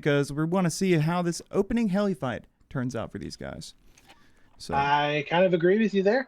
because we want to see how this opening heli fight turns out for these guys. So I kind of agree with you there.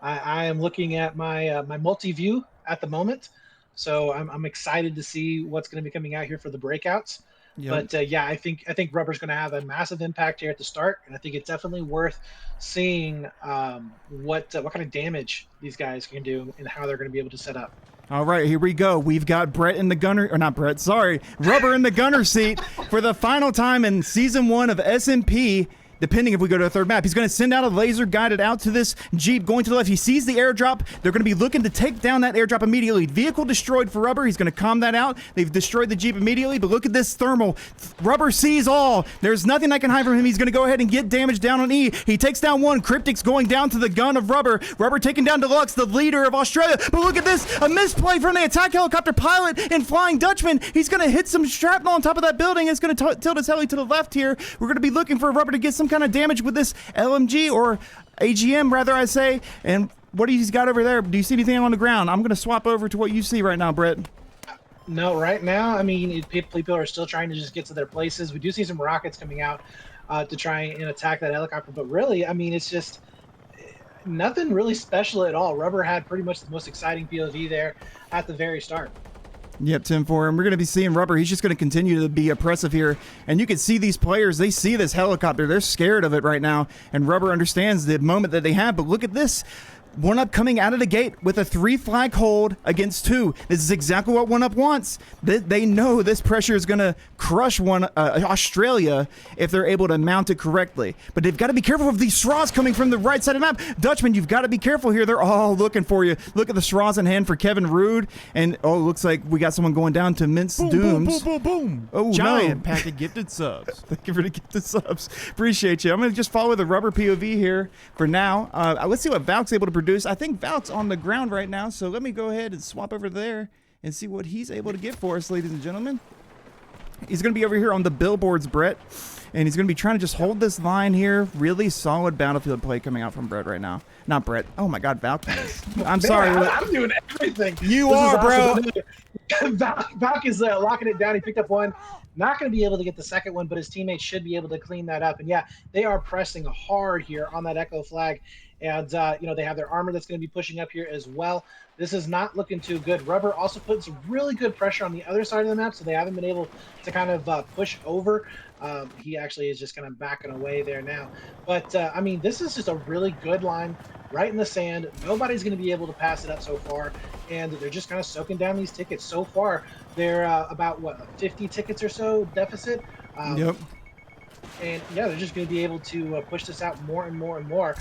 I am looking at my my multi-view at the moment, so I'm excited to see what's going to be coming out here for the breakouts. yep. But yeah, I think Rubber's going to have a massive impact here at the start, and I think it's definitely worth seeing what kind of damage these guys can do and how they're going to be able to set up. All right, here we go. We've got Brett in the gunner, or not Brett, sorry, Rubber in the gunner seat for the final time in Season 1 of SnP. Depending if we go to a third map, he's going to send out a laser guided out to this Jeep going to the left. He sees the airdrop. They're going to be looking to take down that airdrop immediately. Vehicle destroyed for Rubber. He's going to calm that out. They've destroyed the Jeep immediately, but look at this thermal. Rubber sees all. There's nothing I can hide from him. He's going to go ahead and get damage down on E. He takes down one. Cryptic's going down to the gun of Rubber. Rubber taking down Deluxe, the leader of Australia. But look at this, a misplay from the attack helicopter pilot and Flying Dutchman. He's going to hit some shrapnel on top of that building. It's going to tilt his heli to the left here. We're going to be looking for Rubber to get some kind of damage with this LMG or AGM, rather, I say. And what he's got over there, do you see anything on the ground? I'm going to swap over to what you see right now, Brett. No, right now, I mean, people are still trying to just get to their places. We do see some rockets coming out to try and attack that helicopter, but really, I mean, it's just nothing really special at all. Rubber had pretty much the most exciting POV there at the very start. Yep, 10-4, and we're going to be seeing Rubber. He's just going to continue to be oppressive here, and you can see these players. They see this helicopter. They're scared of it right now, and Rubber understands the moment that they have, but look at this. 1UP coming out of the gate with a 3-flag hold against 2. This is exactly what 1UP wants. They know this pressure is going to crush Australia if they're able to mount it correctly. But they've got to be careful of these straws coming from the right side of the map. Dutchman, you've got to be careful here. They're all looking for you. Look at the straws in hand for Kevin Rude. And, oh, looks like we got someone going down to Mince Dooms. Boom, boom, boom, boom. Oh, Giant no. pack of gifted subs. Thank you for the gifted subs. Appreciate you. I'm going to just follow the Rubber POV here for now. Let's see what Valk's able to produce. I think Valk's on the ground right now, so let me go ahead and swap over there and see what he's able to get for us, ladies and gentlemen. He's going to be over here on the billboards, Brett, and he's going to be trying to just hold this line here. Really solid Battlefield play coming out from Brett right now. Not Brett. Oh, my God, Valk. I'm sorry. I'm doing everything. You are, bro. Valk is locking it down. He picked up one. Not going to be able to get the second one, but his teammates should be able to clean that up. And yeah, they are pressing hard here on that Echo flag. And, you know, they have their armor that's going to be pushing up here as well. This is not looking too good. Rubber also put some really good pressure on the other side of the map, so they haven't been able to kind of push over. He actually is just kind of backing away there now. But, I mean, this is just a really good line right in the sand. Nobody's going to be able to pass it up so far, and they're just kind of soaking down these tickets. So far, they're about, what, 50 tickets or so deficit? Yep. And yeah, they're just going to be able to push this out more and more and more.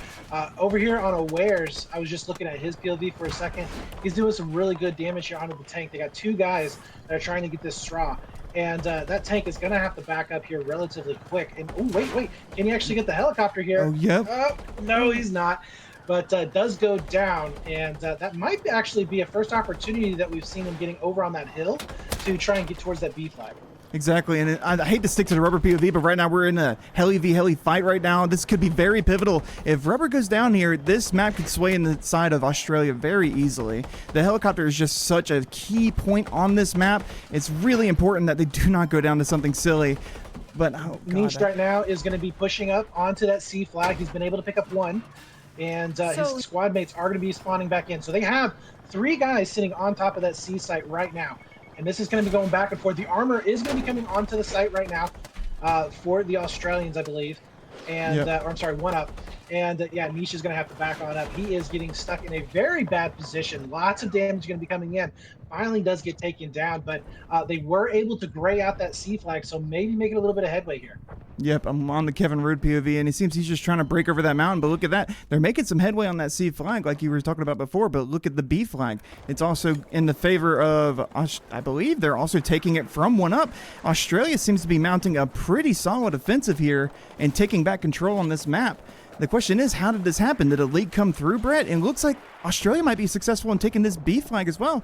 Over here on Awares, I was just looking at his POV for a second. He's doing some really good damage here onto the tank. They got 2 guys that are trying to get this straw. And that tank is going to have to back up here relatively quick. And oh, wait. Can he actually get the helicopter here? Oh, yep. No, he's not. But does go down. And that might actually be a first opportunity that we've seen him getting over on that hill to try and get towards that B flag. Exactly, and I hate to stick to the Rubber POV, but right now we're in a heli v heli fight right now. This could be very pivotal. If Rubber goes down here, this map could sway in the side of Australia very easily. The helicopter is just such a key point on this map. It's really important that they do not go down to something silly. But oh, Niche right now is going to be pushing up onto that C flag. He's been able to pick up one, and his squad mates are going to be spawning back in. So they have 3 guys sitting on top of that C site right now. And this is going to be going back and forth. The armor is going to be coming onto the site right now for the Australians, I believe. And, or I'm sorry, 1UP. And yeah, Niche is going to have to back on up. He is getting stuck in a very bad position. Lots of damage going to be coming in. Finally does get taken down, but they were able to gray out that C flag, so maybe making a little bit of headway here. Yep, I'm on the Kevin Rude POV, and it seems he's just trying to break over that mountain, but look at that. They're making some headway on that C flag like you were talking about before, but look at the B flag. It's also in the favor of, I believe they're also taking it from 1UP. Australia seems to be mounting a pretty solid offensive here and taking back control on this map. The question is, how did this happen? Did a leak come through, Brett? And it looks like Australia might be successful in taking this B flag as well.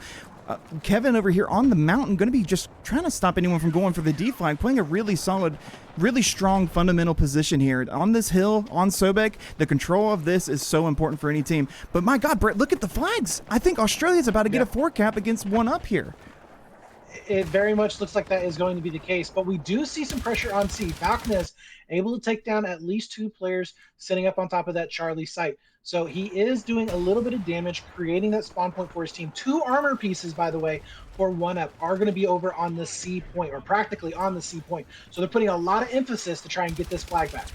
Kevin over here on the mountain going to be just trying to stop anyone from going for the D flag, playing a really solid, really strong fundamental position here. On this hill, on Sobek, the control of this is so important for any team. But my God, Brett, look at the flags. I think Australia's about to get a 4-cap against 1UP here. It very much looks like that is going to be the case, but we do see some pressure on C. Falcon able to take down at least 2 players sitting up on top of that Charlie site. So he is doing a little bit of damage, creating that spawn point for his team. 2 armor pieces, by the way, for 1UP are going to be over on the C point, or practically on the C point. So they're putting a lot of emphasis to try and get this flag back.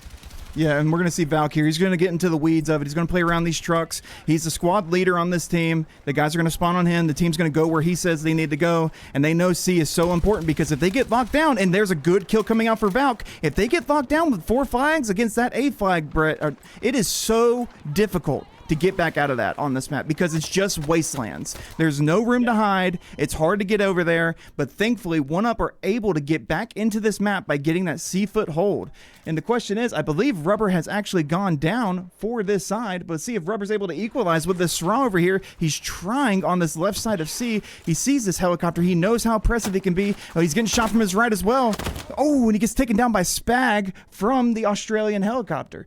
Yeah, and we're going to see Valk here. He's going to get into the weeds of it. He's going to play around these trucks. He's the squad leader on this team. The guys are going to spawn on him. The team's going to go where he says they need to go. And they know C is so important because if they get locked down, and there's a good kill coming out for Valk, if they get locked down with 4 flags against that A flag, Brett, it is so difficult to get back out of that on this map because it's just wastelands. There's no room to hide. It's hard to get over there, but thankfully 1UP are able to get back into this map by getting that C foothold. And the question is, I believe Rubber has actually gone down for this side, but see if Rubber's able to equalize with this Sraw over here. He's trying on this left side of C. He sees this helicopter. He knows how impressive he can be. Oh, he's getting shot from his right as well. Oh, and he gets taken down by Spag from the Australian helicopter.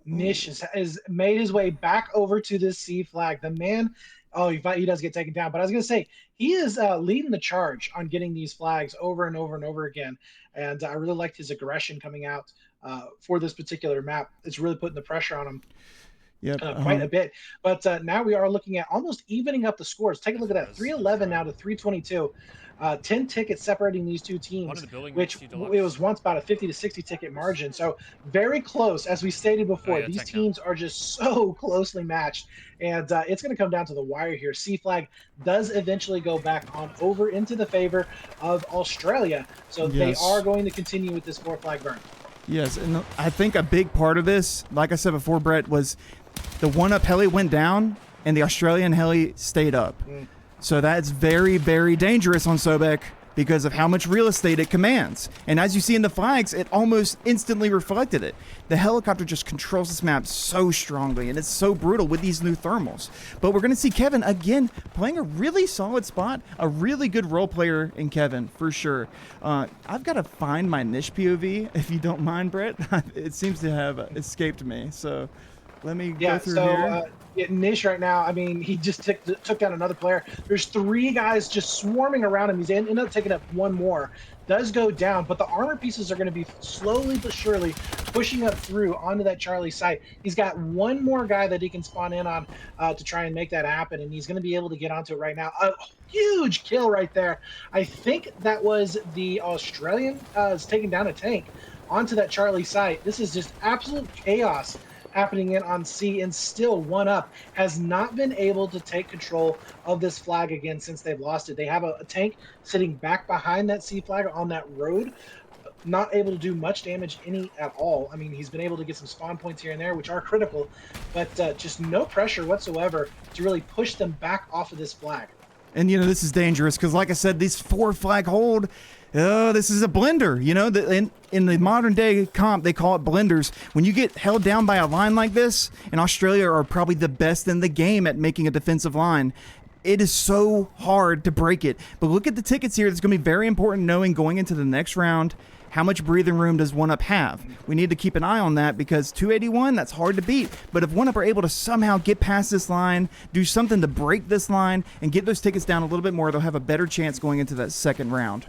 Nish has made his way back over to this C flag. The man, oh, he does get taken down. But I was going to say, he is leading the charge on getting these flags over and over and over again. And I really liked his aggression coming out for this particular map. It's really putting the pressure on him. Yep, quite a bit. But now we are looking at almost evening up the scores. Take a look at that. 311 now to 322. 10 tickets separating these two teams, which it was once about a 50 to 60 ticket margin. So very close. As we stated before, these teams are just so closely matched. And it's going to come down to the wire here. C flag does eventually go back on over into the favor of Australia. So they are going to continue with this 4 flag burn. Yes, and I think a big part of this, like I said before, Brett, was the 1UP heli went down and the Australian heli stayed up. So that's very, very dangerous on Sobek because of how much real estate it commands. And as you see in the flags, it almost instantly reflected it. The helicopter just controls this map so strongly, and it's so brutal with these new thermals. But we're going to see Kevin, again, playing a really solid spot, a really good role player in Kevin, for sure. I've got to find my niche POV, if you don't mind, Brett. It seems to have escaped me, so let me go through here. Nish right now, I mean, he just took down another player. There's 3 guys just swarming around him. He's ended up taking up 1 more. Does go down, but the armor pieces are going to be slowly but surely pushing up through onto that Charlie site. He's got 1 more guy that he can spawn in on to try and make that happen, and he's going to be able to get onto it right now. A huge kill right there. I think that was the Australian taking down a tank onto that Charlie site. This is just absolute chaos happening in on C, and still 1UP has not been able to take control of this flag again since they've lost it. They have a tank sitting back behind that C flag on that road, not able to do much damage any at all. I mean, he's been able to get some spawn points here and there, which are critical, but just no pressure whatsoever to really push them back off of this flag. And, you know, this is dangerous because, like I said, these 4 flag hold, this is a blender. You know, in the modern day comp, they call it blenders. When you get held down by a line like this, and Australia are probably the best in the game at making a defensive line, it is so hard to break it. But look at the tickets here. It's going to be very important knowing going into the next round, how much breathing room does 1UP have? We need to keep an eye on that because 281, that's hard to beat. But if 1UP are able to somehow get past this line, do something to break this line, and get those tickets down a little bit more, they'll have a better chance going into that second round.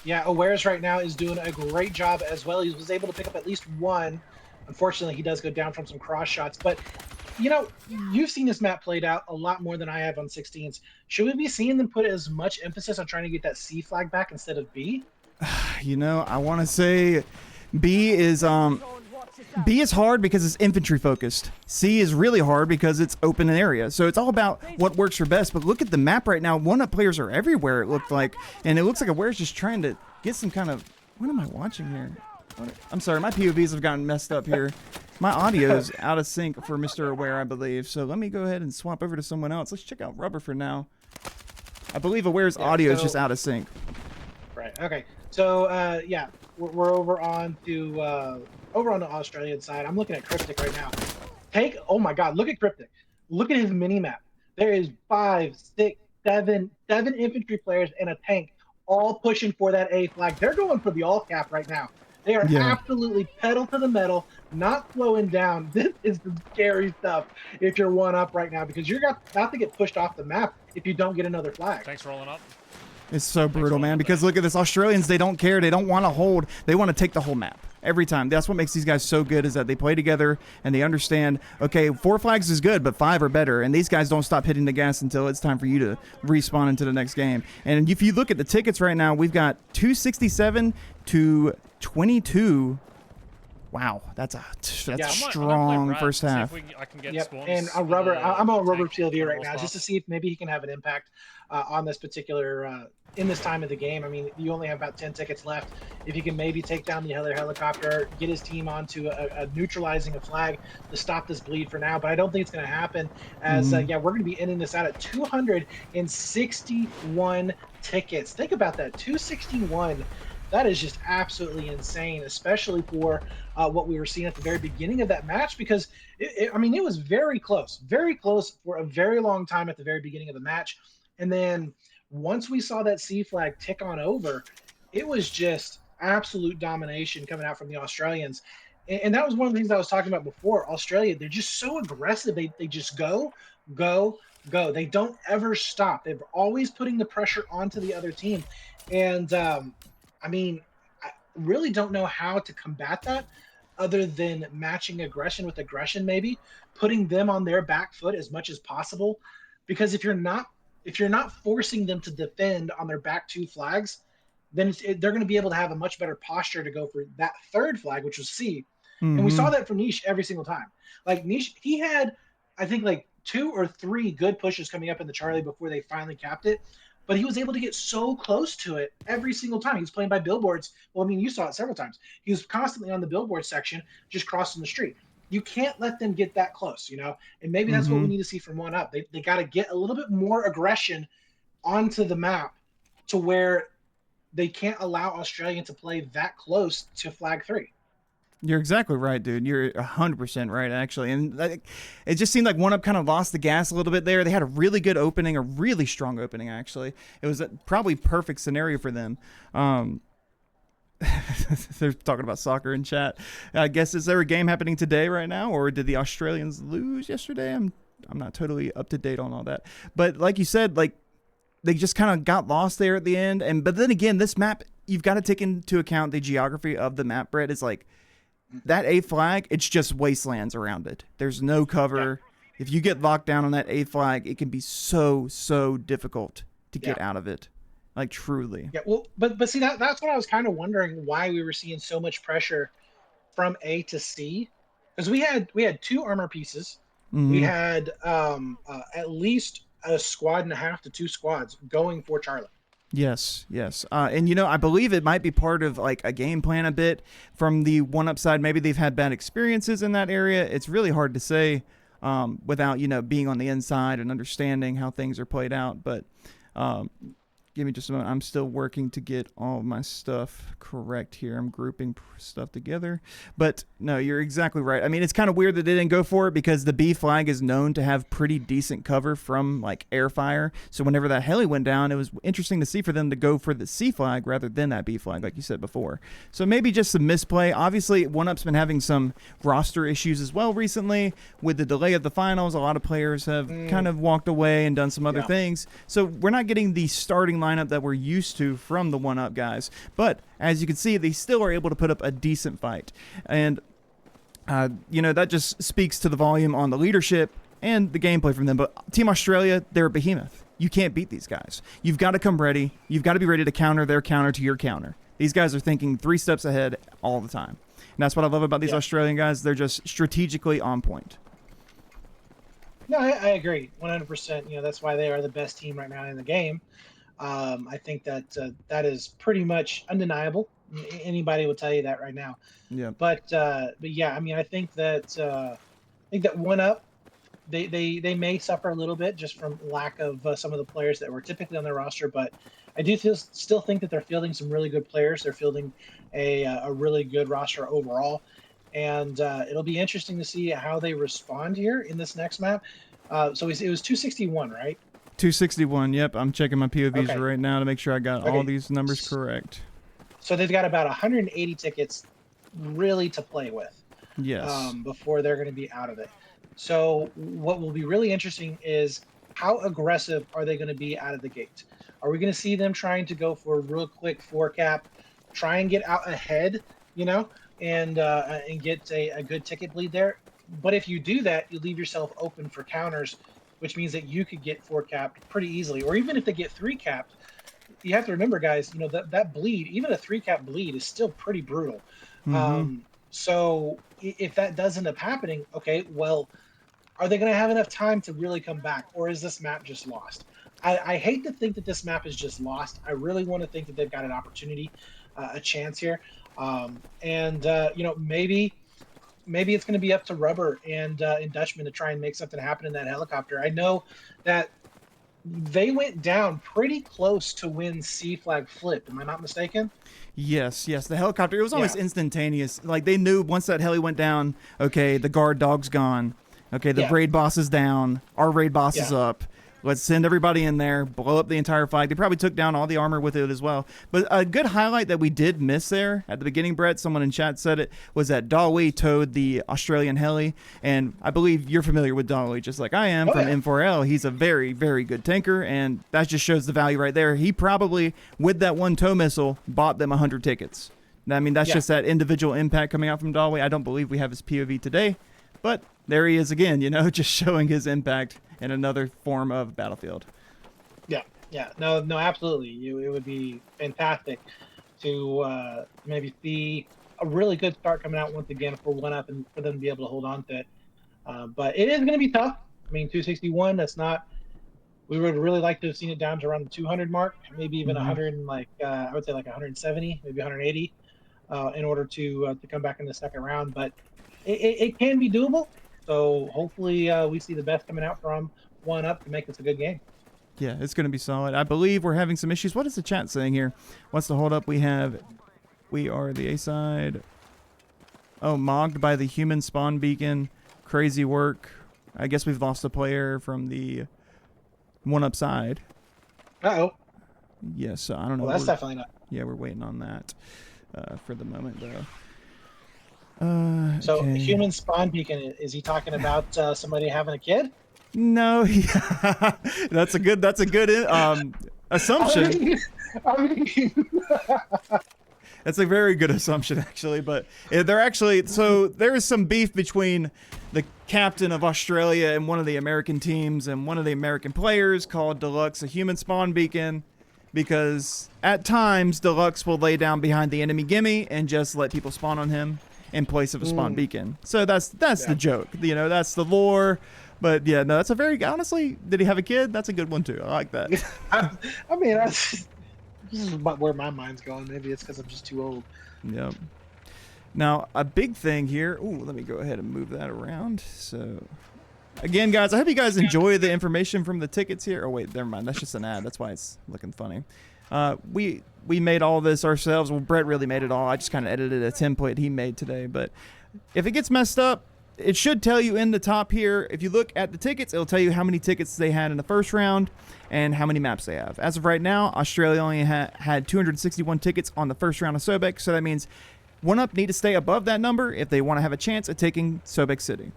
Yeah, Awares right now is doing a great job as well. He was able to pick up at least 1. Unfortunately, he does go down from some cross shots. But, you know, you've seen this map played out a lot more than I have on 16s. Should we be seeing them put as much emphasis on trying to get that C flag back instead of B? You know, I want to say B is hard because it's infantry focused. C is really hard because it's open area. So it's all about what works for best. But look at the map right now. 1UP players are everywhere, it looked like. And it looks like Aware's just trying to get some kind of... What am I watching here? I'm sorry, my POVs have gotten messed up here. My audio's out of sync for Mr. Aware, I believe. So let me go ahead and swap over to someone else. Let's check out Rubber for now. I believe Aware's audio is just out of sync. Right, okay. So, yeah, we're over on the Australian side. I'm looking at Cryptic right now. Oh my God, look at Cryptic. Look at his mini-map. There is 5, 6, 7 infantry players and a tank all pushing for that A flag. They're going for the all cap right now. They are absolutely pedal to the metal, not slowing down. This is the scary stuff if you're 1UP right now because you're about to get pushed off the map if you don't get another flag. Thanks for rolling up. It's so brutal, man, because look at this. Australians, they don't care. They don't want to hold. They want to take the whole map every time. That's what makes these guys so good, is that they play together and they understand, okay, 4 flags is good, but 5 are better. And these guys don't stop hitting the gas until it's time for you to respawn into the next game. And if you look at the tickets right now, we've got 267 to 22. Wow, that's a strong first half. I can get Yep. And Rubber, I'm on Rubber field here right now just to see if maybe he can have an impact on this particular in this time of the game. I mean, you only have about 10 tickets left. If you can maybe take down the other helicopter, get his team onto a neutralizing a flag to stop this bleed for now, but I don't think it's going to happen. As yeah, we're going to be ending this out at 261 tickets. Think about that, 261. That is just absolutely insane, especially for what we were seeing at the very beginning of that match, because I mean, it was very close for a very long time at the very beginning of the match. And then once we saw that C flag tick on over, it was just absolute domination coming out from the Australians. And that was one of the things I was talking about before. Australia, they're just so aggressive. They just go. They don't ever stop. They're always putting the pressure onto the other team. And I mean, I really don't know how to combat that other than matching aggression with aggression, maybe putting them on their back foot as much as possible. Because if you're not forcing them to defend on their back 2 flags, then they're going to be able to have a much better posture to go for that 3rd flag, which was C. And we saw that from Niche every single time. Like Niche, he had, I think, like 2 or 3 good pushes coming up in the Charlie before they finally capped it. But he was able to get so close to it every single time. He was playing by billboards. Well, I mean, you saw it several times. He was constantly on the billboard section, just crossing the street. You can't let them get that close, you know? And maybe that's what we need to see from 1UP. They got to get a little bit more aggression onto the map to where they can't allow Australia to play that close to flag 3. You're exactly right, dude. You're 100% right, actually. And it just seemed like 1UP kind of lost the gas a little bit there. They had a really good opening, a really strong opening, actually. It was a probably perfect scenario for them. They're talking about soccer in chat. I guess, is there a game happening today right now, or did the Australians lose yesterday? I'm not totally up to date on all that. But like you said, like they just kind of got lost there at the end. But then again, this map, you've got to take into account the geography of the map, Brett. Is like, that A flag, it's just wastelands around it. There's no cover. Yeah. If you get locked down on that A flag, it can be so difficult to get out of it. Like, truly. Yeah, well, but see, that's what I was kind of wondering, why we were seeing so much pressure from A to C. Because we had 2 armor pieces. We had at least a squad and a half to 2 squads going for Charlie. Yes. And, you know, I believe it might be part of, like, a game plan a bit from the 1UP side. Maybe they've had bad experiences in that area. It's really hard to say without, you know, being on the inside and understanding how things are played out. But give me just a moment. I'm still working to get all of my stuff correct here. I'm grouping stuff together. But, no, you're exactly right. I mean, it's kind of weird that they didn't go for it because the B flag is known to have pretty decent cover from, like, air fire. So whenever that heli went down, it was interesting to see for them to go for the C flag rather than that B flag, like you said before. So maybe just some misplay. Obviously, 1UP's been having some roster issues as well recently. With the delay of the finals, a lot of players have kind of walked away and done some other things. So we're not getting the starting lineup that we're used to from the 1UP guys. But as you can see, they still are able to put up a decent fight. And, you know, that just speaks to the volume on the leadership and the gameplay from them. But Team Australia, they're a behemoth. You can't beat these guys. You've got to come ready. You've got to be ready to counter their counter to your counter. These guys are thinking 3 steps ahead all the time. And that's what I love about these Australian guys. They're just strategically on point. No, I agree 100%. You know, that's why they are the best team right now in the game. I think that that is pretty much undeniable. Anybody will tell you that right now. Yeah. But yeah, I mean, I think that 1UP, they may suffer a little bit just from lack of some of the players that were typically on their roster. But I do still think that they're fielding some really good players. They're fielding a really good roster overall. And it'll be interesting to see how they respond here in this next map. So it was 261, right? 261, yep. I'm checking my POVs right now to make sure I got all these numbers correct. So they've got about 180 tickets really to play with. Yes. Before they're going to be out of it. So what will be really interesting is how aggressive are they going to be out of the gate? Are we going to see them trying to go for a real quick 4-cap, try and get out ahead, you know, and get a good ticket bleed there? But if you do that, you leave yourself open for counters, which means that you could get 4-capped pretty easily. Or even if they get 3-capped, you have to remember, guys, you know, that bleed, even a 3-cap bleed is still pretty brutal. Mm-hmm. So if that does end up happening, okay, well, are they going to have enough time to really come back, or is this map just lost? I hate to think that this map is just lost. I really want to think that they've got an opportunity, a chance here, you know, maybe it's going to be up to Rubber and Dutchman to try and make something happen in that helicopter. I know that they went down pretty close to when C flag flipped. Am I not mistaken? Yes, yes. The helicopter, it was almost Yeah. instantaneous. Like they knew once that heli went down, okay, the guard dog's gone. Okay, the Yeah. raid boss is down. Our raid boss is Yeah. up. Let's send everybody in there, blow up the entire flag. They probably took down all the armor with it as well. But a good highlight that we did miss there at the beginning, Brett, someone in chat said it, was that Dolly towed the Australian heli. And I believe you're familiar with Dolly, just like I am, Oh, from yeah. M4L. He's a very, very good tanker, and that just shows the value right there. He probably, with that one tow missile, bought them 100 tickets. I mean, that's Yeah. just that individual impact coming out from Dolly. I don't believe we have his POV today, but there he is again, you know, just showing his impact in another form of Battlefield. Yeah, no, absolutely. It would be fantastic to maybe see a really good start coming out once again for 1UP and for them to be able to hold on to it. But it is going to be tough. I mean, 261. That's not. We would really like to have seen it down to around the 200 mark, maybe even 100, and I would say like 170, maybe 180, in order to come back in the second round. But it can be doable. So hopefully we see the best coming out from 1UP to make this a good game. Yeah, it's going to be solid. I believe we're having some issues. What is the chat saying here? What's the hold up? We are the A side. Oh, mogged by the human spawn beacon. Crazy work. I guess we've lost a player from the 1UP side. Uh-oh. Yes, I don't know. Well, that's definitely not. Yeah, we're waiting on that for the moment, though. So okay. human spawn beacon, is he talking about somebody having a kid? No, yeah. that's a good assumption. I mean, That's a very good assumption, actually. But they're actually, so there is some beef between the captain of Australia and one of the American teams and one of the American players called Deluxe a human spawn beacon, because at times Deluxe will lay down behind the enemy gimme and just let people spawn on him in place of a spawn beacon. So that's the joke. You know, that's the lore. But yeah, no, that's a very, honestly, did he have a kid? That's a good one too. I like that. I mean, this is about where my mind's going. Maybe it's because I'm just too old. Yep. Now, a big thing here. Ooh, let me go ahead and move that around. So, again, guys, I hope you guys enjoy the information from the tickets here. Oh, wait, never mind. That's just an ad. That's why it's looking funny. We made all this ourselves. Well, Brett really made it all. I just kind of edited a template he made today. But if it gets messed up, it should tell you in the top here. If you look at the tickets, it'll tell you how many tickets they had in the first round and how many maps they have. As of right now, Australia only had 261 tickets on the first round of Sobek, so that means 1UP need to stay above that number if they want to have a chance at taking Sobek City.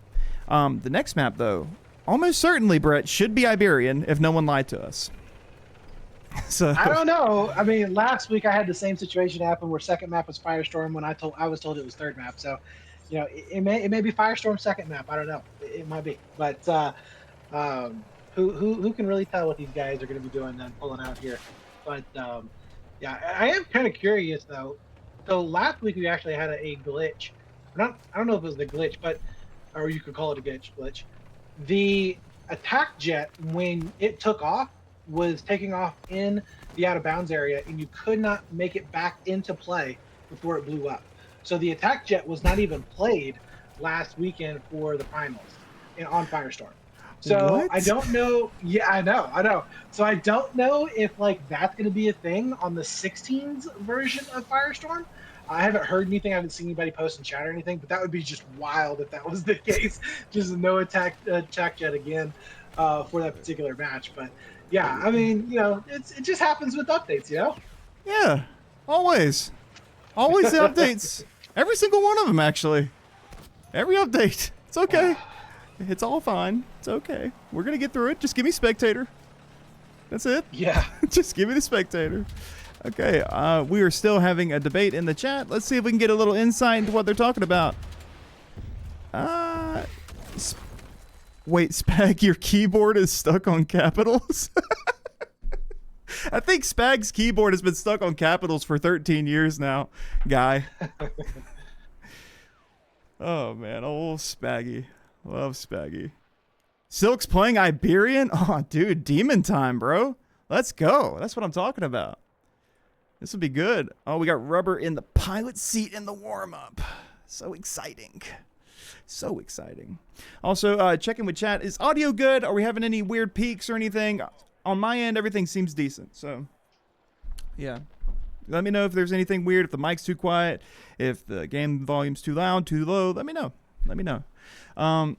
The next map, though, almost certainly, Brett, should be Iberian if no one lied to us. So I don't know. I mean, last week I had the same situation happen where second map was Firestorm when I was told it was third map. So, you know, it may be Firestorm second map. I don't know. It might be, but who can really tell what these guys are going to be doing and pulling out here? But yeah, I am kind of curious though. So last week we actually had a glitch. I don't know if it was the glitch, or you could call it a glitch. The attack jet, when it took off, was taking off in the out of bounds area, and you could not make it back into play before it blew up. So the attack jet was not even played last weekend for the finals on Firestorm. So What? I don't know. Yeah, I know. So I don't know if like that's going to be a thing on the 16s version of Firestorm. I haven't heard anything. I haven't seen anybody post in chat or anything, but that would be just wild if that was the case. Just no attack jet again for that particular match. But yeah, I mean, you know, it just happens with updates, you know? yeah, always the updates. Every single one of them, actually. Every update. It's okay. It's all fine. It's okay. We're gonna get through it. Just give me spectator. That's it. Yeah. Just give me the spectator. Okay. We are still having a debate in the chat. Let's see if we can get a little insight into what they're talking about. Wait, Spag, your keyboard is stuck on capitals? I think Spag's keyboard has been stuck on capitals for 13 years now, guy. Oh, man. Old Spaggy. Love Spaggy. Silk's playing Iberian? Oh, dude. Demon time, bro. Let's go. That's what I'm talking about. This will be good. Oh, we got Rubber in the pilot seat in the warm-up. So exciting. So exciting. Also, checking with chat. Is audio good? Are we having any weird peaks or anything? On my end, everything seems decent. So, yeah. Let me know if there's anything weird, if the mic's too quiet, if the game volume's too loud, too low. Let me know. Let me know. And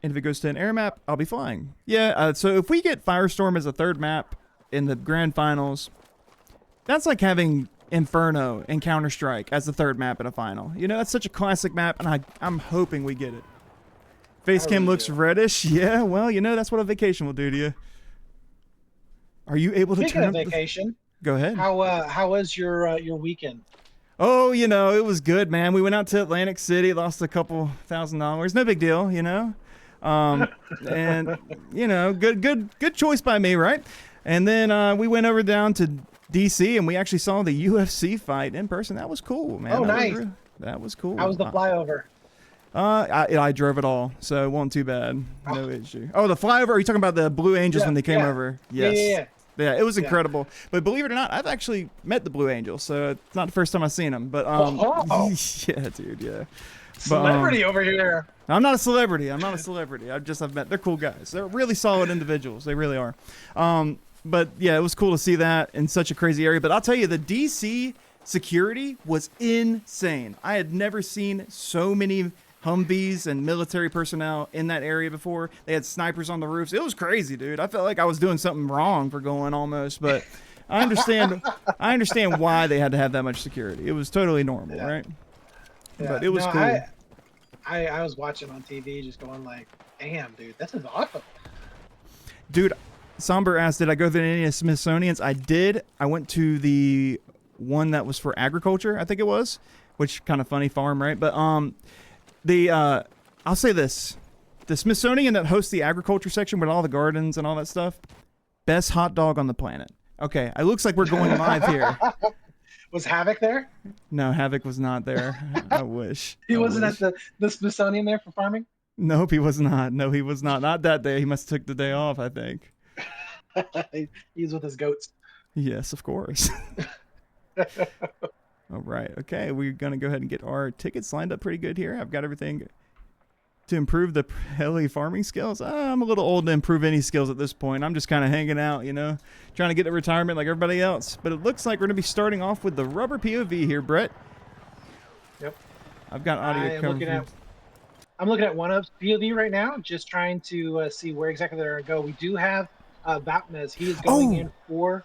if it goes to an air map, I'll be flying. Yeah, so if we get Firestorm as a third map in the grand finals, that's like having Inferno and Counter-Strike as the third map in a final. You know, that's such a classic map, and I'm hoping we get it. Facecam looks reddish. Yeah, well, you know, that's what a vacation will do to you. Are you able to Speaking turn of vacation, Go ahead. how was your weekend? Oh, you know, it was good, man. We went out to Atlantic City, lost a couple $1,000. No big deal, you know. And you know, good choice by me, right? And then we went over down to DC and we actually saw the UFC fight in person. That was cool, man. Oh, nice. That was cool. How was the flyover? I drove it all, so it wasn't too bad. No issue. Oh, the flyover. Are you talking about the Blue Angels when they came over? Yes. Yeah, it was incredible. But believe it or not, I've actually met the Blue Angels, so it's not the first time I've seen them. But yeah, dude, yeah. Celebrity over here. I'm not a celebrity. I've met. They're cool guys. They're really solid individuals. They really are. But yeah, it was cool to see that in such a crazy area. But I'll tell you, the DC security was insane. I had never seen so many Humvees and military personnel in that area before. They had snipers on the roofs. It was crazy, dude. I felt like I was doing something wrong for going almost, but I understand why they had to have that much security. It was totally normal, right? Yeah. But it was cool. I was watching on TV just going like, damn, dude, this is awesome. Dude, Somber asked, did I go to any Smithsonian's? I did. I went to the one that was for agriculture, I think it was, which kind of funny farm, right? But I'll say this. The Smithsonian that hosts the agriculture section with all the gardens and all that stuff, best hot dog on the planet. Okay, it looks like we're going live here. Was Havoc there? No, Havoc was not there. I wish. He wasn't at the Smithsonian there for farming? Nope, he was not. No, he was not. Not that day. He must have took the day off, I think. He's with his goats. Yes, of course. All right. Okay, we're going to go ahead and get our tickets lined up pretty good here. I've got everything to improve the heli farming skills. I'm a little old to improve any skills at this point. I'm just kind of hanging out, you know, trying to get to retirement like everybody else. But it looks like we're going to be starting off with the rubber POV here, Brett. Yep. I've got audio coming. I'm looking at OneUp's POV right now, just trying to see where exactly they're going to go. We do have Batmez. He is going in for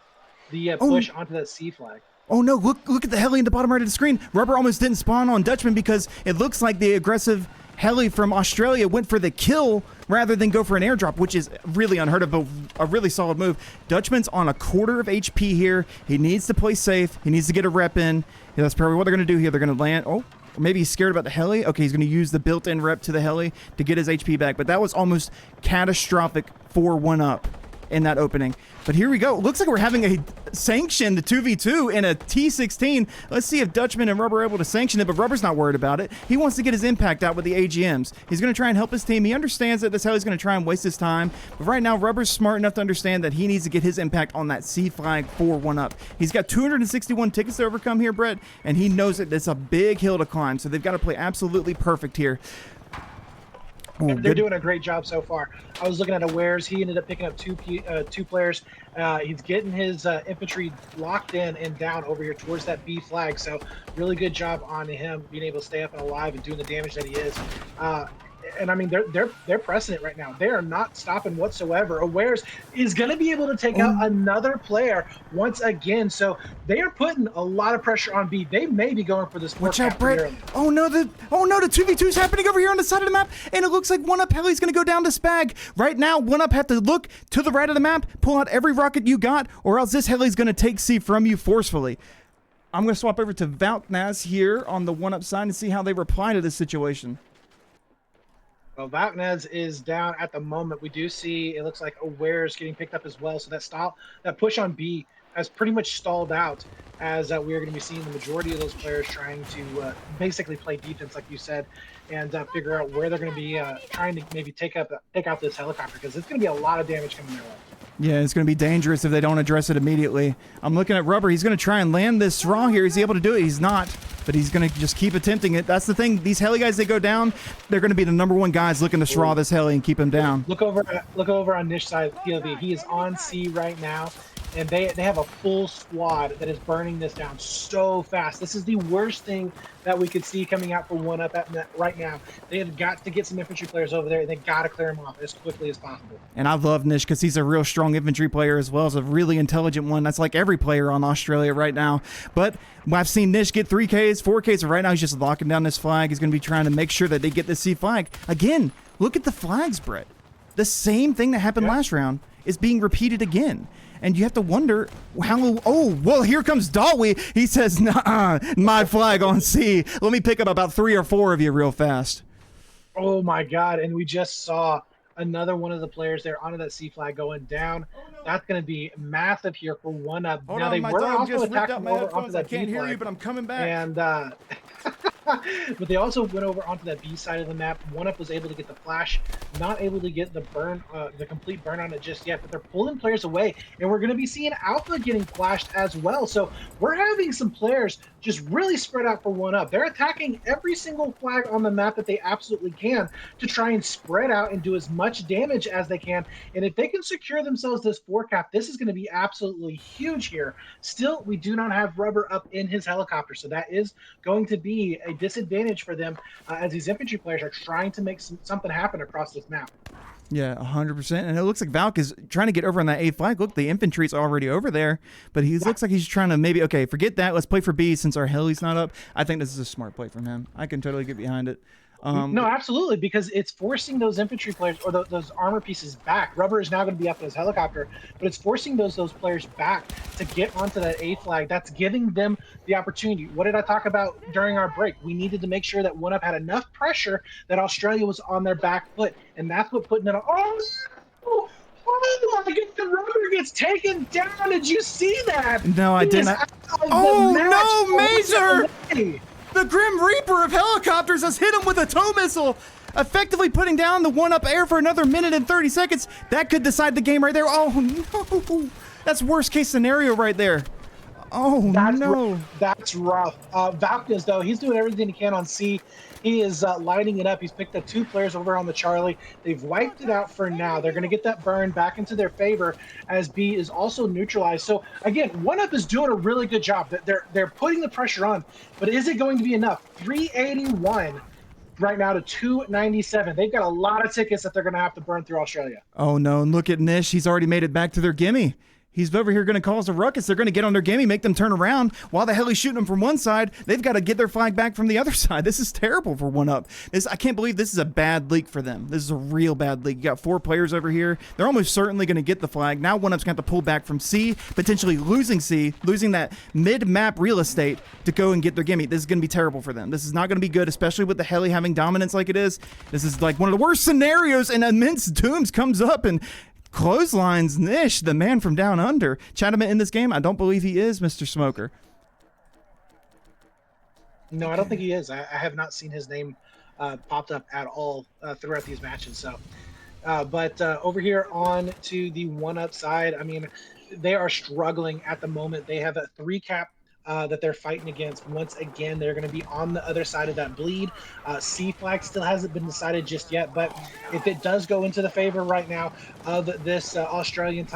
the push onto that C flag. Oh no, look at the heli in the bottom right of the screen. Rubber almost didn't spawn on Dutchman because it looks like the aggressive heli from Australia went for the kill rather than go for an airdrop, which is really unheard of, but a really solid move. Dutchman's on a quarter of HP here. He needs to play safe. He needs to get a rep in. Yeah, that's probably what they're going to do here. They're going to land. Oh, maybe he's scared about the heli. Okay, he's going to use the built-in rep to the heli to get his HP back, but that was almost catastrophic for OneUp in that opening. But here we go. Looks like we're having a sanctioned 2v2 in a T16. Let's see if Dutchman and Rubber are able to sanction it, but Rubber's not worried about it. He wants to get his impact out with the AGMs. He's going to try and help his team. He understands that this heli's going to try and waste his time, but right now Rubber's smart enough to understand that he needs to get his impact on that C flag for OneUp. He's got 261 tickets to overcome here, Brett, and he knows that it's a big hill to climb, so they've got to play absolutely perfect here. Oh, they're doing a great job so far. I was looking at Awares. He ended up picking up two players. He's getting his infantry locked in and down over here towards that B flag. So really good job on him being able to stay up and alive and doing the damage that he is. and I mean they're pressing it right now. They are not stopping whatsoever. Awares is going to be able to take out another player once again. So they are putting a lot of pressure on B. They may be going for this four Watch out, cap pretty Brett. early. Oh no, the 2v2's happening over here on the side of the map, and it looks like One Up Heli's gonna go down to Spag. Right now, One Up have to look to the right of the map, pull out every rocket you got, or else this Heli's gonna take C from you forcefully. I'm gonna swap over to Valknaz here on the One Up side and see how they reply to this situation. Well, Valknaz is down at the moment. We do see it looks like Awares getting picked up as well. So that push on B has pretty much stalled out, as we are going to be seeing the majority of those players trying to basically play defense, like you said, and figure out where they're going to be trying to maybe take out this helicopter, because it's going to be a lot of damage coming their way. Yeah, it's going to be dangerous if they don't address it immediately. I'm looking at Rubber. He's going to try and land this raw here. Is he able to do it? He's not, but he's going to just keep attempting it. That's the thing. These heli guys, they go down, they're going to be the #1 guys looking to straw this heli and keep him down. Look over on Nish side POV. He is on C right now, and they have a full squad that is burning this down so fast. This is the worst thing that we could see coming out for One Up right now. They have got to get some infantry players over there, and they got to clear them off as quickly as possible. And I love Nish because he's a real strong infantry player as well as a really intelligent one. That's like every player on Australia right now. But I've seen Nish get 3Ks, 4Ks, and right now he's just locking down this flag. He's going to be trying to make sure that they get the C flag. Again, look at the flags, Brett. The same thing that happened last round is being repeated again. And you have to wonder how. Oh, well, here comes Dalwi. He says, "Nah, my flag on C. Let me pick up about 3 or 4 of you real fast." Oh my God! And we just saw another one of the players there onto that C flag going down. That's going to be massive here for One Up. Hold now on, they my were dog also just ripped attacking out my over headphones. onto that I can't B hear flag. you, but I'm coming back. And but they also went over onto that B side of the map. One Up was able to get the flash, not able to get the burn, the complete burn on it just yet, but they're pulling players away, and we're going to be seeing Alpha getting flashed as well. So we're having some players just really spread out for One Up. They're attacking every single flag on the map that they absolutely can to try and spread out and do as much damage as they can. And if they can secure themselves this 4 cap, this is going to be absolutely huge here. Still, we do not have Rubber up in his helicopter, so that is going to be a disadvantage for them as these infantry players are trying to make something happen across this map. Yeah, 100%. And it looks like Valk is trying to get over on that A flag. Look, the infantry's already over there, but he looks like he's trying to maybe, okay, forget that. Let's play for B since our heli's not up. I think this is a smart play from him. I can totally get behind it. No, absolutely, because it's forcing those infantry players or those armor pieces back. Rubber is now going to be up in his helicopter, but it's forcing those players back to get onto that A flag. That's giving them the opportunity. What did I talk about during our break? We needed to make sure that One Up had enough pressure that Australia was on their back foot, and that's what putting it on. Oh my God, the Rubber gets taken down. Did you see that? No, I didn't. Oh, no, Mazer! The Grim Reaper of helicopters has hit him with a tow missile, effectively putting down the One Up air for another minute and 30 seconds. That could decide the game right there. Oh, no. That's worst case scenario right there. Oh, no. That's rough. Valknaz, though, he's doing everything he can on C. He is lighting it up. He's picked up 2 players over on the Charlie. They've wiped it out for now. They're going to get that burn back into their favor as B is also neutralized. So, again, One Up is doing a really good job. They're putting the pressure on, but is it going to be enough? 381 right now to 297. They've got a lot of tickets that they're going to have to burn through Australia. Oh, no. And look at Nish. He's already made it back to their gimme. He's over here going to cause a ruckus. They're going to get on their gimme, make them turn around. While the heli's shooting them from one side, they've got to get their flag back from the other side. This is terrible for One Up. I can't believe this is a bad leak for them. This is a real bad leak. You got 4 players over here. They're almost certainly going to get the flag. Now One Up's going to have to pull back from C, potentially losing C, losing that mid-map real estate to go and get their gimme. This is going to be terrible for them. This is not going to be good, especially with the heli having dominance like it is. This is like one of the worst scenarios, and Immense Dooms comes up and clotheslines Nish, the man from down under. Chatterman in this game? I don't believe he is, Mr. Smoker. No, I don't think he is. I have not seen his name popped up at all throughout these matches. So, but over here on to the One Up side, I mean, they are struggling at the moment. They have a 3 cap that they're fighting against. Once again, they're going to be on the other side of that bleed. C flag still hasn't been decided just yet, but if it does go into the favor right now of this Australian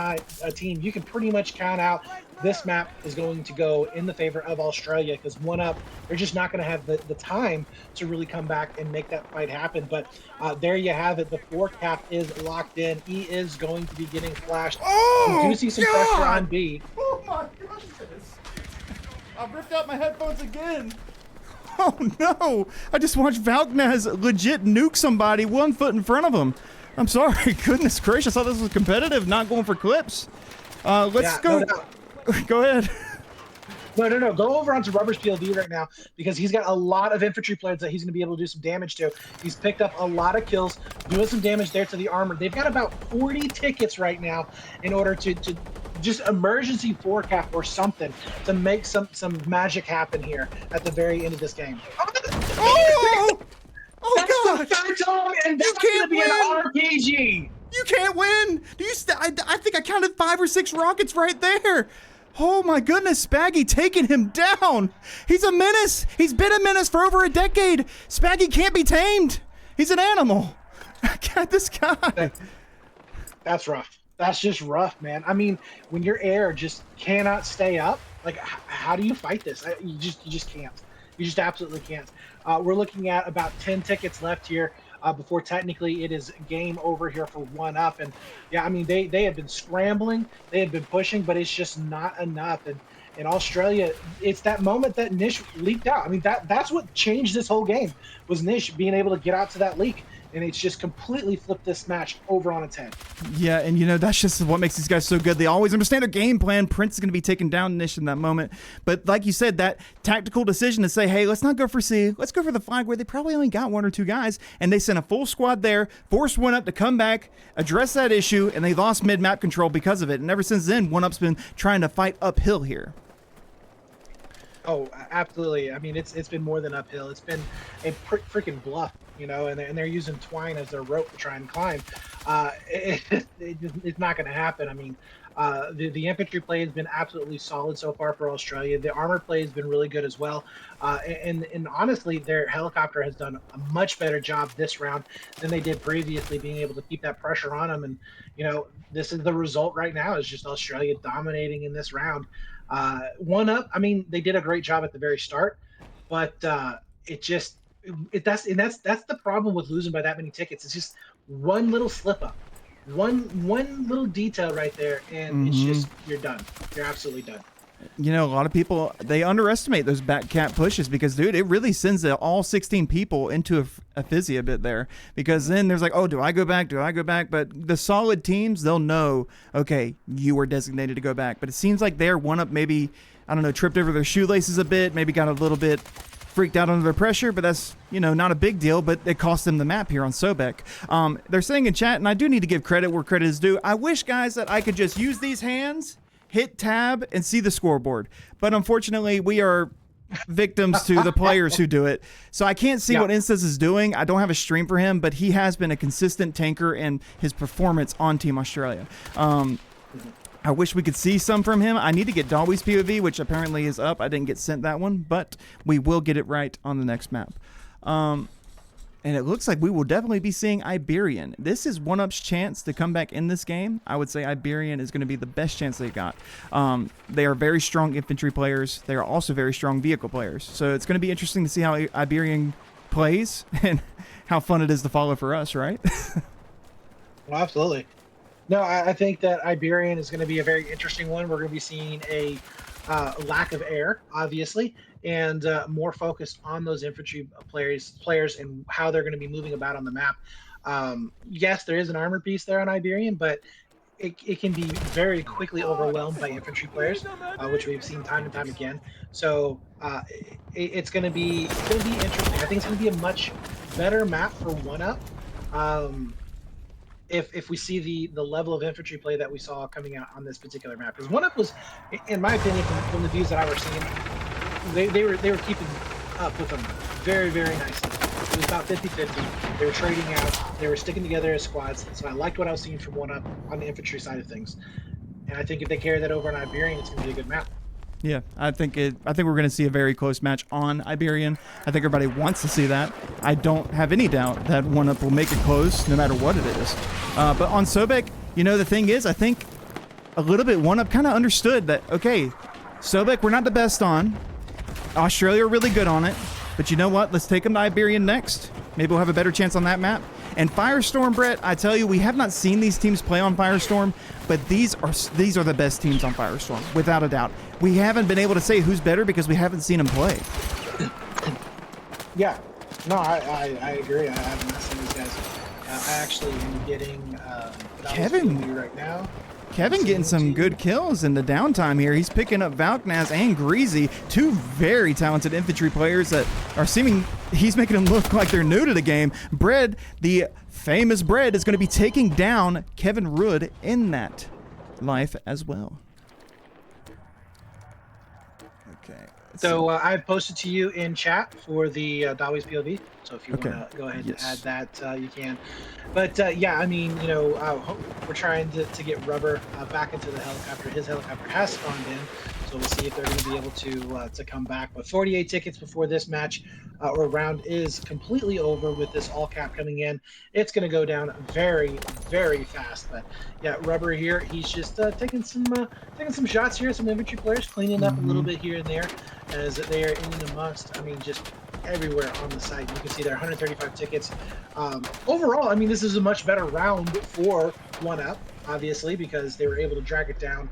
team, you can pretty much count out this map is going to go in the favor of Australia because 1UP, they're just not going to have the time to really come back and make that fight happen. But there you have it. The 4 cap is locked in. He is going to be getting flashed. Oh, we do see some pressure on B. Oh my goodness. I ripped out my headphones again. Oh no. I just watched Valknaz legit nuke somebody 1 foot in front of him. I'm sorry. Goodness gracious. I thought this was competitive, not going for clips. Let's go. No. Go ahead. No. Go over onto Rubber's PLD right now because he's got a lot of infantry players that he's going to be able to do some damage to. He's picked up a lot of kills, doing some damage there to the armor. They've got about 40 tickets right now in order to just emergency 4 cap or something to make some magic happen here at the very end of this game. Oh! Oh That's God! the third time, and that's going to be an RPG. You can't win. Do you? I think I counted 5 or 6 rockets right there. Oh my goodness, Spaggy taking him down. He's a menace. He's been a menace for over a decade. Spaggy can't be tamed. He's an animal. God, this guy. That's rough. That's just rough, man. I mean, when your air just cannot stay up, like, how do you fight this? You just can't. You just absolutely can't. We're looking at about 10 tickets left here before technically it is game over here for 1UP. And yeah, I mean, they have been scrambling, they have been pushing, but it's just not enough. And in Australia, it's that moment that Nish leaked out. I mean, that's what changed this whole game was Nish being able to get out to that leak. And it's just completely flipped this match over on its head. Yeah, and you know, that's just what makes these guys so good. They always understand their game plan. Prince is going to be taking down Nish in that moment. But like you said, that tactical decision to say, hey, let's not go for C. Let's go for the flag where they probably only got 1 or 2 guys. And they sent a full squad there, forced 1UP to come back, address that issue, and they lost mid-map control because of it. And ever since then, 1UP's been trying to fight uphill here. Oh, absolutely. I mean, it's been more than uphill. It's been a freaking bluff, you know, and they're using twine as their rope to try and climb. It's not going to happen. I mean, the infantry play has been absolutely solid so far for Australia. The armor play has been really good as well. And honestly, their helicopter has done a much better job this round than they did previously, being able to keep that pressure on them. And, you know, this is the result right now is just Australia dominating in this round. 1UP, I mean, they did a great job at the very start, but that's the problem with losing by that many tickets. It's just one little slip up, one little detail right there, and it's just you're done. You're absolutely done. You know, a lot of people, they underestimate those back cap pushes because, dude, it really sends all 16 people into a fizzy a bit there because then there's like, oh, do I go back? Do I go back? But the solid teams, they'll know, okay, you were designated to go back. But it seems like they're 1UP maybe, I don't know, tripped over their shoelaces a bit, maybe got a little bit freaked out under the pressure, but that's, you know, not a big deal, but it cost them the map here on Sobek. They're saying in chat, and I do need to give credit where credit is due, I wish, guys, that I could just use these hands, hit tab, and see the scoreboard. But unfortunately, we are victims to the players who do it. So I can't see what Instance is doing. I don't have a stream for him, but he has been a consistent tanker in his performance on Team Australia. I wish we could see some from him. I need to get Dalby's POV, which apparently is up. I didn't get sent that one, but we will get it right on the next map. And it looks like we will definitely be seeing Iberian. This is 1UP's chance to come back in this game. I would say Iberian is going to be the best chance they got. They are very strong infantry players. They are also very strong vehicle players. So it's going to be interesting to see how Iberian plays and how fun it is to follow for us, right? Well, absolutely. No, I think that Iberian is going to be a very interesting one. We're going to be seeing a lack of air, obviously, and more focused on those infantry players and how they're going to be moving about on the map. Yes, there is an armor piece there on Iberian, but it can be very quickly overwhelmed by infantry players, which we've seen time and time again. So it's going to be interesting. I think it's going to be a much better map for 1UP. If we see the level of infantry play that we saw coming out on this particular map, because 1UP was, in my opinion, from the views that I was seeing, they were keeping up with them very, very nicely. It was about 50-50. They were trading out. They were sticking together as squads. So I liked what I was seeing from 1UP on the infantry side of things. And I think if they carry that over on Iberian, it's going to be a good map. Yeah, I think we're going to see a very close match on Iberian. I think everybody wants to see that. I don't have any doubt that 1UP will make it close no matter what it is. But on Sobek, you know, the thing is, I think a little bit 1UP kind of understood that, okay, Sobek, we're not the best on. Australia are really good on it. But you know what? Let's take them to Iberian next. Maybe we'll have a better chance on that map. And Firestorm, Brett, I tell you, we have not seen these teams play on Firestorm, but these are the best teams on Firestorm, without a doubt. We haven't been able to say who's better because we haven't seen them play. Yeah, no, I agree. I haven't seen these guys. I actually am getting Kevin right now. Kevin getting some good kills in the downtime here. He's picking up Valknaz and Greasy, two very talented infantry players that are he's making them look like they're new to the game. Brett, the famous Brett, is going to be taking down Kevin Rood in that life as well. Okay. So I posted to you in chat for the Dawi's POV. So if you want to go ahead and add that, you can. But yeah, I mean, you know, we're trying to get Rubber back into the helicopter. His helicopter has spawned in, so we'll see if they're going to be able to come back. But 48 tickets before this match or round is completely over with this all cap coming in. It's going to go down very, very fast. But yeah, Rubber here, he's just taking some shots here. Some infantry players cleaning up a little bit here and there as they are in amongst. I mean, just everywhere on the site. You can see there 135 tickets. Overall, I mean, this is a much better round for 1UP, obviously, because they were able to drag it down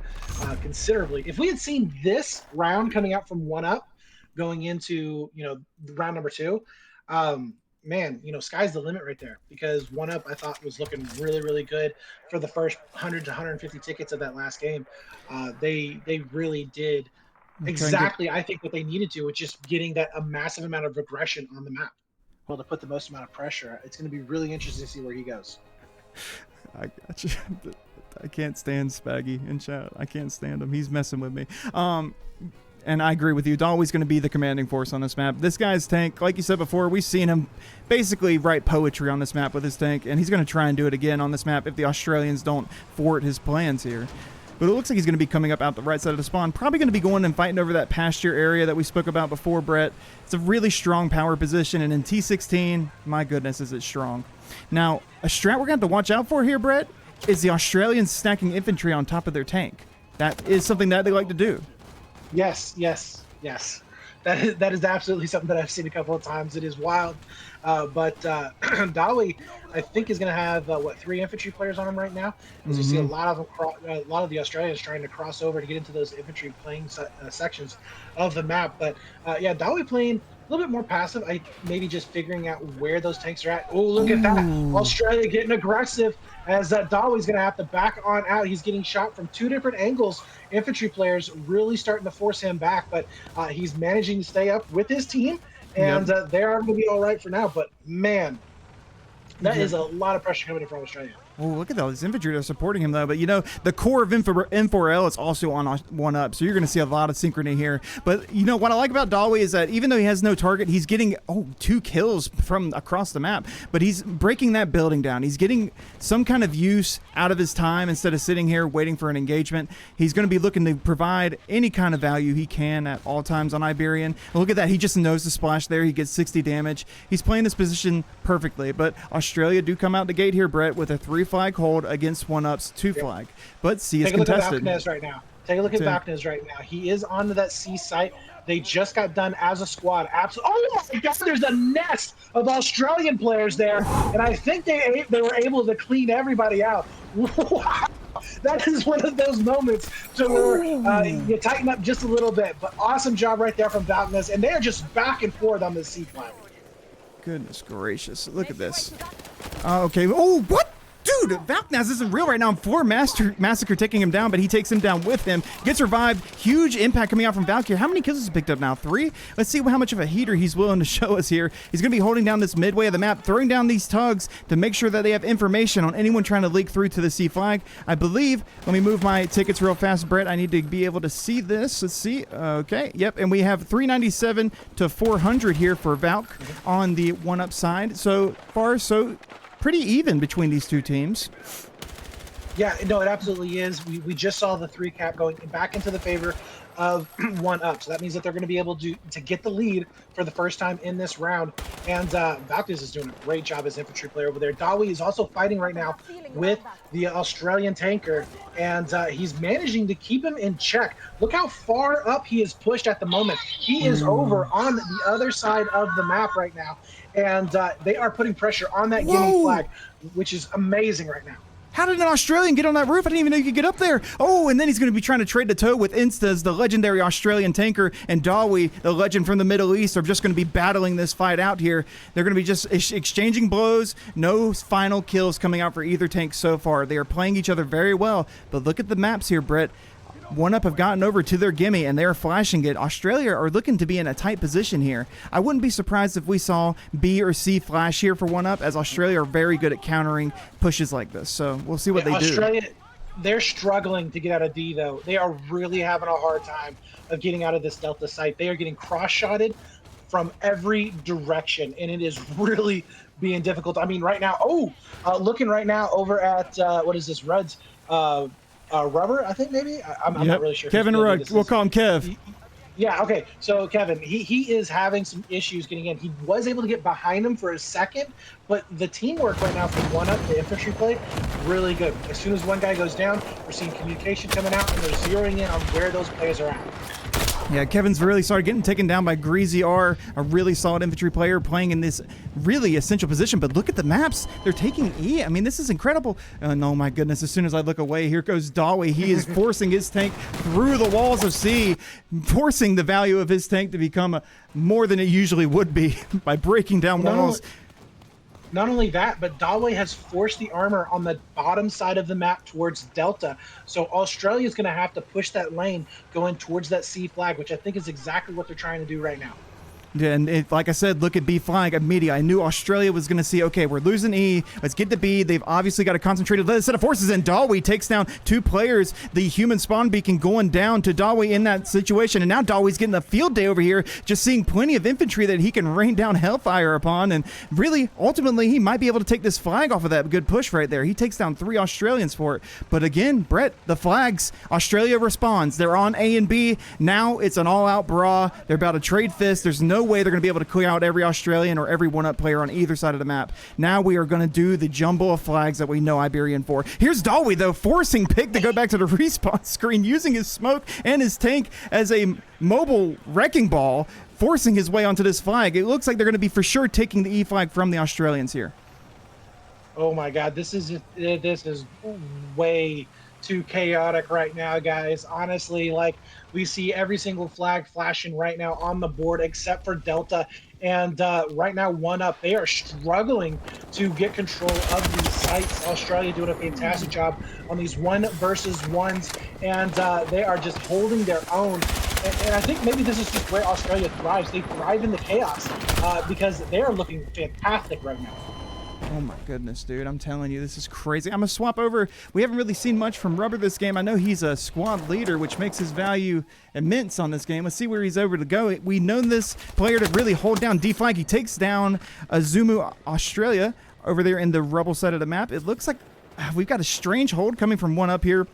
considerably. If we had seen this round coming out from 1UP going into, you know, round number 2, man, you know, sky's the limit right there, because 1UP I thought was looking really, really good for the first 100 to 150 tickets of that last game. They really did exactly, I think, what they needed to, which just getting a massive amount of aggression on the map. Well, to put the most amount of pressure, it's going to be really interesting to see where he goes. I got you. I can't stand Spaggy in chat. I can't stand him. He's messing with me. And I agree with you. Dawi's going to be the commanding force on this map. This guy's tank, like you said before, we've seen him basically write poetry on this map with his tank, and he's going to try and do it again on this map if the Australians don't thwart his plans here. But it looks like he's going to be coming up out the right side of the spawn. Probably going to be going and fighting over that pasture area that we spoke about before, Brett. It's a really strong power position, and in T16, my goodness, is it strong. Now, a strat we're going to have to watch out for here, Brett, is the Australians stacking infantry on top of their tank. That is something that they like to do. Yes, yes, yes. That is absolutely something that I've seen a couple of times. It is wild. But Dawi, I think, is going to have 3 infantry players on him right now. As you see, a lot of the Australians trying to cross over to get into those infantry playing sections of the map. But yeah, Dawi playing a little bit more passive. Maybe just figuring out where those tanks are at. Oh, look at that! Australia getting aggressive as Dawi's going to have to back on out. He's getting shot from 2 different angles. Infantry players really starting to force him back, but he's managing to stay up with his team. And they are going to be all right for now. But, man, that is a lot of pressure coming in from Australia. Oh, look at those infantry that are supporting him, though. But, you know, the core of M4L is also on 1UP, so you're going to see a lot of synchrony here. But, you know, what I like about Dawi is that even though he has no target, he's getting, 2 kills from across the map. But he's breaking that building down. He's getting some kind of use out of his time instead of sitting here waiting for an engagement. He's going to be looking to provide any kind of value he can at all times on Iberian. And look at that. He just knows the splash there. He gets 60 damage. He's playing this position perfectly. But Australia do come out the gate here, Brett, with a 3-flag hold against 1UP's 2-flag. But C is contested. Take a look at Valknaz right now. Take a look at Valknaz right now. He is onto that C site. They just got done as a squad. Absolutely. Oh my God! There's a nest of Australian players there, and I think they were able to clean everybody out. Wow. That is one of those moments to where you tighten up just a little bit. But awesome job right there from Valknaz, and they are just back and forth on the C flag. Goodness gracious! Look at this. Okay. Oh, what? Dude, Valknaz isn't real right now. 4 Massacre taking him down, but he takes him down with him. Gets revived. Huge impact coming out from Valkyrie. How many kills has he picked up now? 3? Let's see how much of a heater he's willing to show us here. He's going to be holding down this midway of the map, throwing down these tugs to make sure that they have information on anyone trying to leak through to the C flag. I believe, let me move my tickets real fast, Brett. I need to be able to see this. Let's see. Okay, yep, and we have 397 to 400 here for Valk on the 1UP side. So far, so pretty even between these two teams. Yeah, no, it absolutely is. We just saw the 3 cap going back into the favor of 1-up. So that means that they're going to be able to get the lead for the first time in this round. And Valkyries is doing a great job as infantry player over there. Dawi is also fighting right now with the Australian tanker, and he's managing to keep him in check. Look how far up he is pushed at the moment. He is over on the other side of the map right now, and they are putting pressure on that Guinea flag, which is amazing right now. How did an Australian get on that roof? I didn't even know you could get up there. Oh, and then he's going to be trying to trade the toe with Instas, the legendary Australian tanker, and Dawi, the legend from the Middle East, are just going to be battling this fight out here. They're going to be just exchanging blows. No final kills coming out for either tank so far. They are playing each other very well. But look at the maps here, Brett. 1-up have gotten over to their gimme, and they're flashing it. Australia are looking to be in a tight position here. I wouldn't be surprised if we saw B or C flash here for 1-up, as Australia are very good at countering pushes like this. So we'll see what they Australia, do. They're struggling to get out of D, though. They are really having a hard time of getting out of this Delta site. They are getting cross-shotted from every direction, and it is really being difficult. I mean, right now, looking right now over at, what is this, Reds, Rubber, I think maybe? I'm not really sure. Kevin Rugg, we'll call him Kev. Yeah, okay. So Kevin, he is having some issues getting in. He was able to get behind him for a second, but the teamwork right now from 1-up, the infantry play, really good. As soon as one guy goes down, we're seeing communication coming out, and they're zeroing in on where those players are at. Yeah, Kevin's really started getting taken down by Greasy R, a really solid infantry player playing in this really essential position. But look at the maps. They're taking E. I mean, this is incredible. Oh, my goodness. As soon as I look away, here goes Dawi. He is forcing his tank through the walls of C, forcing the value of his tank to become more than it usually would be by breaking down walls. Not only that, but Dawi has forced the armor on the bottom side of the map towards Delta. So Australia is going to have to push that lane going towards that C flag, which I think is exactly what they're trying to do right now. Yeah, and like I said, look at B flag immediately. I knew Australia was going to see, okay, we're losing E. Let's get to B. They've obviously got a concentrated set of forces, and Dawi takes down 2 players. The human spawn beacon going down to Dawi in that situation, and now Dawi's getting a field day over here, just seeing plenty of infantry that he can rain down hellfire upon, and really, ultimately, he might be able to take this flag off of that good push right there. He takes down 3 Australians for it. But again, Brett, the flags, Australia responds. They're on A and B. Now it's an all-out bra. They're about to trade fists. There's no way they're going to be able to clear out every Australian or every 1-up player on either side of the map. Now we are going to do the jumble of flags that we know Iberian for. Here's Dawi, though, forcing Pig to go back to the respawn screen, using his smoke and his tank as a mobile wrecking ball, forcing his way onto this flag. It looks like they're going to be for sure taking the E flag from the Australians here. Oh my God, this is way too chaotic right now, guys. Honestly, like, we see every single flag flashing right now on the board except for Delta, and right now 1-up, they are struggling to get control of these sites. Australia doing a fantastic job on these 1 versus 1s, and they are just holding their own. And I think maybe this is just where Australia thrives. They thrive in the chaos because they are looking fantastic right now. Oh my goodness, dude. I'm telling you, this is crazy. I'm going to swap over. We haven't really seen much from Rubber this game. I know he's a squad leader, which makes his value immense on this game. Let's see where he's over to go. We know this player to really hold down D flag. He takes down Azumu Australia over there in the Rebel side of the map. It looks like we've got a strange hold coming from 1-up here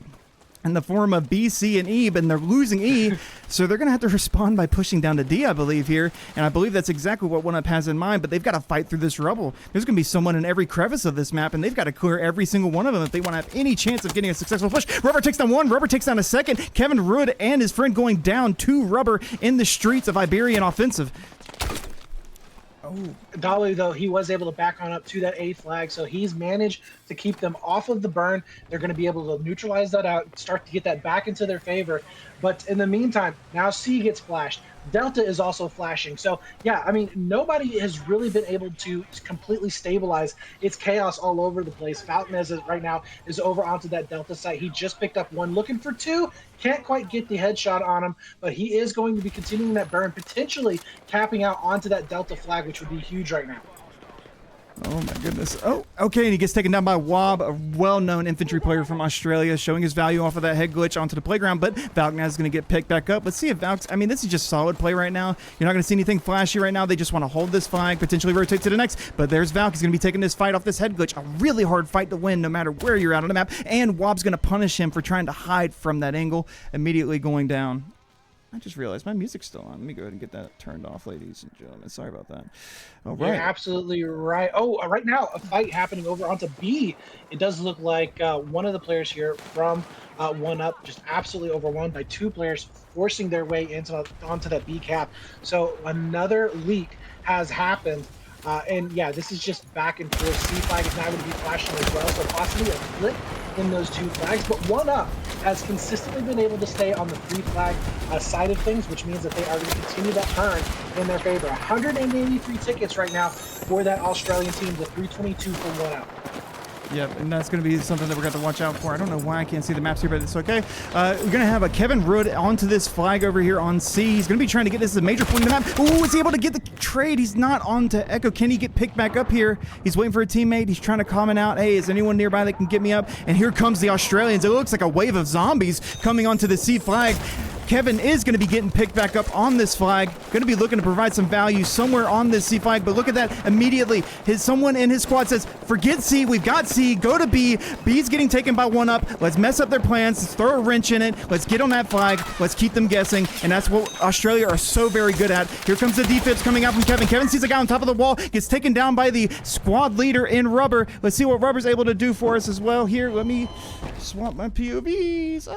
in the form of B, C, and E, and they're losing E, so they're going to have to respond by pushing down to D, I believe, here, and I believe that's exactly what 1-up has in mind, but they've got to fight through this rubble. There's going to be someone in every crevice of this map, and they've got to clear every single one of them if they want to have any chance of getting a successful push. Rubber takes down 1, Rubber takes down a second, Kevin Rudd and his friend going down to Rubber in the streets of Iberian offensive. Dawi, though, he was able to back on up to that A flag, so he's managed to keep them off of the burn. They're going to be able to neutralize that out, start to get that back into their favor. But in the meantime, now C gets flashed. Delta is also flashing. So, yeah, I mean, nobody has really been able to completely stabilize. It's chaos all over the place. Falconez right now is over onto that Delta site. He just picked up 1, looking for 2. Can't quite get the headshot on him, but he is going to be continuing that burn, potentially capping out onto that Delta flag, which would be huge right now. Oh my goodness. Oh, okay, and he gets taken down by Wob, a well-known infantry player from Australia, showing his value off of that head glitch onto the playground, but Valknaz is going to get picked back up. Let's see if Valks, I mean, this is just solid play right now. You're not going to see anything flashy right now. They just want to hold this flag, potentially rotate to the next, but there's Valk. He's going to be taking this fight off this head glitch. A really hard fight to win no matter where you're at on the map, and Wob's going to punish him for trying to hide from that angle, immediately going down. I just realized my music's still on. Let me go ahead and get that turned off, ladies and gentlemen. Sorry about that. All You're right. absolutely right. Oh, right now a fight happening over onto B. It does look like one of the players here from One Up just absolutely overwhelmed by two players forcing their way into onto that B cap. So another leak has happened. And yeah, this is just back and forth. C flag is now going to be flashing as well. So possibly a flip in those two flags. But One Up has consistently been able to stay on the free flag side of things, which means that they are going to continue that turn in their favor. 183 tickets right now for that Australian team, the 322 for One Up. Yep, and that's going to be something that we're going to watch out for. I don't know why I can't see the maps here, but it's okay. We're going to have a Kevin Rood onto this flag over here on C. He's going to be trying to get this as a major point in the map. Ooh, is he able to get the trade? He's not onto Echo. Can he get picked back up here? He's waiting for a teammate. He's trying to comment out, hey, is anyone nearby that can get me up? And here comes the Australians. It looks like a wave of zombies coming onto the C flag. Kevin is going to be getting picked back up on this flag. Going to be looking to provide some value somewhere on this C flag. But look at that immediately. Someone in his squad says, forget C. We've got C. Go to B. B's getting taken by One Up. Let's mess up their plans. Let's throw a wrench in it. Let's get on that flag. Let's keep them guessing. And that's what Australia are so very good at. Here comes the defibs coming out from Kevin. Kevin sees a guy on top of the wall. Gets taken down by the squad leader in Rubber. Let's see what Rubber's able to do for us as well. Here, let me swap my POVs.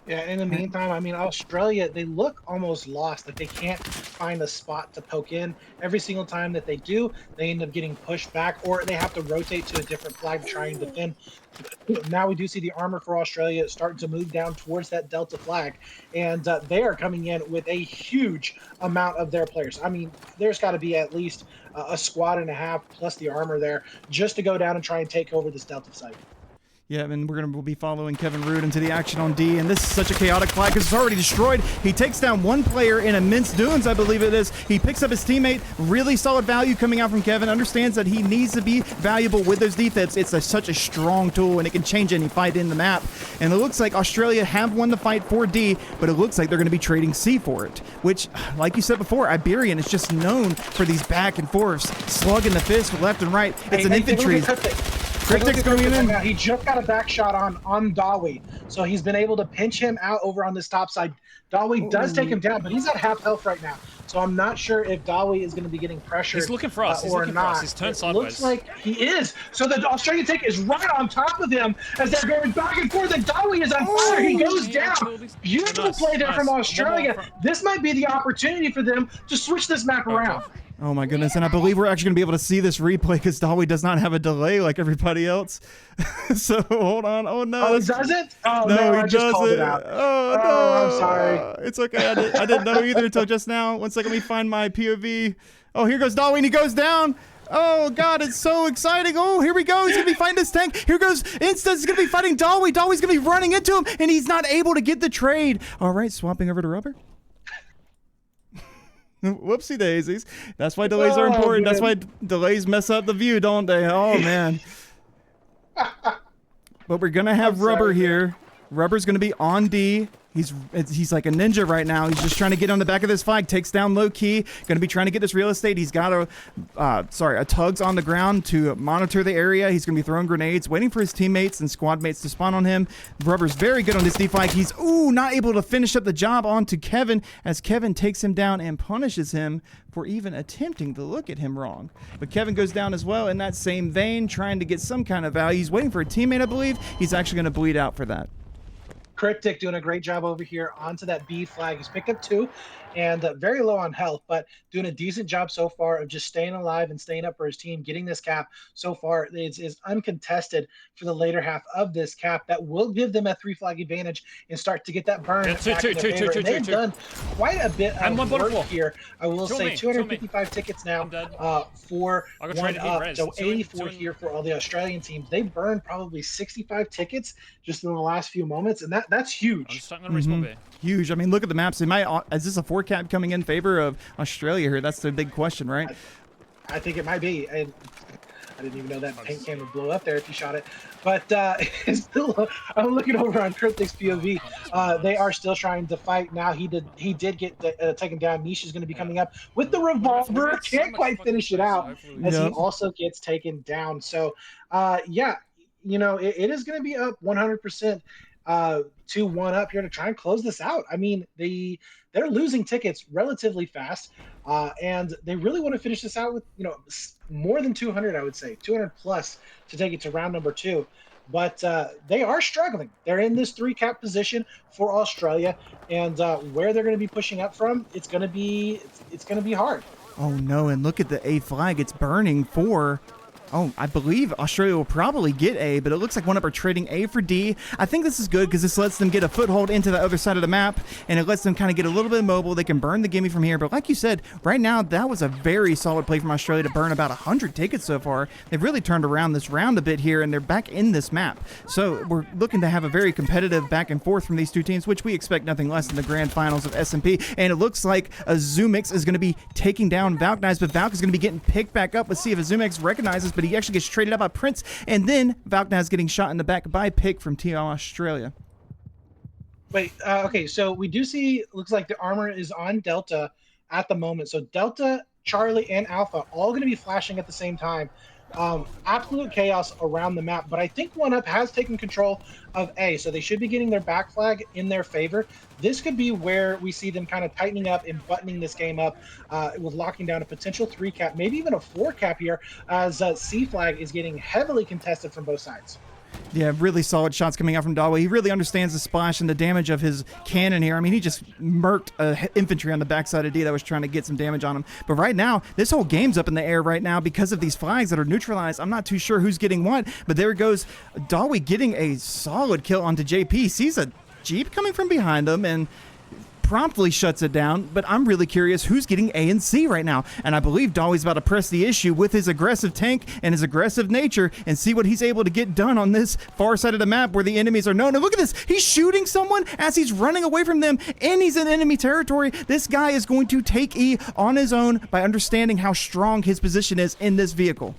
Yeah, in the meantime, I mean, Australia, they look almost lost. Like they can't find a spot to poke in. Every single time that they do, they end up getting pushed back, or they have to rotate to a different flag to try and defend. Now we do see the armor for Australia starting to move down towards that Delta flag, and they are coming in with a huge amount of their players. I mean, there's got to be at least a squad and a half plus the armor there just to go down and try and take over this Delta site. Yeah, and we'll be following Kevin Rood into the action on D, and this is such a chaotic flag because it's already destroyed. He takes down one player in Immense Dunes, I believe it is. He picks up his teammate. Really solid value coming out from Kevin. Understands that he needs to be valuable with those defibs. It's such a strong tool, and it can change any fight in the map. And it looks like Australia have won the fight for D, but it looks like they're going to be trading C for it, which, like you said before, Iberian is just known for these back and forths, slugging the fist left and right. It's an infantry. Cryptic's going in. He just got a back shot on Dawi, so he's been able to pinch him out over on this top side. Dawi does take him down, but he's at half health right now, so I'm not sure if Dawi is going to be getting pressured. He's looking for us. He's looking for us. He's turned sideways. Looks like he is. So the Australian tank is right on top of him as they're going back and forth, and Dawi is on fire. He goes down. Beautiful play there from Australia. This might be the opportunity for them to switch this map around. Oh my goodness, and I believe we're actually going to be able to see this replay because Dawi does not have a delay like everybody else. So, hold on. Oh no. Oh, does it? Oh no, he I just called it out. Oh no. I'm sorry. It's okay. I didn't know either until just now. 1 second, let me find my POV. Oh, here goes Dawi, and he goes down. Oh god, it's so exciting. Oh, here we go. He's going to be fighting this tank. Here goes Insta. He's going to be fighting Dawi. Dawi's going to be running into him, and he's not able to get the trade. All right, swapping over to Rubber. Whoopsie daisies. That's why delays are important. That's why delays mess up the view, don't they? Oh, man. But we're going to have Rubber here. Rubber's going to be on D. He's like a ninja right now. He's just trying to get on the back of this flag. Takes down low key. Going to be trying to get this real estate. He's got a tugs on the ground to monitor the area. He's going to be throwing grenades, waiting for his teammates and squad mates to spawn on him. Rubber's very good on this D flag. He's not able to finish up the job onto Kevin as Kevin takes him down and punishes him for even attempting to look at him wrong. But Kevin goes down as well in that same vein, trying to get some kind of value. He's waiting for a teammate, I believe. He's actually going to bleed out for that. Cryptic doing a great job over here onto that B flag. He's picked up 2 and very low on health, but doing a decent job so far of just staying alive and staying up for his team. Getting this cap so far is uncontested for the later half of this cap. That will give them a 3 flag advantage and start to get that burn back in their favor. And they've done quite a bit of work here. I will say 255 tickets now for One Up. So 84 here for all the Australian teams. They burned probably 65 tickets just in the last few moments, and that's huge. Huge. I mean, look at the maps. Is this a 4 cap coming in favor of Australia here? That's the big question, right? I think it might be. I didn't even know that paint can would blow up there if you shot it. But still, I'm looking over on Cryptic's POV. They are still trying to fight. Now he did get taken down. Niche is going to be coming up with the revolver. Can't quite finish it out as he also gets taken down. So, yeah, you know, it is going to be up 100%. to One Up here to try and close this out. I mean, they're losing tickets relatively fast, and they really want to finish this out with more than 200. I would say 200 plus to take it to round number 2. But they are struggling. They're in this 3-cap position for Australia, and where they're going to be pushing up from, it's going to be hard. Oh no, and look at the A flag. It's burning for... Oh, I believe Australia will probably get A, but it looks like One Up are trading A for D. I think this is good because this lets them get a foothold into the other side of the map, and it lets them kind of get a little bit mobile. They can burn the gimme from here, but like you said, right now, that was a very solid play from Australia to burn about 100 tickets so far. They've really turned around this round a bit here, and they're back in this map. So we're looking to have a very competitive back and forth from these two teams, which we expect nothing less than the grand finals of SnP, and it looks like Azumix is going to be taking down Valknives, but Valk is going to be getting picked back up. Let's see if Azumix recognizes, but he actually gets traded out by Prince, and then Valknaz getting shot in the back by Pick from Team Australia. Wait, okay, so we do see, looks like the armor is on Delta at the moment. So Delta, Charlie, and Alpha all going to be flashing at the same time. Absolute chaos around the map, but I think One Up has taken control of A, so they should be getting their back flag in their favor. This could be where we see them kind of tightening up and buttoning this game up with locking down a potential 3-cap, maybe even a 4-cap here, as C flag is getting heavily contested from both sides. Yeah, really solid shots coming out from Dawa. He really understands the splash and the damage of his cannon here. I mean, he just murked infantry on the backside of D that was trying to get some damage on him. But right now, this whole game's up in the air right now because of these flags that are neutralized. I'm not too sure who's getting what, but there goes Dawi getting a solid kill onto JP. Sees a Jeep coming from behind him and promptly shuts it down, but I'm really curious who's getting A and C right now. And I believe Dawi's about to press the issue with his aggressive tank and his aggressive nature and see what he's able to get done on this far side of the map where the enemies are known. And look at this. He's shooting someone as he's running away from them, and he's in enemy territory. This guy is going to take E on his own by understanding how strong his position is in this vehicle.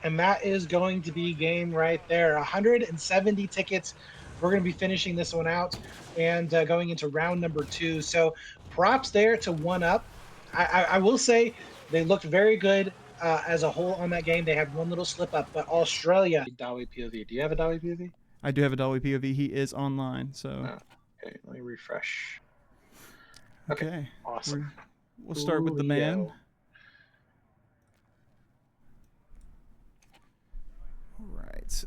And that is going to be game right there. 170 tickets. We're going to be finishing this one out and going into round number 2. So props there to One Up. I will say they looked very good as a whole on that game. They had one little slip up, but Australia. Dawi POV. Do you have a Dawi POV? I do have a Dawi POV. He is online, so. Okay, let me refresh. Okay. Awesome. We'll start with the man. All right.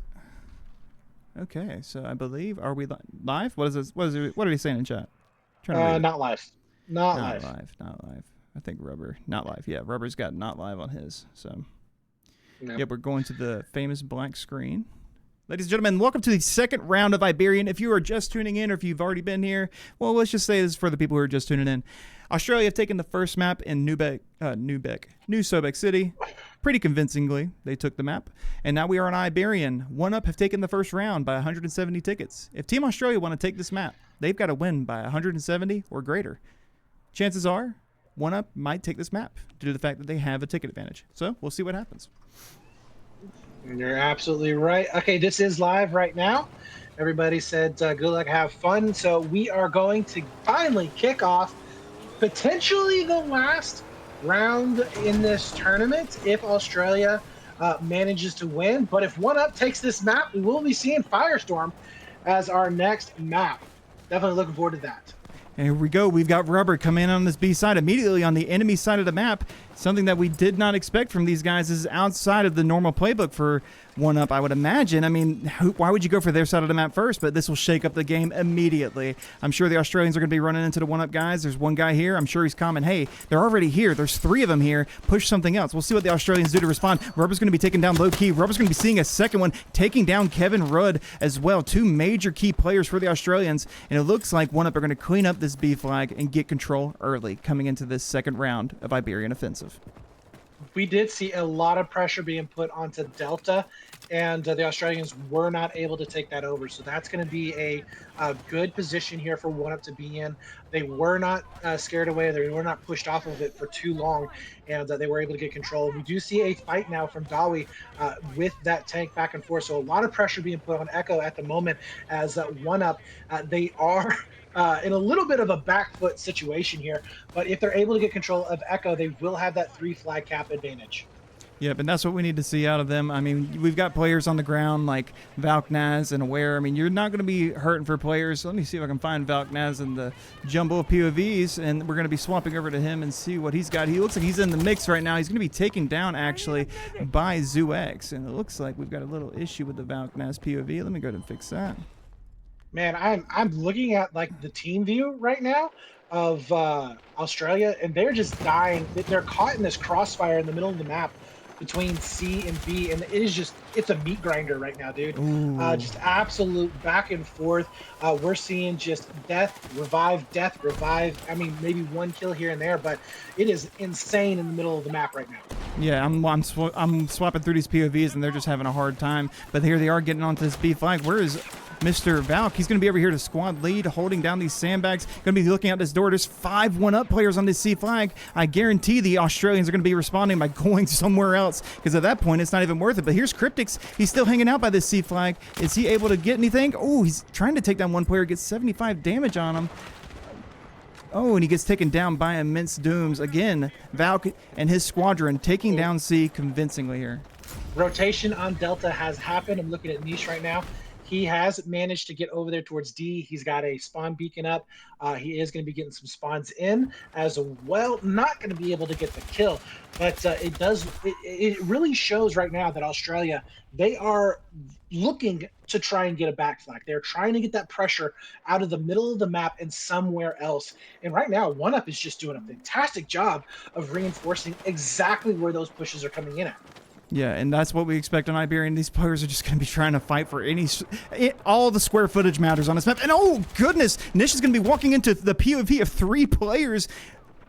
Okay, so I believe, are we live? What is this? What are you saying in chat? Not live. Not live. Not live. I think Rubber, not live. Yeah, Rubber's got not live on his. So, yeah, we're going to the famous black screen. Ladies and gentlemen, welcome to the second round of Iberian. If you are just tuning in or if you've already been here, well, let's just say this is for the people who are just tuning in. Australia have taken the first map in New Sobek City. Pretty convincingly, they took the map. And now we are on Iberian. One Up have taken the first round by 170 tickets. If Team Australia want to take this map, they've got to win by 170 or greater. Chances are, One Up might take this map due to the fact that they have a ticket advantage. So we'll see what happens. You're absolutely right. Okay, this is live right now. Everybody said good luck, have fun. So we are going to finally kick off potentially the last round in this tournament if Australia manages to win. But if One Up takes this map, we will be seeing Firestorm as our next map. Definitely looking forward to that. And here we go. We've got Rubber coming in on this B side immediately on the enemy side of the map. Something that we did not expect from these guys is outside of the normal playbook for One Up, I would imagine. I mean, why would you go for their side of the map first? But this will shake up the game immediately. I'm sure the Australians are going to be running into the One Up guys. There's one guy here. I'm sure he's coming. Hey, they're already here. There's 3 of them here. Push something else. We'll see what the Australians do to respond. Rubber's going to be taken down low key. Rubber's going to be seeing a second one, taking down Kevin Rudd as well. 2 major key players for the Australians. And it looks like One Up are going to clean up this B flag and get control early coming into this second round of Iberian Offensive. We did see a lot of pressure being put onto Delta, and the Australians were not able to take that over. So that's going to be a good position here for One Up to be in. They were not scared away. They were not pushed off of it for too long, and they were able to get control. We do see a fight now from Dawi with that tank back and forth. So a lot of pressure being put on Echo at the moment as One Up. They are in a little bit of a back foot situation here, but if they're able to get control of Echo, they will have that 3 flag cap advantage. Yep, and that's what we need to see out of them. I mean, we've got players on the ground like Valknaz and Aware. I mean, you're not going to be hurting for players. Let me see if I can find Valknaz in the jumble of POVs, and we're going to be swapping over to him and see what he's got. He looks like he's in the mix right now. He's going to be taken down, actually, by ZooX, and it looks like we've got a little issue with the Valknaz POV. Let me go ahead and fix that. Man, I'm looking at like the team view right now of Australia, and they're just dying. They're caught in this crossfire in the middle of the map between C and B, and it is it's a meat grinder right now, dude. Just absolute back and forth. We're seeing just death, revive. I mean, maybe one kill here and there, but it is insane in the middle of the map right now. Yeah, I'm swapping through these POVs, and they're just having a hard time. But here they are getting onto this B flag. Where is Mr. Valk? He's going to be over here to squad lead, holding down these sandbags. Going to be looking out this door. There's 5 1-up players on this C flag. I guarantee the Australians are going to be responding by going somewhere else, because at that point, it's not even worth it. But here's Cryptix. He's still hanging out by this C flag. Is he able to get anything? Oh, he's trying to take down one player, gets 75 damage on him. Oh, and he gets taken down by Immense Dooms. Again, Valk and his squadron taking down C convincingly here. Rotation on Delta has happened. I'm looking at Niche right now. He has managed to get over there towards D. He's got a spawn beacon up. He is going to be getting some spawns in as well. Not going to be able to get the kill, but it really shows right now that Australia, they are looking to try and get a back flag. They're trying to get that pressure out of the middle of the map and somewhere else. And right now, 1UP is just doing a fantastic job of reinforcing exactly where those pushes are coming in at. Yeah, and that's what we expect on Iberian. These players are just going to be trying to fight for all the square footage matters on this map. And oh, goodness, Nish is going to be walking into the POV of 3 players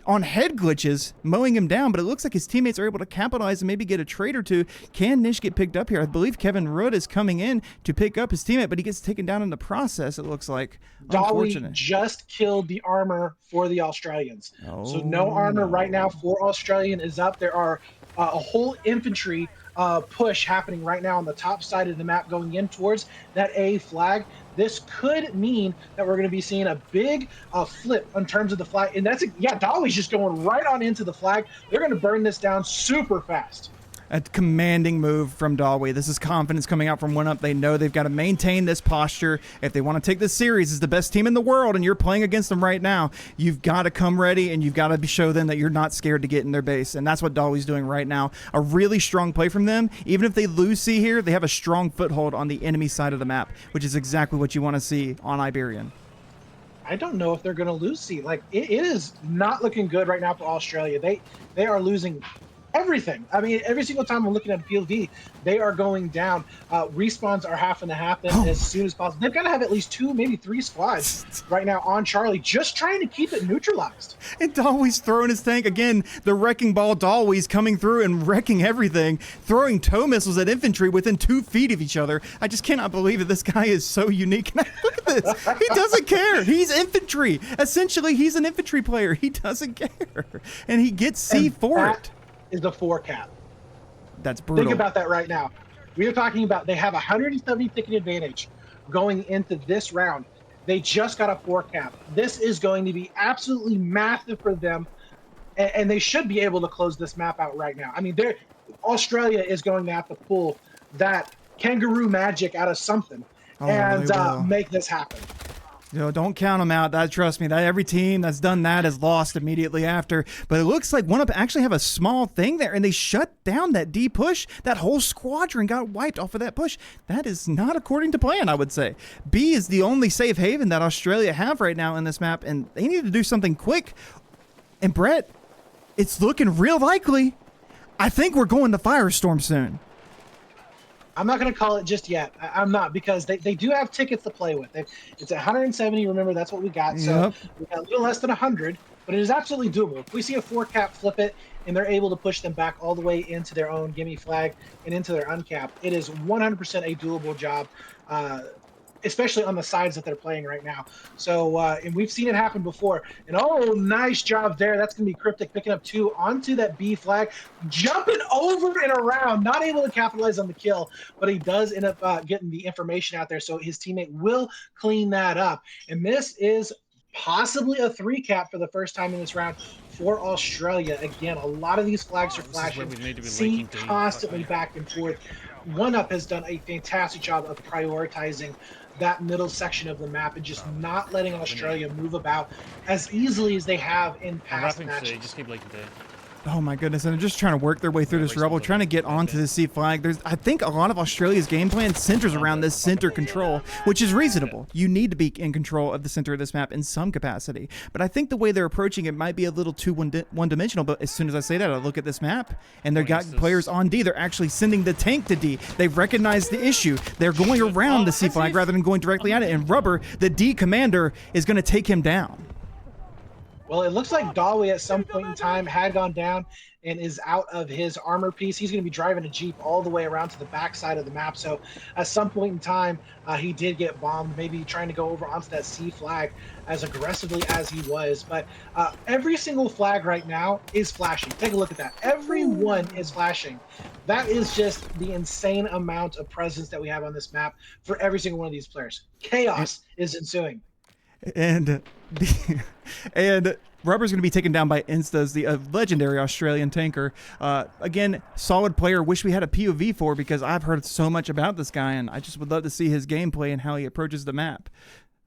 on head glitches, mowing him down, but it looks like his teammates are able to capitalize and maybe get a trade or two. Can Nish get picked up here? I believe Kevin Rudd is coming in to pick up his teammate, but he gets taken down in the process, it looks like. Dolly just killed the armor for the Australians. So no armor right now for Australian is up. There are a whole infantry push happening right now on the top side of the map going in towards that A flag. This could mean that we're going to be seeing a big flip in terms of the flag. And Dolly's just going right on into the flag. They're going to burn this down super fast. A commanding move from Dalway. This is confidence coming out from 1UP. They know they've got to maintain this posture. If they want to take this series as the best team in the world and you're playing against them right now, you've got to come ready and you've got to show them that you're not scared to get in their base. And that's what Dalway's doing right now. A really strong play from them. Even if they lose C here, they have a strong foothold on the enemy side of the map, which is exactly what you want to see on Iberian. I don't know if they're going to lose C. Like, it is not looking good right now for Australia. They are losing everything. I mean, every single time I'm looking at a POV, they are going down. Respawns are having to happen as soon as possible. They've got to have at least 2, maybe 3 squads right now on Charlie, just trying to keep it neutralized. And Dalway's throwing his tank. Again, the wrecking ball Dalway's coming through and wrecking everything, throwing tow missiles at infantry within 2 feet of each other. I just cannot believe that this guy is so unique. Look at this. He doesn't care. He's infantry. Essentially, he's an infantry player. He doesn't care. And he gets C for it. Is the 4 cap. That's brutal. Think about that right now. We are talking about they have 170 ticket advantage going into this round. They just got a 4 cap. This is going to be absolutely massive for them, and they should be able to close this map out right now. I mean, Australia is going to have to pull that kangaroo magic out of something and make this happen. Don't count them out. Trust me, that every team that's done that has lost immediately after. But it looks like 1UP actually have a small thing there, and they shut down that D push. That whole squadron got wiped off of that push. That is not according to plan, I would say. B is the only safe haven that Australia have right now in this map, and they need to do something quick. And Brett, it's looking real likely. I think we're going to Firestorm soon. I'm not going to call it just yet. I'm not, because they do have tickets to play with. It's 170. Remember, that's what we got. So we got a little less than 100, but it is absolutely doable. If we see a 4 cap flip it and they're able to push them back all the way into their own gimme flag and into their uncap, it is 100% a doable job, especially on the sides that they're playing right now. So, and we've seen it happen before. And nice job there. That's going to be Cryptic picking up 2 onto that B flag, jumping over and around, not able to capitalize on the kill, but he does end up getting the information out there. So his teammate will clean that up. And this is possibly a 3 cap for the first time in this round for Australia. Again, a lot of these flags are flashing. See constantly back and forth. One Up has done a fantastic job of prioritizing that middle section of the map and just not letting Australia move about as easily as they have in past matches. Just keep like that. Oh my goodness, and they're just trying to work their way through this rubble, trying to get onto the C flag. I think a lot of Australia's game plan centers around this center control, which is reasonable. You need to be in control of the center of this map in some capacity. But I think the way they're approaching it might be a little too one-dimensional. But as soon as I say that, I look at this map, and they've got players on D. They're actually sending the tank to D. They've recognized the issue. They're going around the C flag rather than going directly at it. And Rubber, the D commander, is going to take him down. Well, it looks like Dawi at some point in time had gone down and is out of his armor piece. He's going to be driving a Jeep all the way around to the back side of the map. So at some point in time, he did get bombed, maybe trying to go over onto that C flag as aggressively as he was. But every single flag right now is flashing. Take a look at that. Every one is flashing. That is just the insane amount of presence that we have on this map for every single one of these players. Chaos is ensuing. And Rubber's going to be taken down by Instas, the legendary Australian tanker. Again, solid player. Wish we had a POV for, because I've heard so much about this guy, and I just would love to see his gameplay and how he approaches the map.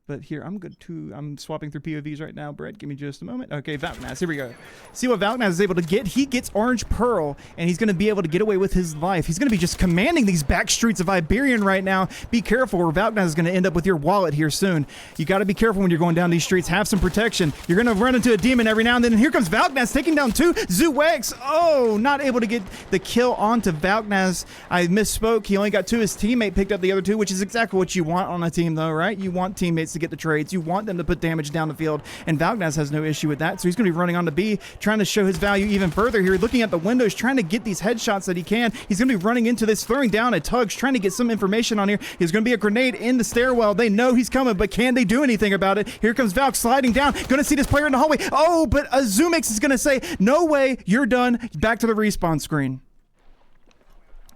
But here, I'm swapping through POVs right now. Brett, give me just a moment. Okay, Valknaz, here we go. See what Valknaz is able to get. He gets Orange Pearl, and he's going to be able to get away with his life. He's going to be just commanding these back streets of Iberian right now. Be careful, or Valknaz is going to end up with your wallet here soon. You got to be careful when you're going down these streets. Have some protection. You're going to run into a demon every now and then, and here comes Valknaz taking down two. Zuwex, oh, not able to get the kill onto Valknaz. I misspoke. He only got two. His teammate picked up the other two, which is exactly what you want on a team, though, right? You want teammates to get the trades. You want them to put damage down the field, and Valknaz has no issue with that, so he's going to be running on to B, trying to show his value even further here, looking at the windows, trying to get these headshots that he can. He's going to be running into this, throwing down at tugs, trying to get some information on here. There's going to be a grenade in the stairwell. They know he's coming, but can they do anything about it? Here comes Valk sliding down, going to see this player in the hallway. Oh, but Azumix is going to say, no way, you're done. Back to the respawn screen.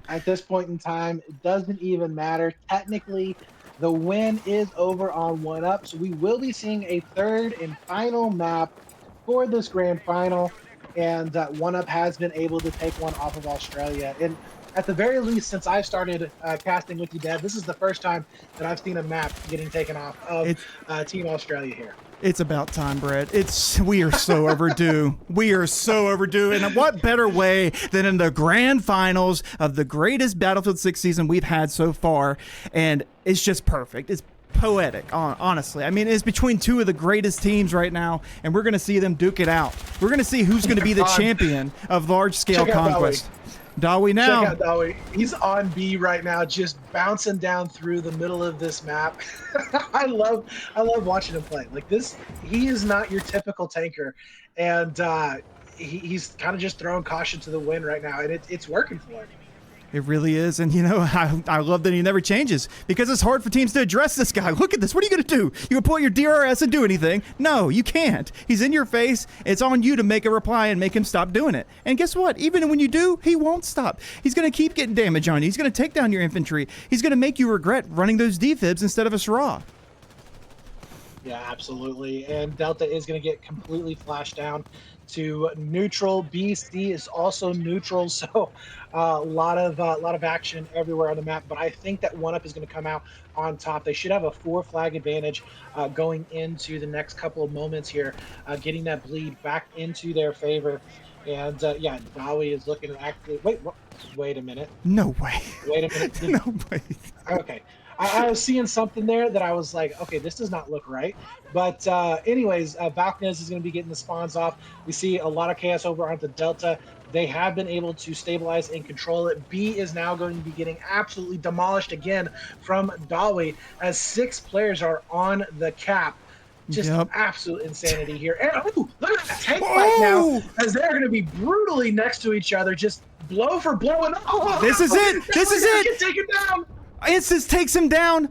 At this point in time, it doesn't even matter. Technically, the win is over on One Up, so we will be seeing a third and final map for this grand final, and One Up has been able to take one off of Australia. And at the very least, since I started casting with you, Dad, this is the first time that I've seen a map getting taken off of Team Australia here. It's about time, Brett. We are so overdue. We are so overdue. And what better way than in the grand finals of the greatest Battlefield 6 season we've had so far. And it's just perfect. It's poetic, honestly. I mean, it's between two of the greatest teams right now, and we're going to see them duke it out. We're going to see who's going to be the champion of large-scale conquest. Dawi now. Check out Dawi. He's on B right now, just bouncing down through the middle of this map. I love watching him play. Like this, he is not your typical tanker, and he's kind of just throwing caution to the wind right now, and it's working for him. It really is. And, you know, I love that he never changes, because it's hard for teams to address this guy. Look at this. What are you going to do? You can pull out your DRS and do anything? No, you can't. He's in your face. It's on you to make a reply and make him stop doing it. And guess what? Even when you do, he won't stop. He's going to keep getting damage on you. He's going to take down your infantry. He's going to make you regret running those defibs instead of a SRA. Yeah, absolutely. And Delta is going to get completely flashed down to neutral. BC is also neutral, so a lot of action everywhere on the map. But I think that One Up is going to come out on top. They should have a 4 flag advantage going into the next couple of moments here, getting that bleed back into their favor. And yeah, Dawi is looking to actually wait a minute. No way. Wait a minute. No way. Okay. I was seeing something there that I was like, okay, this does not look right. But anyways, Valknaz is going to be getting the spawns off. We see a lot of chaos over onto Delta. They have been able to stabilize and control it. B is now going to be getting absolutely demolished again from Dawi, as 6 players are on the cap. Just absolute insanity here. And ooh, look at that tank fight now, as they're going to be brutally next to each other, just blow for blow. And this is it. This is it. Take it down. Instance takes him down,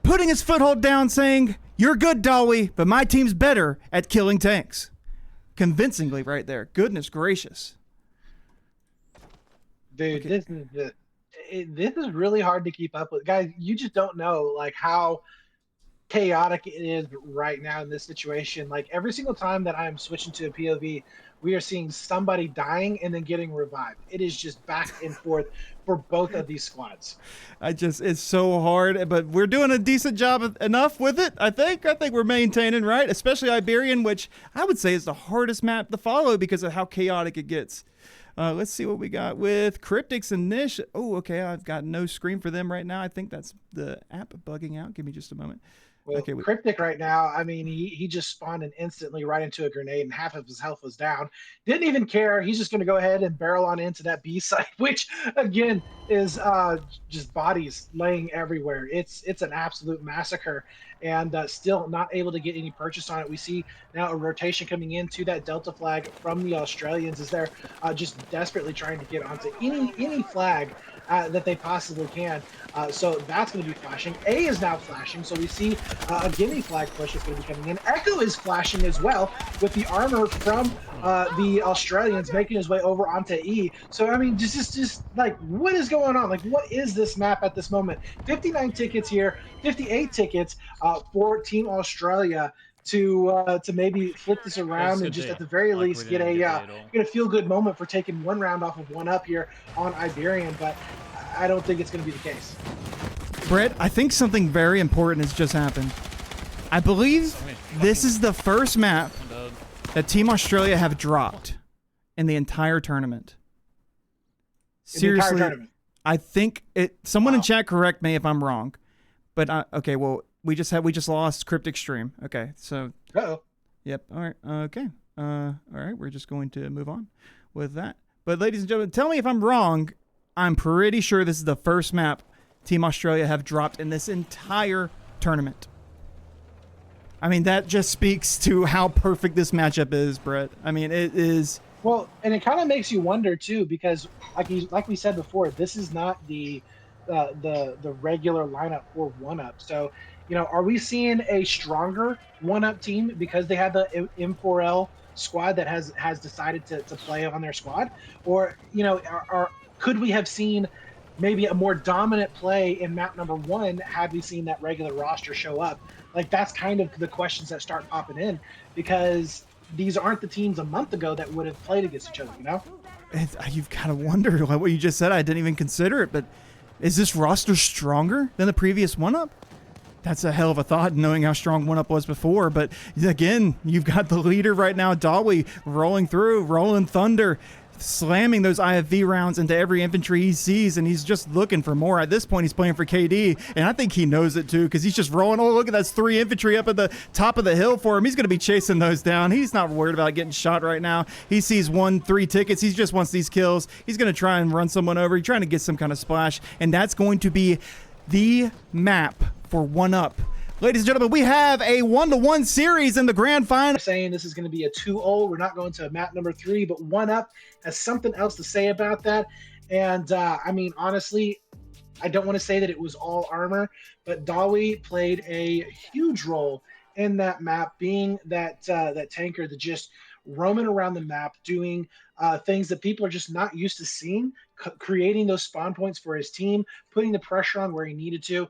putting his foothold down, saying, "You're good, Dawi, but my team's better at killing tanks." Convincingly right there. Goodness gracious. Dude, okay. This is really hard to keep up with. Guys, you just don't know like how chaotic it is right now in this situation. Like every single time that I'm switching to a POV we are seeing somebody dying and then getting revived. It is just back and forth for both of these squads. It's so hard, but we're doing a decent job enough with it. I think we're maintaining, right? Especially Iberian, which I would say is the hardest map to follow because of how chaotic it gets. Let's see what we got with Cryptics and Niche. Oh, okay. I've got no screen for them right now. I think that's the app bugging out. Give me just a moment. Well, Okay, Cryptic right now, I mean, he just spawned and instantly right into a grenade, and half of his health was down. Didn't even care. He's just going to go ahead and barrel on into that B site, which again is just bodies laying everywhere. It's an absolute massacre, and still not able to get any purchase on it. We see now a rotation coming into that Delta flag from the Australians as they're just desperately trying to get onto any flag that they possibly can. So that's going to be flashing. A is now flashing, so we see a gimme flag push is going to be coming in. Echo is flashing as well with the armor from the Australians making his way over onto E. So, I mean, just like, what is going on? Like, what is this map at this moment? 59 tickets here, 58 tickets for Team Australia to maybe flip this around and just at the very least get a feel good moment for taking one round off of one up here on Iberian, but I don't think it's going to be the case. Brett, I think something very important has just happened. I believe this is the first map that Team Australia have dropped in the entire tournament. Seriously, I think it. Someone in chat correct me if I'm wrong, but okay. Well, we just lost Cryptic Stream. Okay, so. Uh-oh. Yep. All right. Okay. All right. We're just going to move on with that. But ladies and gentlemen, tell me if I'm wrong. I'm pretty sure this is the first map Team Australia have dropped in this entire tournament. I mean, that just speaks to how perfect this matchup is, Brett. I mean, it is. Well, and it kind of makes you wonder too, because like we said before, this is not the regular lineup for one up. So, you know, are we seeing a stronger one up team because they have the M4L squad that has decided to play on their squad, or you know, could we have seen maybe a more dominant play in map number one had we seen that regular roster show up? Like, that's kind of the questions that start popping in, because these aren't the teams a month ago that would have played against each other, you know? You've got to wonder, like what you just said, I didn't even consider it, but is this roster stronger than the previous one-up? That's a hell of a thought, knowing how strong one-up was before. But again, you've got the leader right now, Dawi, rolling through, rolling thunder, slamming those IFV rounds into every infantry he sees, and he's just looking for more. At this point, he's playing for KD, and I think he knows it too, because he's just rolling. Oh, look at that's 3 infantry up at the top of the hill for him. He's going to be chasing those down. He's not worried about getting shot right now. He sees 3 tickets. He just wants these kills. He's going to try and run someone over. He's trying to get some kind of splash, and that's going to be the map for one up. Ladies and gentlemen, we have a 1-to-1 series in the grand final. Saying this is going to be a 2-0. We're not going to map number 3, but one up has something else to say about that. And I mean, honestly, I don't want to say that it was all armor, but Dawi played a huge role in that map, being that tanker that just roaming around the map, doing things that people are just not used to seeing, creating those spawn points for his team, putting the pressure on where he needed to.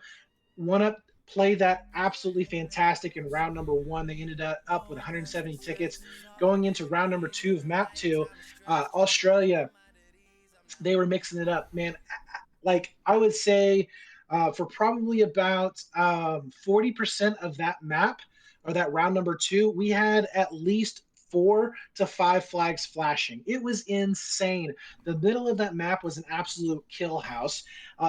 One up played that absolutely fantastic in round number 1. They ended up with 170 tickets. Going into round number 2 of map 2, Australia, they were mixing it up, man. Like, I would say for probably about 40% of that map, or that round number 2, we had at least 4 to 5 flags flashing. It was insane. The middle of that map was an absolute kill house.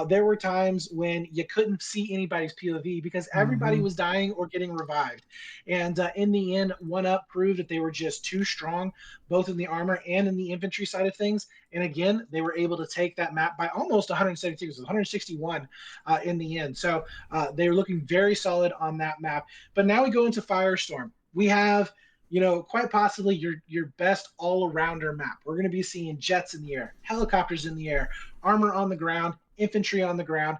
There were times when you couldn't see anybody's POV because everybody was dying or getting revived. And in the end, one up proved that they were just too strong, both in the armor and in the infantry side of things. And again, they were able to take that map by almost 170, 161 in the end. So they were looking very solid on that map. But now we go into Firestorm. We have, you know, quite possibly your best all-arounder map. We're going to be seeing jets in the air, helicopters in the air, armor on the ground, infantry on the ground.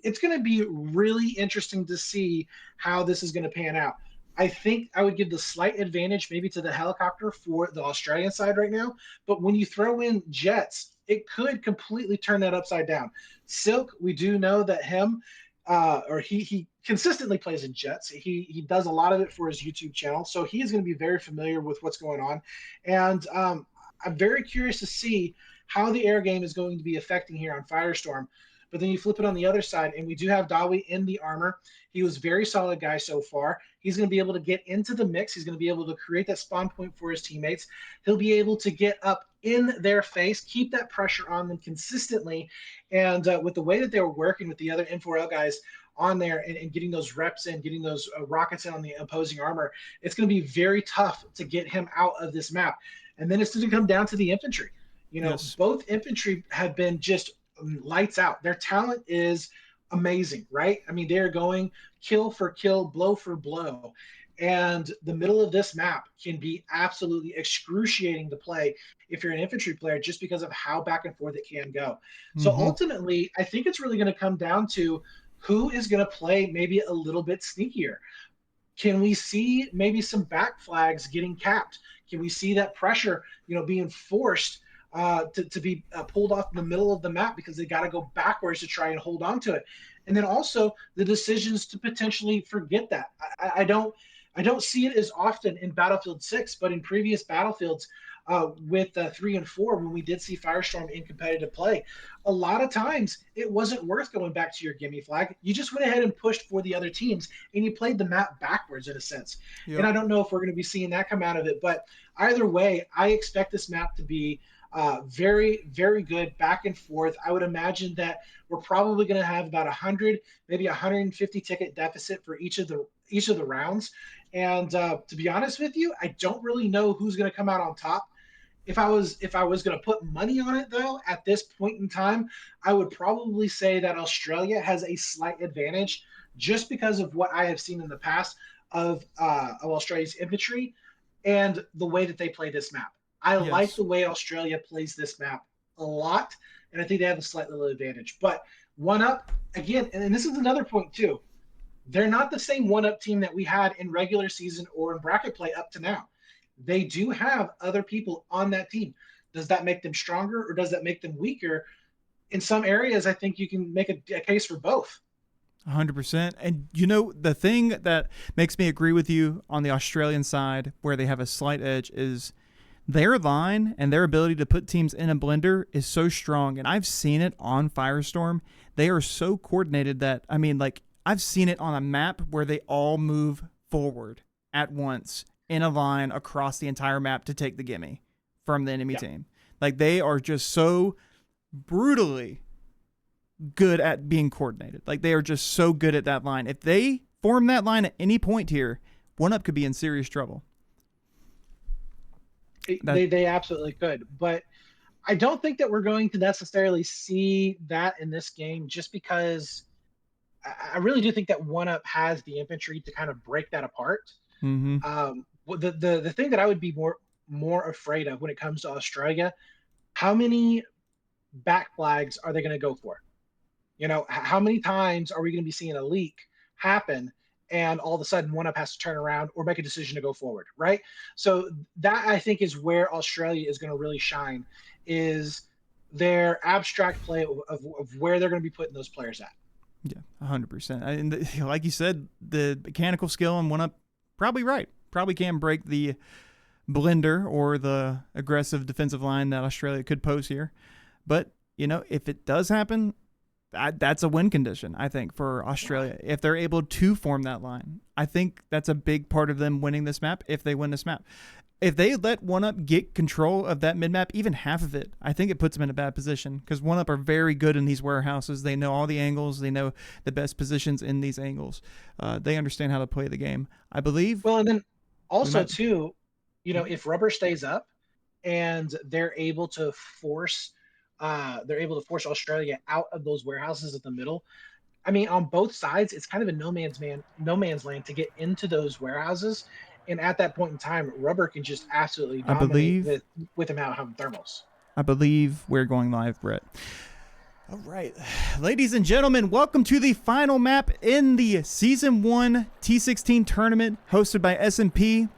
It's going to be really interesting to see how this is going to pan out. I think I would give the slight advantage maybe to the helicopter for the Australian side right now, but when you throw in jets, it could completely turn that upside down. Silk, we do know that him, or he consistently plays in jets. He does a lot of it for his YouTube channel, so he is going to be very familiar with what's going on. And I'm very curious to see how the air game is going to be affecting here on Firestorm. But then you flip it on the other side, and we do have Dawi in the armor. He was very solid guy so far. He's going to be able to get into the mix. He's going to be able to create that spawn point for his teammates. He'll be able to get up in their face, keep that pressure on them consistently. And with the way that they were working with the other M4L guys on there and getting those reps in, getting those rockets in on the opposing armor, it's going to be very tough to get him out of this map. And then it's going to come down to the infantry. Yes. Both infantry have been just lights out. Their talent is amazing, right? I mean, they're going kill for kill, blow for blow. And the middle of this map can be absolutely excruciating to play if you're an infantry player, just because of how back and forth it can go. So ultimately, I think it's really going to come down to who is going to play maybe a little bit sneakier. Can we see maybe some back flags getting capped? Can we see that pressure, being forced to be pulled off in the middle of the map because they got to go backwards to try and hold on to it? And then also the decisions to potentially forget that. I don't see it as often in Battlefield 6, but in previous Battlefields with 3 and 4, when we did see Firestorm in competitive play, a lot of times it wasn't worth going back to your gimme flag. You just went ahead and pushed for the other teams, and you played the map backwards in a sense. Yep. And I don't know if we're going to be seeing that come out of it, but either way, I expect this map to be very, very good back and forth. I would imagine that we're probably going to have about 100, maybe 150 ticket deficit for each of the rounds. And to be honest with you, I don't really know who's going to come out on top. If I was going to put money on it, though, at this point in time, I would probably say that Australia has a slight advantage, just because of what I have seen in the past of Australia's infantry and the way that they play this map. I like the way Australia plays this map a lot, and I think they have a slight little advantage. But 1UP, again, and this is another point too, they're not the same 1UP team that we had in regular season or in bracket play up to now. They do have other people on that team. Does that make them stronger, or does that make them weaker? In some areas, I think you can make a case for both. 100%. And the thing that makes me agree with you on the Australian side, where they have a slight edge, is their line and their ability to put teams in a blender is so strong. And I've seen it on Firestorm. They are so coordinated that, I've seen it on a map where they all move forward at once in a line across the entire map to take the gimme from the enemy team. Like, they are just so brutally good at being coordinated. Like, they are just so good at that line. If they form that line at any point here, 1UP could be in serious trouble. They absolutely could, but I don't think that we're going to necessarily see that in this game, just because I really do think that 1UP has the infantry to kind of break that apart. The thing that I would be more afraid of when it comes to Australia, how many back flags are they going to go for? How many times are we going to be seeing a leak happen, and all of a sudden 1UP has to turn around or make a decision to go forward, right? So that, I think, is where Australia is going to really shine, is their abstract play of where they're going to be putting those players at. Yeah, 100%. And like you said, the mechanical skill on 1UP, probably right. Probably can break the blender or the aggressive defensive line that Australia could pose here. But, if it does happen, that's a win condition, I think, for Australia. If they're able to form that line, I think that's a big part of them winning this map, if they win this map. If they let 1UP get control of that mid-map, even half of it, I think it puts them in a bad position, because 1UP are very good in these warehouses. They know all the angles. They know the best positions in these angles. They understand how to play the game, I believe. Well, and then also, too, if Rubber stays up and they're able to force Australia out of those warehouses at the middle, on both sides, it's kind of a no man's land to get into those warehouses. And at that point in time, Rubber can just absolutely dominate with them out having thermals. I believe we're going live, Brett. All right. Ladies and gentlemen, welcome to the final map in the Season 1 T16 tournament hosted by SnP.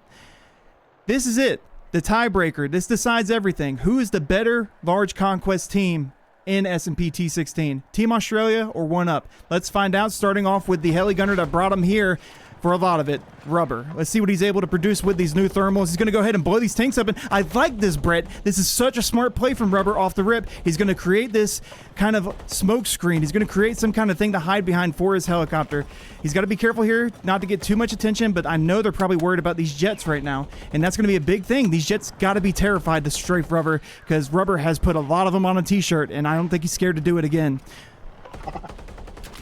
This is it. The tiebreaker. This decides everything. Who is the better large conquest team in SnP T16? Team Australia or 1UP? Let's find out, starting off with the heli gunner that brought him here for a lot of it, Rubber. Let's see what he's able to produce with these new thermals. He's going to go ahead and blow these tanks up, and I like this, Brett. This is such a smart play from Rubber off the rip. He's going to create this kind of smoke screen. He's going to create some kind of thing to hide behind for his helicopter. He's got to be careful here not to get too much attention, but I know they're probably worried about these jets right now, and that's going to be a big thing. These jets got to be terrified to strafe Rubber, because Rubber has put a lot of them on a t-shirt, and I don't think he's scared to do it again.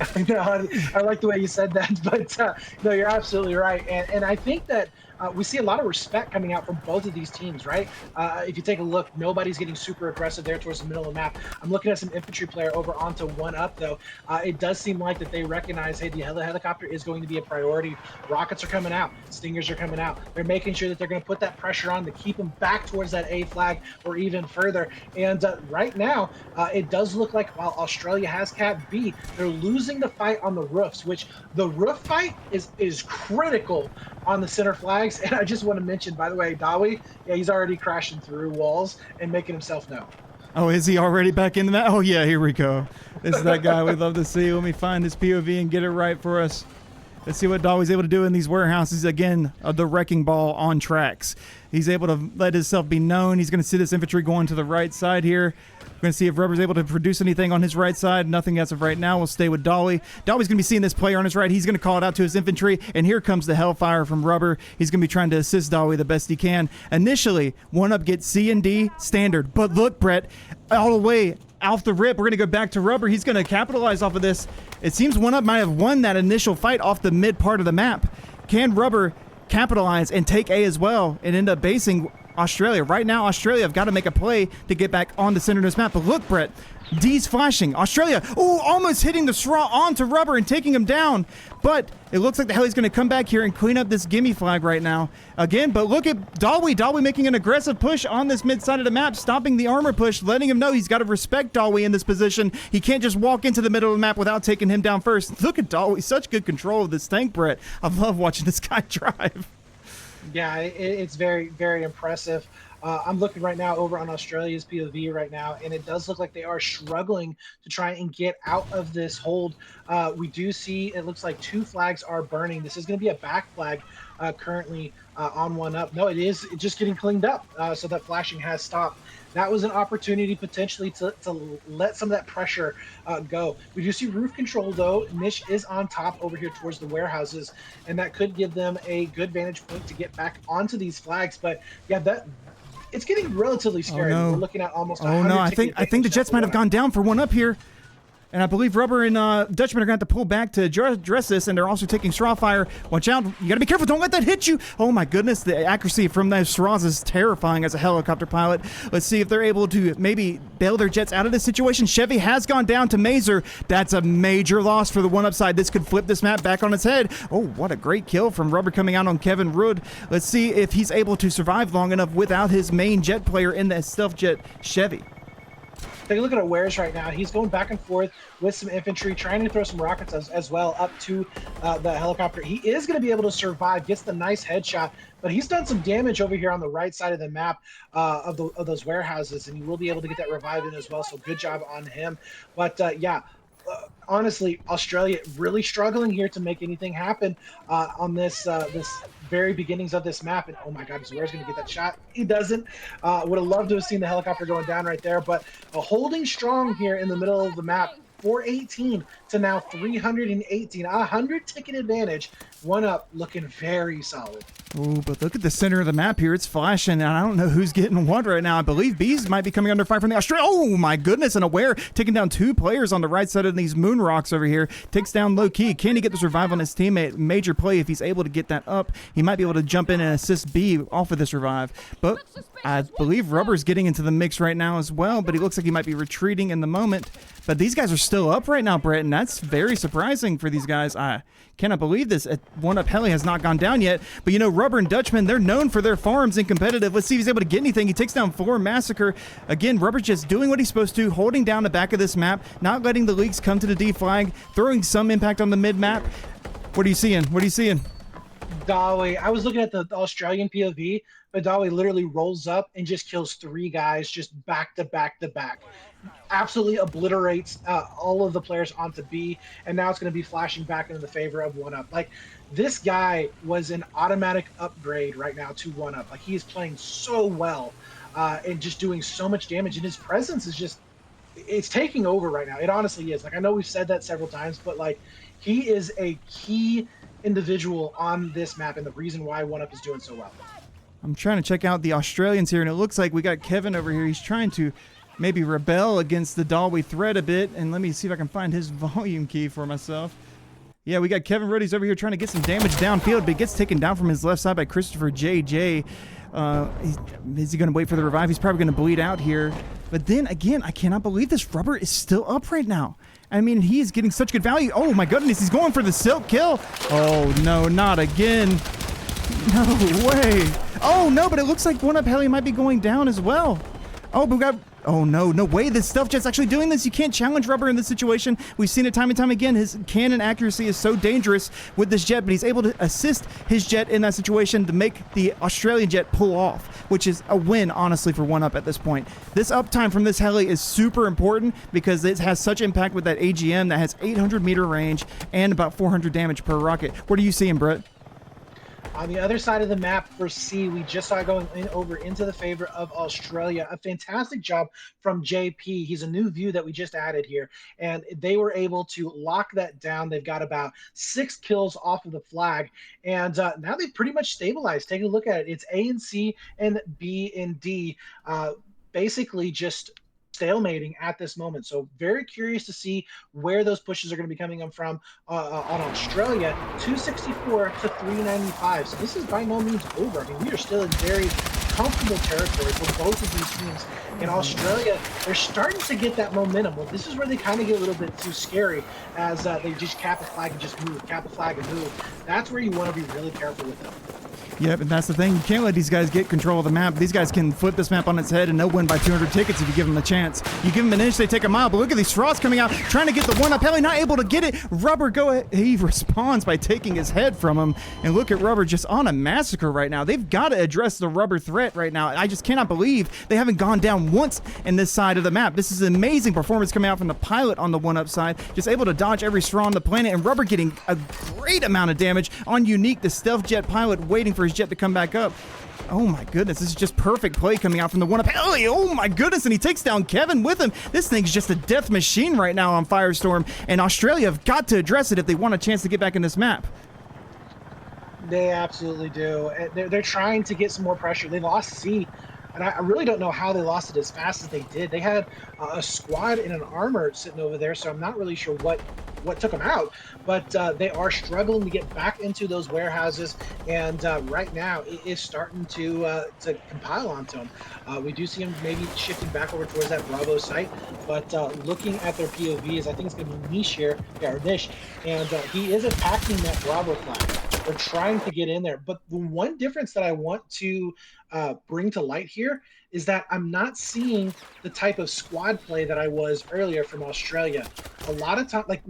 I like the way you said that, but no, you're absolutely right. And I think that we see a lot of respect coming out from both of these teams, right? If you take a look, nobody's getting super aggressive there towards the middle of the map. I'm looking at some infantry player over onto 1UP, though. It does seem like that they recognize, hey, the helicopter is going to be a priority. Rockets are coming out. Stingers are coming out. They're making sure that they're going to put that pressure on to keep them back towards that A flag or even further. And right now, it does look like while Australia has Cat B, they're losing the fight on the roofs, which the roof fight is critical on the center flags. And I just want to mention, by the way, Dawi, yeah, he's already crashing through walls and making himself known. Oh, is he already back in the map? Oh, yeah, here we go. This is that guy we'd love to see. Let me find his POV and get it right for us. Let's see what Dawi's able to do in these warehouses. Again, the wrecking ball on tracks. He's able to let himself be known. He's going to see this infantry going to the right side here. We're going to see if Rubber's able to produce anything on his right side. Nothing as of right now. We'll stay with Dawi. Dawi's going to be seeing this player on his right. He's going to call it out to his infantry, and here comes the Hellfire from Rubber. He's going to be trying to assist Dawi the best he can. Initially, 1UP gets C and D standard, but look, Brett, all the way off the rip, we're going to go back to Rubber. He's going to capitalize off of this. It seems 1UP might have won that initial fight off the mid part of the map. Can Rubber capitalize and take A as well and end up basing Australia? Right now, Australia have got to make a play to get back on the center of this map. But look, Brett, D's flashing. Australia, oh, almost hitting the straw onto Rubber and taking him down. But it looks like the heli's going to come back here and clean up this gimme flag right now. Again, but look at Dawi. Dawi making an aggressive push on this mid side of the map, stopping the armor push, letting him know he's got to respect Dawi in this position. He can't just walk into the middle of the map without taking him down first. Look at Dawi. Such good control of this tank, Brett. I love watching this guy drive. Yeah, it's very, very impressive. I'm looking right now over on Australia's POV right now, and it does look like they are struggling to try and get out of this hold. We do see, it looks like 2 flags are burning. This is going to be a back flag currently on 1UP. No, it is just getting cleaned up, so that flashing has stopped. That was an opportunity potentially to let some of that pressure go. We do see roof control, though. Nish is on top over here towards the warehouses, and that could give them a good vantage point to get back onto these flags. But yeah, it's getting relatively scary. Oh, no. We're looking at almost 100. Oh no, I think the jets might have gone down for 1UP here. And I believe Rubber and Dutchman are going to have to pull back to address this, and they're also taking straw fire. Watch out. You got to be careful. Don't let that hit you. Oh, my goodness. The accuracy from those straws is terrifying as a helicopter pilot. Let's see if they're able to maybe bail their jets out of this situation. Chevy has gone down to Mazer. That's a major loss for the 1UP side. This could flip this map back on its head. Oh, what a great kill from Rubber coming out on Kevin Rood. Let's see if he's able to survive long enough without his main jet player in the stealth jet Chevy. Take a look at Awares right now. He's going back and forth with some infantry, trying to throw some rockets as well up to the helicopter. He is going to be able to survive, gets the nice headshot, but he's done some damage over here on the right side of the map of those warehouses, and he will be able to get that revive in as well, so good job on him. But yeah, honestly, Australia really struggling here to make anything happen on this very beginnings of this map. And oh my god, Where's going to get that shot? He doesn't. Would have loved to have seen the helicopter going down right there, but holding strong here in the middle of the map. 418 to now 318, 100 ticket advantage. 1UP looking very solid. Oh, but look at the center of the map here. It's flashing, and I don't know who's getting what right now. I believe Bees might be coming under fire from the Australia. Oh, my goodness, and Aware taking down 2 players on the right side of these moon rocks over here. Takes down Low Key. Can he get the revive on his teammate? Major play if he's able to get that up. He might be able to jump in and assist B off of this revive. But I believe Rubber's getting into the mix right now as well, but he looks like he might be retreating in the moment. But these guys are still up right now, Brett, and that's very surprising for these guys. I cannot believe this. 1UP heli has not gone down yet. But, you know, Rubber and Dutchman, they're known for their farms in competitive. Let's see if he's able to get anything. He takes down 4 Massacre. Again, Rubber's just doing what he's supposed to, holding down the back of this map, not letting the leaks come to the D flag, throwing some impact on the mid-map. What are you seeing? What are you seeing? Dolly, I was looking at the Australian POV, but Dolly literally rolls up and just kills 3 guys just back to back to back. Absolutely obliterates all of the players onto B, and now it's going to be flashing back into the favor of 1UP. Like, this guy was an automatic upgrade right now to 1UP. Like, he is playing so well and just doing so much damage, and his presence is just it's taking over right now. It honestly is. Like, I know we've said that several times, but like, he is a key individual on this map and the reason why 1UP is doing so well. I'm trying to check out the Australians here, and it looks like we got Kevin over here. He's trying to maybe rebel against the Dalby threat a bit, and let me see if I can find his volume key for myself. Yeah, we got Kevin Ruddy's over here trying to get some damage downfield, but he gets taken down from his left side by Christopher JJ. Is he going to wait for the revive? He's probably going to bleed out here. But then again, I cannot believe this rubber is still up right now. I mean, he's getting such good value. Oh my goodness, he's going for the silk kill. Oh no, not again. No way. Oh no, but it looks like 1UP Heli might be going down as well. Oh, but we got... Oh no, no way. This Stealth Jet's actually doing this. You can't challenge rubber in this situation. We've seen it time and time again. His cannon accuracy is so dangerous with this jet, but he's able to assist his jet in that situation to make the Australian jet pull off, which is a win, honestly, for 1UP at this point. This uptime from this heli is super important because it has such impact with that AGM that has 800 meter range and about 400 damage per rocket. What are you seeing, Brett? On the other side of the map for C, we just saw going over into the favor of Australia. A fantastic job from JP. He's a new view that we just added here, and they were able to lock that down. They've got about 6 kills off of the flag, and now they've pretty much stabilized. Take a look at it. It's A and C and B and D, basically just stalemating at this moment. So very curious to see where those pushes are going to be coming from on Australia. 264 to 395. So this is by no means over. I mean, we are still in very comfortable territory for both of these teams. In Australia, they're starting to get that momentum. Well, this is where they kind of get a little bit too scary as they just cap a flag and just move, cap a flag and move. That's where you want to be really careful with them. Yep, and that's the thing. You can't let these guys get control of the map. These guys can flip this map on its head and they'll win by 200 tickets if you give them a chance. You give them an inch, they take a mile. But look at these straws coming out, trying to get the 1UP heli, not able to get it. Rubber, go ahead. He responds by taking his head from him. And look at Rubber just on a massacre right now. They've got to address the Rubber threat right now. I just cannot believe they haven't gone down once in this side of the map. This is an amazing performance coming out from the pilot on the 1UP side. Just able to dodge every straw on the planet. And Rubber getting a great amount of damage on Unique, the stealth jet pilot, waiting for his jet to come back up. Oh my goodness, this is just perfect play coming out from the 1UP heli. Oh my goodness, and he takes down Kevin with him. This thing's just a death machine right now on Firestorm, and Australia have got to address it if they want a chance to get back in this map. They absolutely do. They're trying to get some more pressure. They lost C, and I really don't know how they lost it as fast as they did. They had a squad in an armor sitting over there, so I'm not really sure what took them out, but they are struggling to get back into those warehouses, and right now it is starting to compile onto them. We do see them maybe shifting back over towards that Bravo site, but looking at their POVs, I think it's going to be Nish here, or Nish, and he is attacking that Bravo flag. They're trying to get in there, but the one difference that I want to bring to light here is that I'm not seeing the type of squad play that I was earlier from Australia. A lot of time, like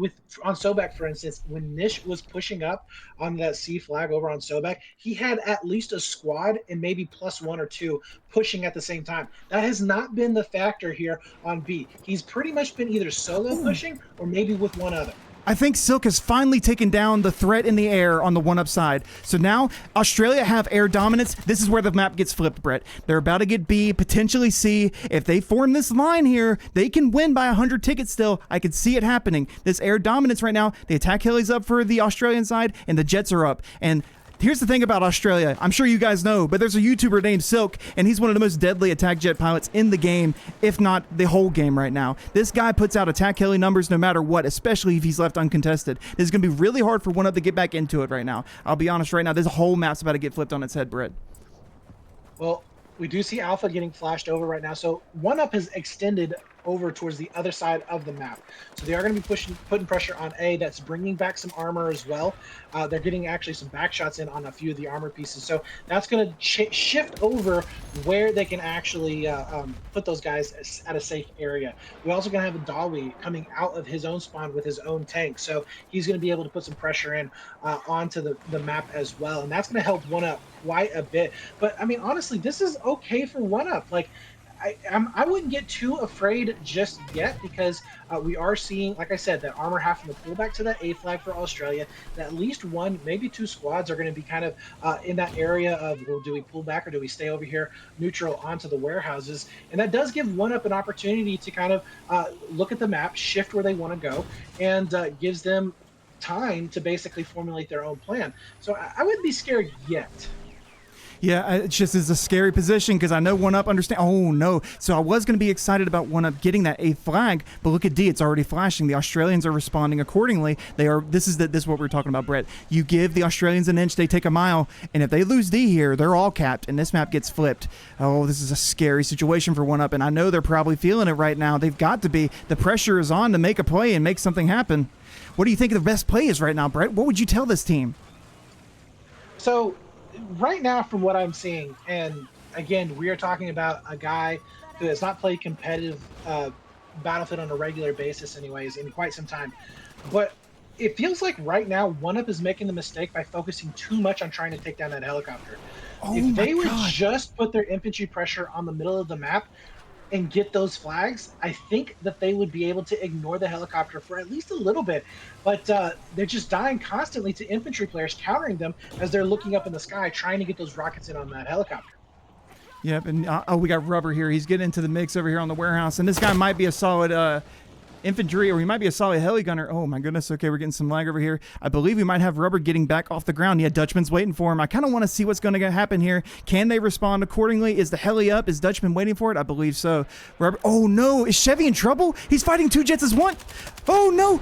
on Sobek, for instance, when Nish was pushing up on that C flag over on Sobek, he had at least a squad and maybe plus 1 or 2 pushing at the same time. That has not been the factor here on B. He's pretty much been either solo pushing or maybe with one other. I think Silk has finally taken down the threat in the air on the 1UP side. So now Australia have air dominance. This is where the map gets flipped, Brett. They're about to get B, potentially C. If they form this line here, they can win by 100 tickets still. I can see it happening. This air dominance right now, the attack heli's up for the Australian side, and the jets are up. And here's the thing about Australia. I'm sure you guys know, but there's a YouTuber named Silk, and he's one of the most deadly attack jet pilots in the game, if not the whole game right now. This guy puts out attack heli numbers no matter what, especially if he's left uncontested. This is going to be really hard for 1UP to get back into it right now. I'll be honest right now, this whole map's about to get flipped on its head, Brett. Well, we do see Alpha getting flashed over right now. So 1UP has extended over towards the other side of the map. So they are going to be putting pressure on A. That's bringing back some armor as well. They're getting actually some back shots in on a few of the armor pieces. So that's going to shift over where they can actually put those guys at a safe area. We're also going to have a Dawi coming out of his own spawn with his own tank. So he's going to be able to put some pressure in onto the map as well. And that's going to help 1UP quite a bit. But I mean, honestly, this is okay for 1UP. Like, I wouldn't get too afraid just yet because we are seeing, like I said, that armor having to pull back to that A flag for Australia. That at least one, maybe two squads are going to be kind of in that area of, well, do we pull back or do we stay over here neutral onto the warehouses? And that does give 1UP an opportunity to kind of look at the map, shift where they want to go, and gives them time to basically formulate their own plan. So I wouldn't be scared yet. Yeah, it just is a scary position because I know 1UP understand. Oh no! So I was going to be excited about 1UP getting that A flag, but look at D; it's already flashing. The Australians are responding accordingly. They are. This is what we're talking about, Brett. You give the Australians an inch, they take a mile, and if they lose D here, they're all capped, and this map gets flipped. Oh, this is a scary situation for 1UP, and I know they're probably feeling it right now. They've got to be. The pressure is on to make a play and make something happen. What do you think the best play is right now, Brett? What would you tell this team? So, right now, from what I'm seeing, and again, we are talking about a guy who has not played competitive Battlefield on a regular basis, anyways, in quite some time. But it feels like right now, 1UP is making the mistake by focusing too much on trying to take down that helicopter. Oh If they would God. just put their infantry pressure on the middle of the map and get those flags, I think that they would be able to ignore the helicopter for at least a little bit. But they're just dying constantly to infantry players, countering them as they're looking up in the sky, trying to get those rockets in on that helicopter. Yep, and we got Rubber here. He's getting into the mix over here on the warehouse, and this guy might be a solid infantry, or he might be a solid heli gunner. Oh my goodness, okay, we're getting some lag over here. I believe we might have Rubber getting back off the ground. Yeah, Dutchman's waiting for him. I kind of want to see what's going to happen here. Can they respond accordingly? Is the heli up? Is Dutchman waiting for it? I believe so. Rubber, oh no, is Chevy in trouble? He's fighting two jets as one. Oh no,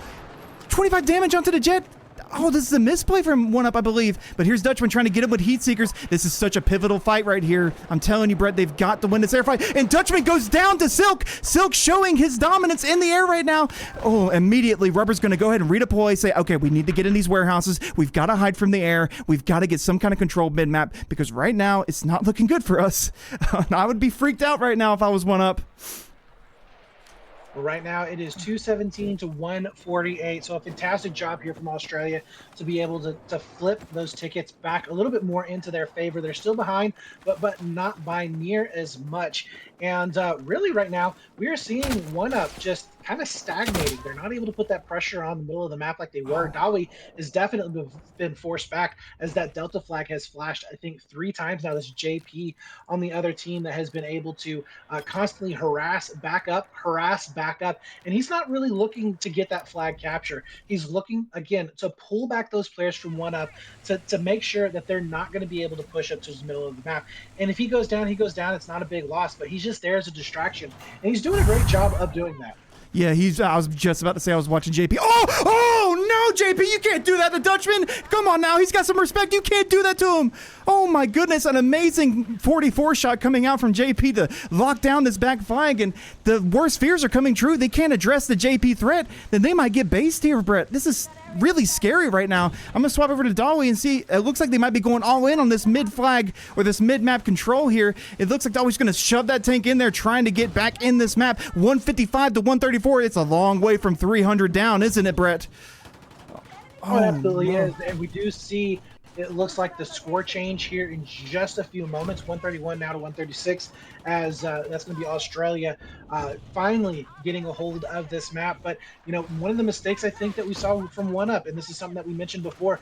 25 damage onto the jet. Oh, this is a misplay from 1UP, I believe. But here's Dutchman trying to get him with heat seekers. This is such a pivotal fight right here. I'm telling you, Brett, they've got to win this air fight. And Dutchman goes down to Silk. Silk showing his dominance in the air right now. Oh, immediately, Rubber's going to go ahead and redeploy, say, okay, we need to get in these warehouses. We've got to hide from the air. We've got to get some kind of control mid-map because right now, it's not looking good for us. I would be freaked out right now if I was 1UP. Right now, it is 217 to 148. So a fantastic job here from Australia to be able to flip those tickets back a little bit more into their favor. They're still behind, but not by near as much. And really right now, we are seeing 1UP just kind of stagnating. They're not able to put that pressure on the middle of the map like they were. Dawi has definitely been forced back as that Delta flag has flashed, I think, 3 times now. This JP on the other team that has been able to constantly harass back up. And he's not really looking to get that flag capture. He's looking, again, to pull back those players from 1UP to make sure that they're not going to be able to push up to the middle of the map. And if he goes down, he goes down. It's not a big loss, but he's just there as a distraction. And he's doing a great job of doing that. Yeah, I was just about to say I was watching JP. Oh no, JP, you can't do that to Dutchman. Come on now, he's got some respect. You can't do that to him. Oh my goodness, an amazing 44 shot coming out from JP to lock down this back flag, and the worst fears are coming true. They can't address the JP threat, then they might get based here, Brett. This is really scary right now. I'm gonna swap over to Dawi and see. It looks like they might be going all in on this mid flag or this mid map control here. It looks like Dawi's gonna shove that tank in there, trying to get back in this map. 155 to 134. It's a long way from 300 down, isn't it, Brett? Oh, it absolutely is. And we do see, it looks like the score change here in just a few moments. 131 now to 136, as that's going to be Australia finally getting a hold of this map. But, you know, one of the mistakes I think that we saw from 1UP, and this is something that we mentioned before,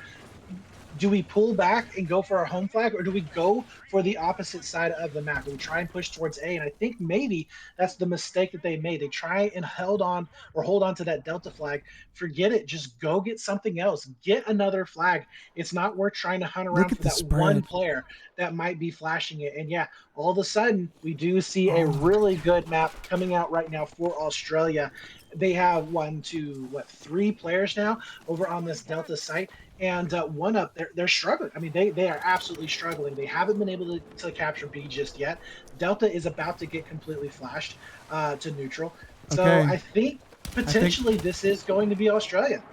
do we pull back and go for our home flag, or do we go for the opposite side of the map? Do we try and push towards A? And I think maybe that's the mistake that they made. They try and hold on to that Delta flag. Forget it. Just go get something else. Get another flag. It's not worth trying to hunt around for that one player that might be flashing it. And yeah, all of a sudden, we do see a really good map coming out right now for Australia. They have 3 players now over on this Delta site. And 1UP, they're struggling. I mean, they are absolutely struggling. They haven't been able to capture B just yet. Delta is about to get completely flashed to neutral. So I think potentially this is going to be Australia.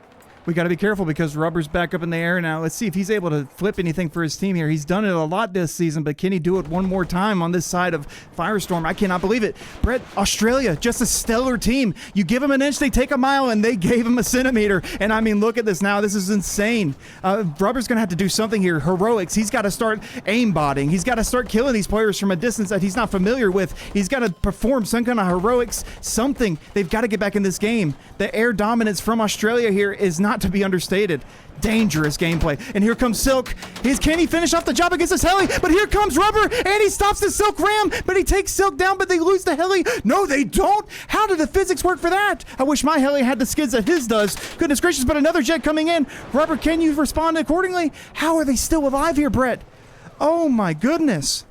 We got to be careful because Rubber's back up in the air now. Let's see if he's able to flip anything for his team here. He's done it a lot this season, but can he do it one more time on this side of Firestorm? I cannot believe it. Brett, Australia, just a stellar team. You give them an inch, they take a mile, and they gave him a centimeter. And I mean, look at this now. This is insane. Rubber's going to have to do something here. Heroics. He's got to start aimbotting. He's got to start killing these players from a distance that he's not familiar with. He's got to perform some kind of heroics, something. They've got to get back in this game. The air dominance from Australia here is not to be understated. Dangerous gameplay. And here comes Silk. Can he finish off the job against this heli? But here comes Rubber, and he stops the Silk ram, but he takes Silk down, but they lose the heli. No, they don't. How did the physics work for that? I wish my heli had the skids that his does. Goodness gracious, but another jet coming in. Rubber, can you respond accordingly? How are they still alive here, Brett? Oh my goodness.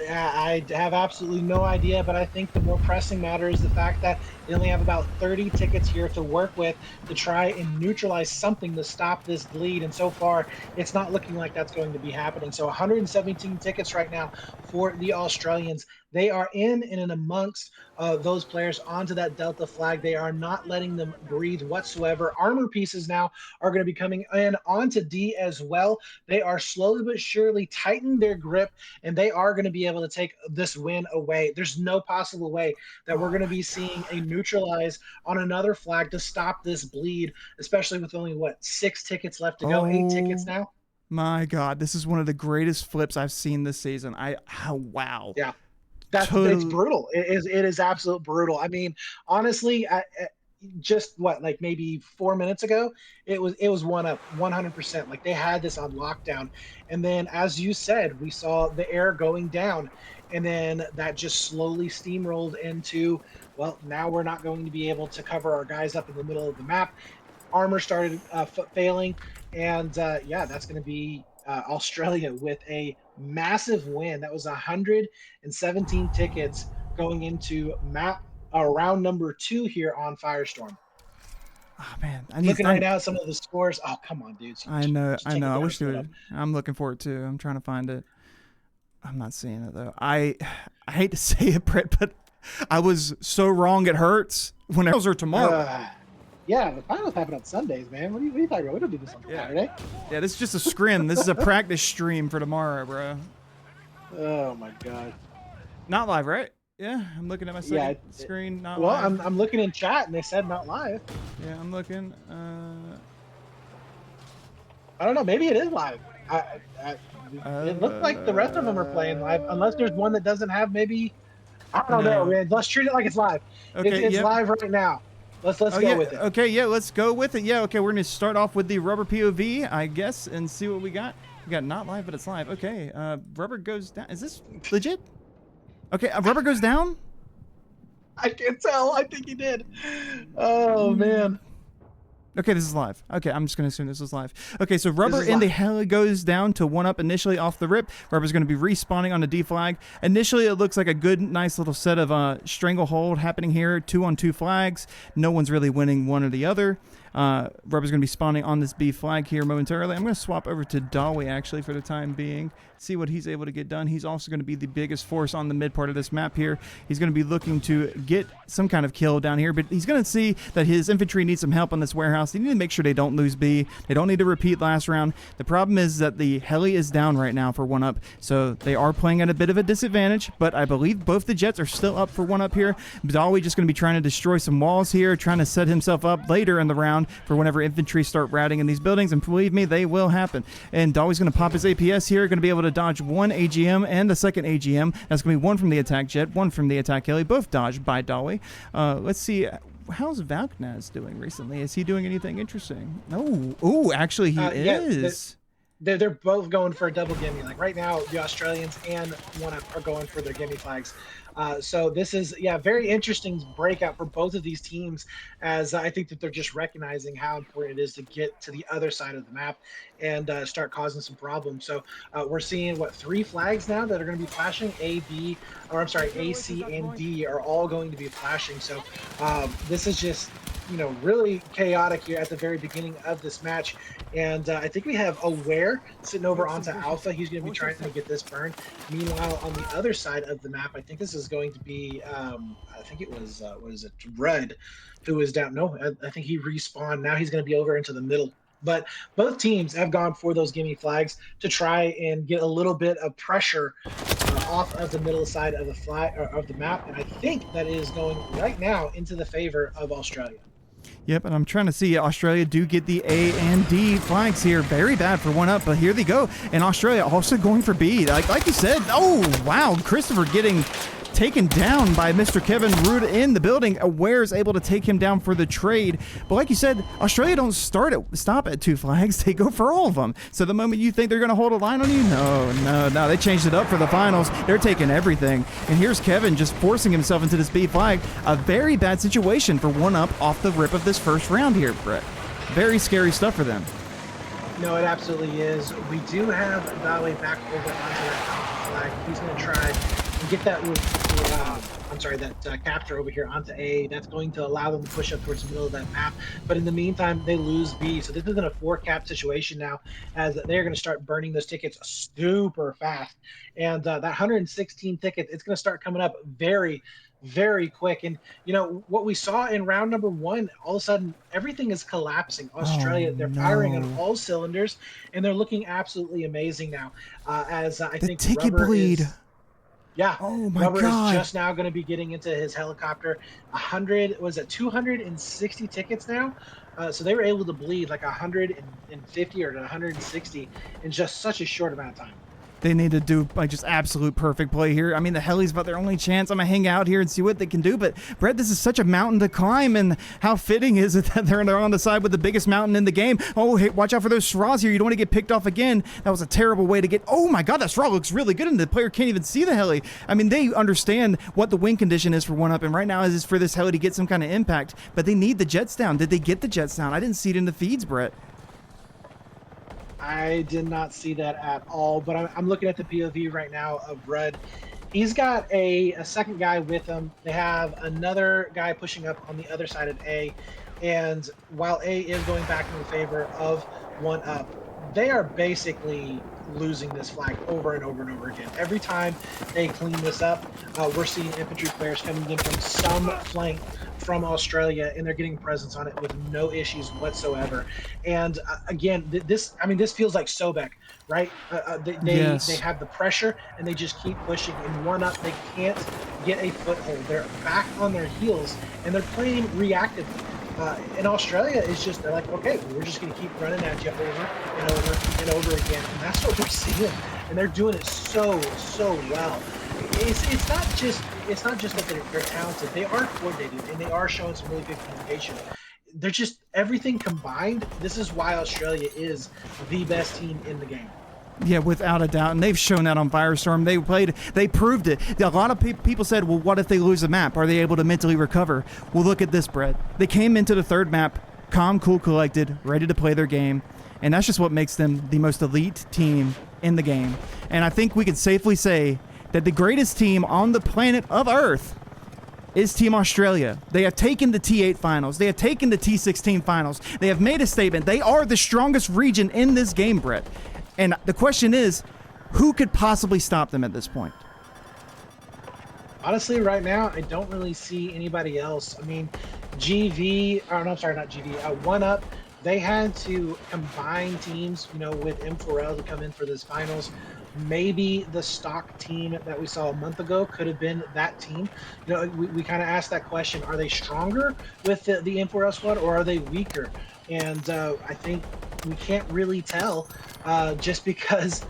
Yeah, I have absolutely no idea, but I think the more pressing matter is the fact that they only have about 30 tickets here to work with to try and neutralize something to stop this bleed, and so far it's not looking like that's going to be happening. So 117 tickets right now for the Australians. They are in and amongst those players onto that Delta flag. They are not letting them breathe whatsoever. Armor pieces now are going to be coming in onto D as well. They are slowly but surely tightening their grip, and they are going to be able to take this win away. There's no possible way that we're going to be seeing a neutralize on another flag to stop this bleed, especially with only, what, 6 tickets left to go, 8 tickets now? My God, this is one of the greatest flips I've seen this season. Wow. Yeah. It's brutal. It is absolute brutal. I mean, honestly, just like maybe 4 minutes ago, it was one up 100%. Like they had this on lockdown, and then as you said, we saw the air going down, and then that just slowly steamrolled into, well, now we're not going to be able to cover our guys up in the middle of the map. Armor started failing, and yeah, that's going to be Australia with a massive win. That was 117 tickets going into round number 2 here on Firestorm. Oh man, looking right now at some of the scores. Oh, come on, dudes. I know. I wish they would. I'm looking for it too. I'm trying to find it. I'm not seeing it though. I hate to say it, Brett, but I was so wrong. It hurts. When finals are tomorrow. Yeah, the finals happen on Sundays, man. What are you talking about? We don't do this on Saturday. Yeah, this is just a scrim. This is a practice stream for tomorrow, bro. Oh my God. Not live, right? Yeah, I'm looking at my second screen. Not well, live. I'm looking in chat and they said not live. Yeah, I'm looking. I don't know. Maybe it is live. It looks like the rest of them are playing live, unless there's one that doesn't have. Maybe I don't know, man. Let's treat it like it's live. Okay, it's live right now. Let's go with it. Okay, yeah, let's go with it. Yeah, okay, we're gonna start off with the Rubber POV, I guess, and see what we got. We got not live, but it's live. Okay, Rubber goes down. Is this legit? Okay, Rubber goes down. I can't tell. I think he did. Oh man. Okay, this is live. Okay, I'm just going to assume this is live. Okay, so Rubber in the heli goes down to 1-up initially off the rip. Rubber's going to be respawning on the D flag. Initially, it looks like a good, nice little set of stranglehold happening here. 2-on-2 flags. No one's really winning one or the other. Rubber's going to be spawning on this B flag here momentarily. I'm going to swap over to Dolly, actually, for the time being. See what he's able to get done. He's also going to be the biggest force on the mid part of this map here. He's going to be looking to get some kind of kill down here, but he's going to see that his infantry needs some help on this warehouse. They need to make sure they don't lose B. They don't need to repeat last round. The problem is that the heli is down right now for 1-up, so they are playing at a bit of a disadvantage, but I believe both the jets are still up for 1-up here. Dolly just going to be trying to destroy some walls here, trying to set himself up later in the round for whenever infantry start ratting in these buildings, and believe me, they will happen. And Dolly's going to pop his APS here, going to be able to dodge one AGM and the second AGM. That's going to be one from the attack jet, one from the attack heli, both dodged by Dolly. Let's see. How's Valknaz doing recently? Is he doing anything interesting? Oh, actually he is. They're both going for a double gimme. Like right now, the Australians and 1-up are going for their gimme flags. So this is, very interesting breakout for both of these teams, as I think that they're just recognizing how important it is to get to the other side of the map and start causing some problems. So we're seeing, 3 flags now that are going to be flashing. A, B, or I'm sorry, A, C, and D are all going to be flashing. So this is just really chaotic here at the very beginning of this match. And I think we have Aware sitting over onto Alpha. He's going to be trying to get this burn. Meanwhile, on the other side of the map, I think this is going to be, I think it was, what is it, Red, who is down. No, I think he respawned. Now he's going to be over into the middle. But both teams have gone for those gimme flags to try and get a little bit of pressure off of the middle side of the of the map, and I think that is going right now into the favor of Australia. Yep, and I'm trying to see Australia do get the A and D flags here. Very bad for 1UP, but here they go. And Australia also going for B. Like you said, oh, wow, Christopher getting taken down by Mr. Kevin Root in the building. Aware is able to take him down for the trade. But like you said, Australia don't stop at 2 flags. They go for all of them. So the moment you think they're going to hold a line on you, no. They changed it up for the finals. They're taking everything. And here's Kevin just forcing himself into this B flag. A very bad situation for 1UP off the rip of this first round here, Brett. Very scary stuff for them. No, it absolutely is. We do have Dale back over onto that Alpha flag. He's going to try and get that capture over here onto A. That's going to allow them to push up towards the middle of that map. But in the meantime, they lose B. So this isn't a 4-cap situation now, as they're going to start burning those tickets super fast. And that 116 tickets, it's going to start coming up very, very quick. And what we saw in round number 1, all of a sudden everything is collapsing. Australia, they're firing on all cylinders, and they're looking absolutely amazing now. As I think ticket Rubber bleed. Oh my God. Rubber is just now going to be getting into his helicopter. 260 tickets now. So they were able to bleed like 150 or 160 in just such a short amount of time. They need to do just absolute perfect play here. I mean, the Hellies about their only chance. I'm going to hang out here and see what they can do. But, Brett, this is such a mountain to climb, and how fitting is it that they're on the side with the biggest mountain in the game? Oh, hey, watch out for those straws here. You don't want to get picked off again. That was a terrible way to get... Oh, my God, that straw looks really good, and the player can't even see the Heli. I mean, they understand what the win condition is for 1UP, and right now is for this Heli to get some kind of impact. But they need the Jets down. Did they get the Jets down? I didn't see it in the feeds, Brett. I did not see that at all, but I'm looking at the POV right now of Red. He's got a second guy with him. They have another guy pushing up on the other side of A, and while A is going back in the favor of 1UP, they are basically losing this flag over and over and over again. Every time they clean this up, we're seeing infantry players coming in from some flank from Australia, and they're getting presence on it with no issues whatsoever. And again, this feels like Sobek, right? They have the pressure, and they just keep pushing. In 1UP, they can't get a foothold. They're back on their heels, and they're playing reactively. And Australia is just, they're like, okay, we're just going to keep running at you over and over and over again. And that's what we're seeing. And they're doing it so well. It's not just that they're talented. They are coordinated, and they are showing some really good communication. They're just, everything combined, this is why Australia is the best team in the game. Yeah, without a doubt, and they've shown that on Firestorm. They proved it. A lot of people said, well, what if they lose a map? Are they able to mentally recover? Well, look at this, Brett. They came into the third map, calm, cool, collected, ready to play their game, and that's just what makes them the most elite team in the game. And I think we can safely say that the greatest team on the planet of Earth is Team Australia. They have taken the T8 finals. They have taken the T16 finals. They have made a statement. They are the strongest region in this game, Brett. And the question is, who could possibly stop them at this point? Honestly, right now, I don't really see anybody else. I mean, 1UP, they had to combine teams, with M4L to come in for this finals. Maybe the stock team that we saw a month ago could have been that team. We kind of asked that question: are they stronger with the M4L squad, or are they weaker? And I think we can't really tell, just because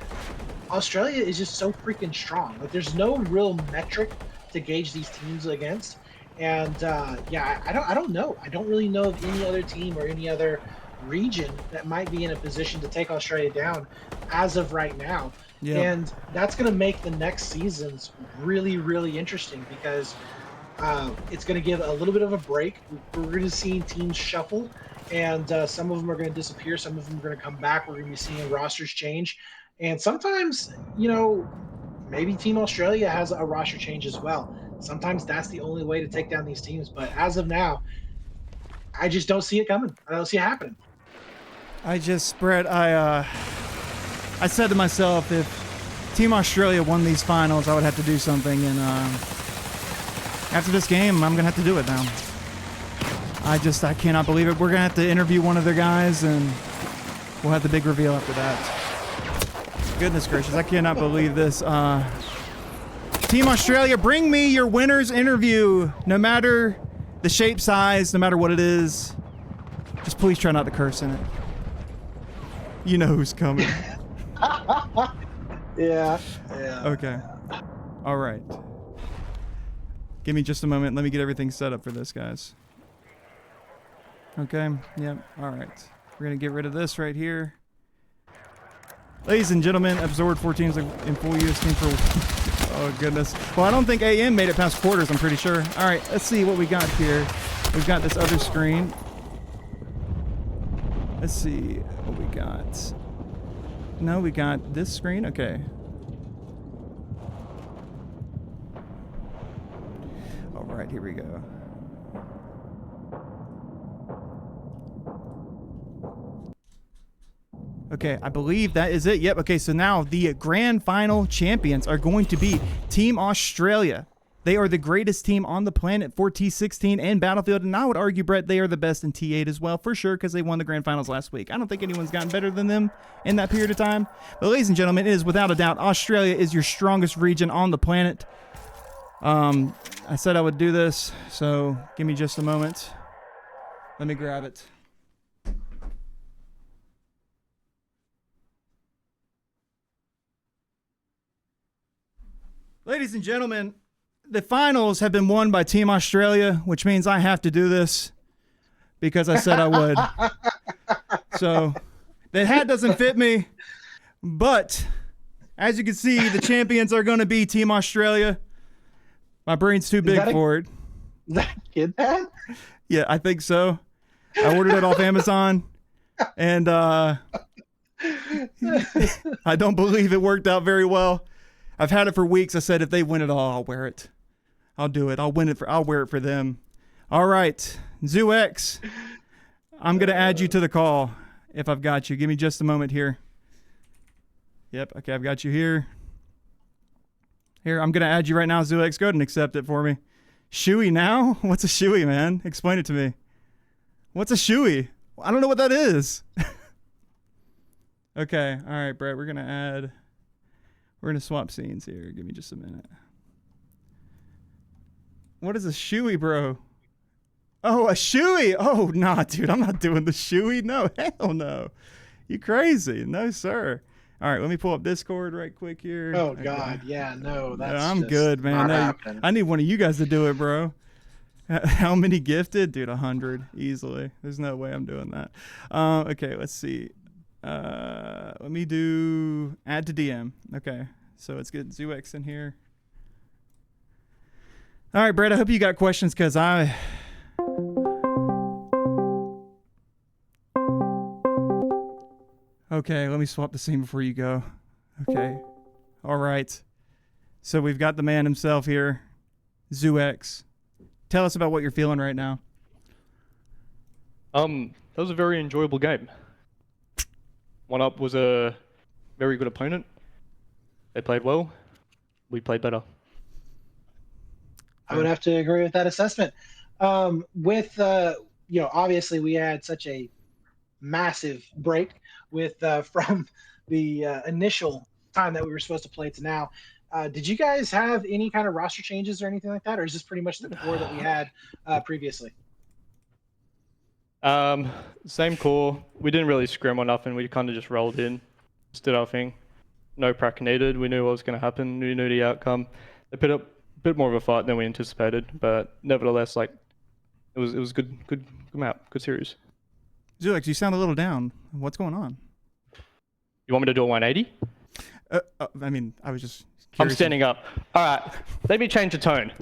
Australia is just so freaking strong. Like, there's no real metric to gauge these teams against. And I don't know. I don't really know of any other team or any other region that might be in a position to take Australia down as of right now. Yeah. And that's going to make the next seasons really, really interesting, because it's going to give a little bit of a break. We're going to see teams shuffle, and some of them are going to disappear. Some of them are going to come back. We're going to be seeing rosters change. And sometimes, maybe Team Australia has a roster change as well. Sometimes that's the only way to take down these teams. But as of now, I just don't see it coming. I don't see it happening. Brett, I said to myself, if Team Australia won these finals, I would have to do something, and after this game, I'm gonna have to do it now. I cannot believe it. We're gonna have to interview one of their guys, and we'll have the big reveal after that. Goodness gracious, I cannot believe this. Team Australia, bring me your winner's interview, no matter the shape, size, no matter what it is. Just please try not to curse in it. You know who's coming. Yeah. Okay. All right. Give me just a moment. Let me get everything set up for this, guys. Okay. Yep. All right. We're going to get rid of this right here. Ladies and gentlemen, absorbed 4 teams in full use team for... Oh, goodness. Well, I don't think AM made it past quarters, I'm pretty sure. All right. Let's see what we got here. We've got this other screen. Let's see what we got. No, we got this screen. Okay. All right, here we go. Okay, I believe that is it. Yep. Okay, so now the grand final champions are going to be Team Australia. They are the greatest team on the planet for T16 and Battlefield, and I would argue, Brett, they are the best in T8 as well, for sure, because they won the grand finals last week. I don't think anyone's gotten better than them in that period of time. But ladies and gentlemen, it is without a doubt, Australia is your strongest region on the planet. I said I would do this, so give me just a moment. Let me grab it. Ladies and gentlemen, the finals have been won by Team Australia, which means I have to do this because I said I would. So the hat doesn't fit me, but as you can see, the champions are going to be Team Australia. My brain's too big for it. Is that a kid hat? Yeah, I think so. I ordered it off Amazon, and I don't believe it worked out very well. I've had it for weeks. I said if they win it all, I'll wear it. I'll do it. I'll wear it for them. All right, ZooX, I'm gonna add you to the call if I've got you. Give me just a moment here. Yep. Okay, I've got you here. Here, I'm gonna add you right now, ZooX. Go ahead and accept it for me. Shoey now? What's a shoey, man? Explain it to me. What's a shoey? I don't know what that is. Okay. All right, Brett. We're gonna swap scenes here. Give me just a minute. What is a shoey, bro? Oh, a shoey. Oh, nah, dude. I'm not doing the shoey. No, hell no. You crazy. No, sir. All right, let me pull up Discord right quick here. Oh, God. Yeah, no. That's I'm good, man. I need one of you guys to do it, bro. How many gifted? Dude, 100. Easily. There's no way I'm doing that. Okay, let's see. Let me do add to DM. Okay, so let's get ZooX in here. All right, Brett, I hope you got questions because I... Okay, let me swap the scene before you go. Okay. All right. So we've got the man himself here, ZooX. Tell us about what you're feeling right now. That was a very enjoyable game. One Up was a very good opponent. They played well. We played better. I would have to agree with that assessment. Obviously we had such a massive break with from the initial time that we were supposed to play to now. Did you guys have any kind of roster changes or anything like that, or is this pretty much the core that we had previously? Same core. We didn't really scrim or nothing. We kind of just rolled in, did our thing. No prac needed. We knew what was going to happen. We knew the outcome. They put up a bit more of a fight than we anticipated, but nevertheless, like it was good map, good series. ZooX, you sound a little down. What's going on? You want me to do a 180? I mean, I was just curious. I'm standing up. All right, let me change the tone.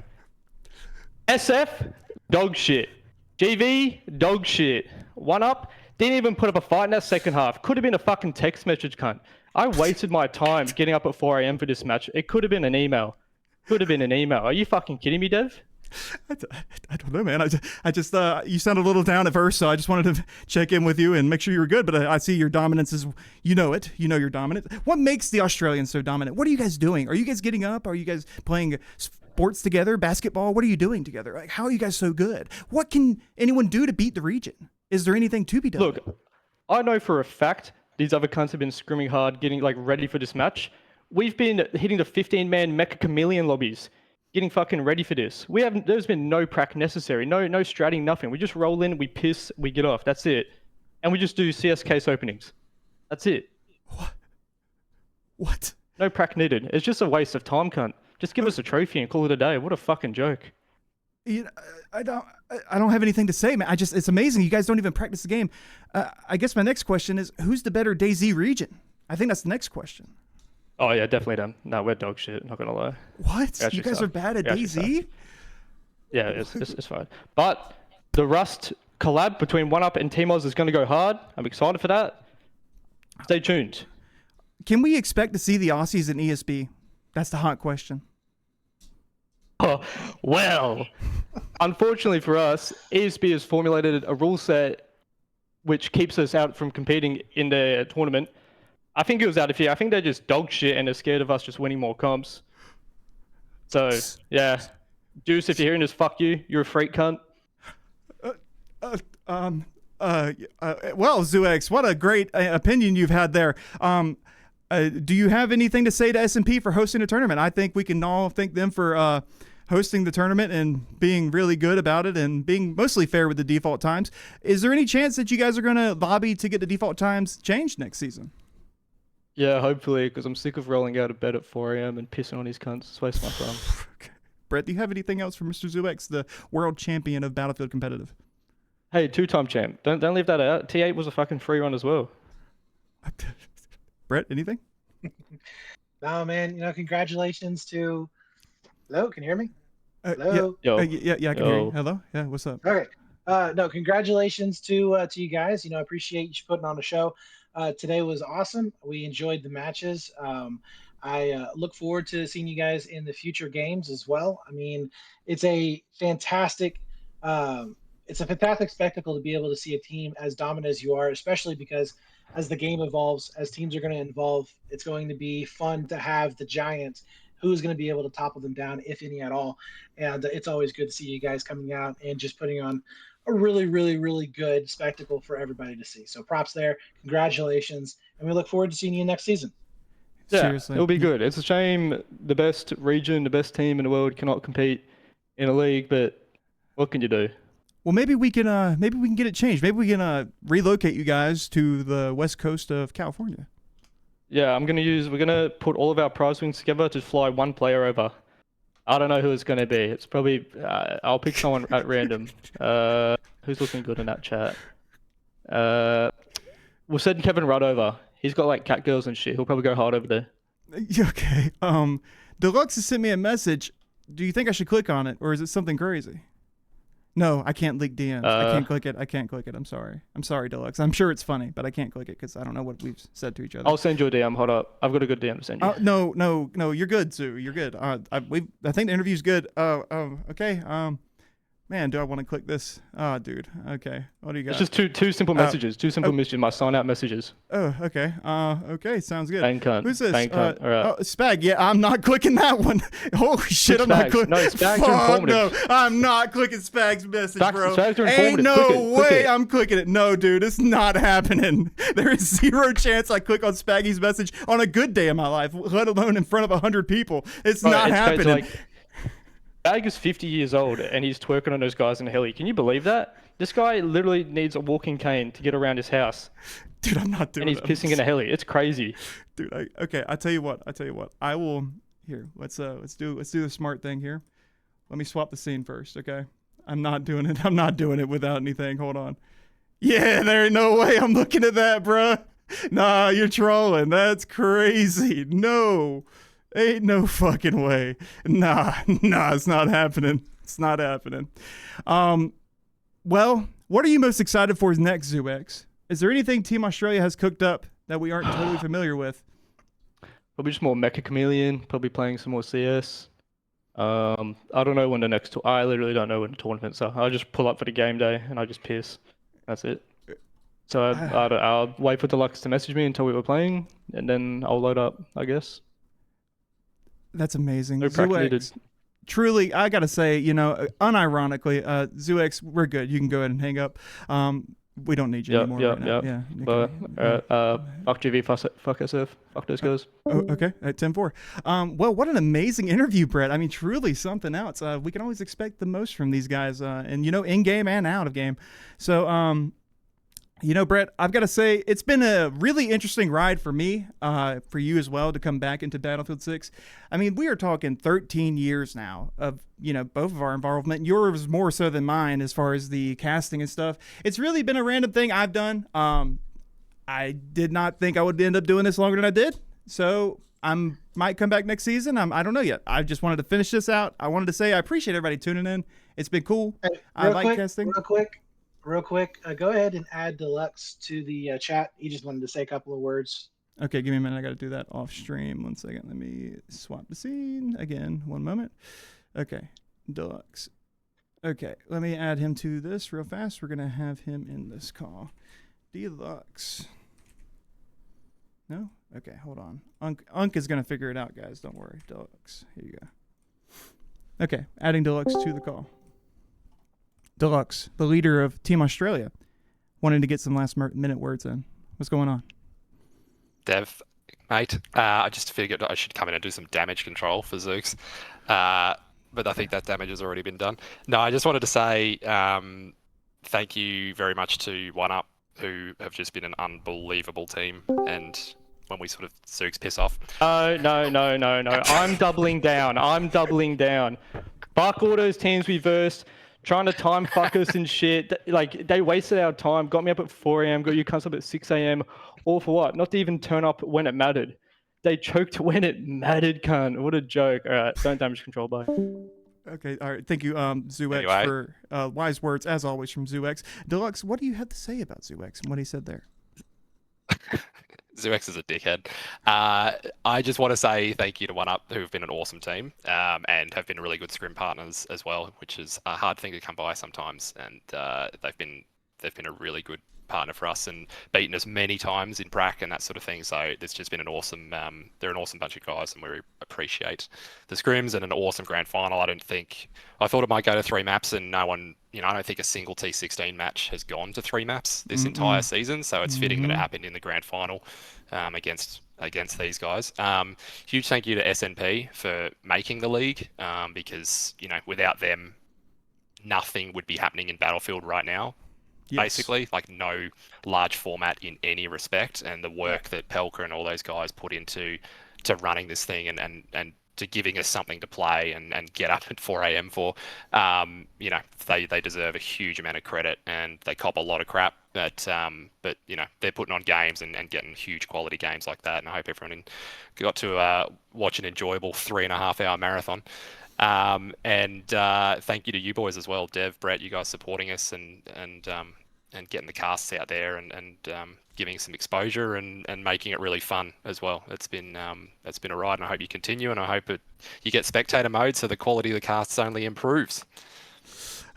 SF, dog shit. GV, dog shit. One Up, didn't even put up a fight in that second half. Could have been a fucking text message, cunt. I wasted my time getting up at 4 AM for this match. It could have been an email. Could have been an email. Are you fucking kidding me, Dev? I don't know, man. I just you sounded a little down at first, so I just wanted to check in with you and make sure you were good. But I see your dominance is, you know it. You know you're dominant. What makes the Australians so dominant? What are you guys doing? Are you guys getting up? Are you guys playing sports together, basketball? What are you doing together? Like, how are you guys so good? What can anyone do to beat the region? Is there anything to be done? Look, I know for a fact these other cunts have been scrimming hard, getting like ready for this match. We've been hitting the 15-man Mecha Chameleon lobbies, getting fucking ready for this. There's been no prac necessary, no stratting, nothing. We just roll in, we piss, we get off. That's it. And we just do CS case openings. That's it. What? No prac needed. It's just a waste of time, cunt. Just give us a trophy and call it a day. What a fucking joke. You know, I don't have anything to say, man. It's amazing. You guys don't even practice the game. I guess my next question is, who's the better DayZ region? I think that's the next question. Oh yeah, definitely them. No, we're dog shit. Not gonna lie. What? You guys are bad at DayZ? Yeah, it's fine. But the Rust collab between 1UP and T-Moz is gonna go hard. I'm excited for that. Stay tuned. Can we expect to see the Aussies in ESB? That's the hot question. Oh, well, unfortunately for us, ESB has formulated a rule set which keeps us out from competing in the tournament. I think it was out of fear. I think they're just dog shit and they're scared of us just winning more comps. So, yeah. Juice, if you're hearing this, fuck you. You're a freak cunt. Well, Zuex, what a great opinion you've had there. Do you have anything to say to SnP for hosting a tournament? I think we can all thank them for hosting the tournament and being really good about it and being mostly fair with the default times. Is there any chance that you guys are going to lobby to get the default times changed next season? Yeah, hopefully, because I'm sick of rolling out of bed at 4 a.m. and pissing on these cunts. It's waste my time. Okay. Brett, do you have anything else for Mr. Zuex, the world champion of Battlefield Competitive? Hey, 2-time champ. Don't leave that out. T8 was a fucking free run as well. Brett, anything? No, man. You know, congratulations to. Hello, can you hear me? Hello. Yeah, I can hear you. Hello. Yeah, what's up? Okay. No, congratulations to you guys. You know, I appreciate you putting on the show. Today was awesome. We enjoyed the matches. I look forward to seeing you guys in the future games as well. I mean, it's a fantastic spectacle to be able to see a team as dominant as you are, especially because as the game evolves, as teams are going to evolve, it's going to be fun to have the giants who's going to be able to topple them down, if any at all. And it's always good to see you guys coming out and just putting on a really, really, really good spectacle for everybody to see. So props there. Congratulations. And we look forward to seeing you next season. Yeah, Seriously. It'll be good. It's a shame the best region, the best team in the world cannot compete in a league, but what can you do? Well, maybe we can get it changed. Maybe we can relocate you guys to the west coast of California. Yeah, we're gonna put all of our prize wings together to fly one player over. I don't know who it's gonna be. It's probably I'll pick someone at random. Who's looking good in that chat? We'll send Kevin Rudd over. He's got like cat girls and shit. He'll probably go hard over there. Okay. Deluxe has sent me a message. Do you think I should click on it, or is it something crazy? No, I can't leak DMs. I can't click it. I'm sorry, Deluxe. I'm sure it's funny, but I can't click it because I don't know what we've said to each other. I'll send you a DM. Hold up. I've got a good DM to send you. No. You're good, Sue. You're good. I think the interview's good. Okay. Man, do I want to click this? Oh, dude. Okay. What do you got? It's just two simple messages. Two simple messages. My sign out messages. Oh, okay. Okay. Sounds good. Bang cunt. Who's this? Bang cunt. All right. Oh, Spag. Yeah, I'm not clicking that one. Holy shit, I'm not clicking. No, Spags are informative. No, I'm not clicking Spag's message, bro. Spags are informative. Ain't no click way it. I'm clicking it. No, dude, it's not happening. There is zero chance I click on Spaggy's message on a good day of my life, let alone in front of 100 people. It's not happening. Bag is 50 years old and he's twerking on those guys in the heli. Can you believe that? This guy literally needs a walking cane to get around his house. Dude, I'm not doing it. And he's pissing in a heli. It's crazy. Dude, okay, I tell you what. I will here. Let's do the smart thing here. Let me swap the scene first, okay? I'm not doing it without anything. Hold on. Yeah, there ain't no way I'm looking at that, bruh. Nah, you're trolling. That's crazy. No. Ain't no fucking way. Nah, it's not happening. It's not happening. Well, what are you most excited for next, Zuex? Is there anything Team Australia has cooked up that we aren't totally familiar with? Probably just more Mecha Chameleon, probably playing some more CS. I don't know when the next. I literally don't know when the tournaments are. I just pull up for the game day and I just piss. That's it. So I'll wait for Deluxe to message me until we were playing, and then I'll load up, I guess. That's amazing. No prac needed. Truly, I gotta say, unironically, Zuex, we're good. You can go ahead and hang up. We don't need you anymore right now. Yeah. But fuck GV, fuck SF, fuck those guys. Oh, okay, at 10-4. Well, what an amazing interview, Brett. I mean, truly something else. We can always expect the most from these guys, and in game and out of game. So, Brett, I've got to say, it's been a really interesting ride for me, for you as well, to come back into Battlefield 6. I mean, we are talking 13 years now of, both of our involvement. Yours more so than mine as far as the casting and stuff. It's really been a random thing I've done. I did not think I would end up doing this longer than I did. So might come back next season. I don't know yet. I just wanted to finish this out. I wanted to say I appreciate everybody tuning in. It's been cool. Hey, I like casting. Real quick, go ahead and add Deluxe to the chat. He just wanted to say a couple of words. Okay, give me a minute. I got to do that off stream. 1 second. Let me swap the scene again. 1 moment. Okay, Deluxe. Okay, let me add him to this real fast. We're going to have him in this call. Deluxe. No? Okay, hold on. Unk is going to figure it out, guys. Don't worry. Deluxe. Here you go. Okay, adding Deluxe to the call. Deluxe, the leader of Team Australia, wanted to get some last minute words in. What's going on? Dev, mate, I just figured I should come in and do some damage control for Zooks. But I think that damage has already been done. No, I just wanted to say thank you very much to 1UP, who have just been an unbelievable team. And when we sort of Zooks piss off. No. I'm doubling down. Fuck all those teams we versed. Trying to time fuck us and shit. Like, they wasted our time, got me up at 4 a.m., got you cunts up at 6 a.m. All for what? Not to even turn up when it mattered. They choked when it mattered, cunt. What a joke. All right, don't damage control, bye. Okay, all right. Thank you, Zuex, for wise words, as always, from Zuex. Deluxe, what do you have to say about Zuex and what he said there? Zuex is a dickhead. I just want to say thank you to 1UP, who have been an awesome team and have been really good scrim partners as well, which is a hard thing to come by sometimes. And they've been a really good partner for us and beaten us many times in prac and that sort of thing. So it's just been an awesome. They're an awesome bunch of guys, and we appreciate the scrims and an awesome grand final. I thought it might go to 3 maps, and no one. I don't think a single T16 match has gone to 3 maps this entire season. So it's fitting that it happened in the grand final against these guys. Huge thank you to SnP for making the league because without them, nothing would be happening in Battlefield right now. Yes. Basically, like no large format in any respect, and the work that Pelka and all those guys put into running this thing and to giving us something to play and get up at 4 a.m. for, they deserve a huge amount of credit, and they cop a lot of crap, but they're putting on games and getting huge quality games like that, and I hope everyone got to watch an enjoyable 3.5-hour marathon. And thank you to you boys as well, Dev, Brett, you guys supporting us and getting the casts out there and giving some exposure and making it really fun as well. It's been a ride, and I hope you continue, and I hope you get spectator mode so the quality of the casts only improves.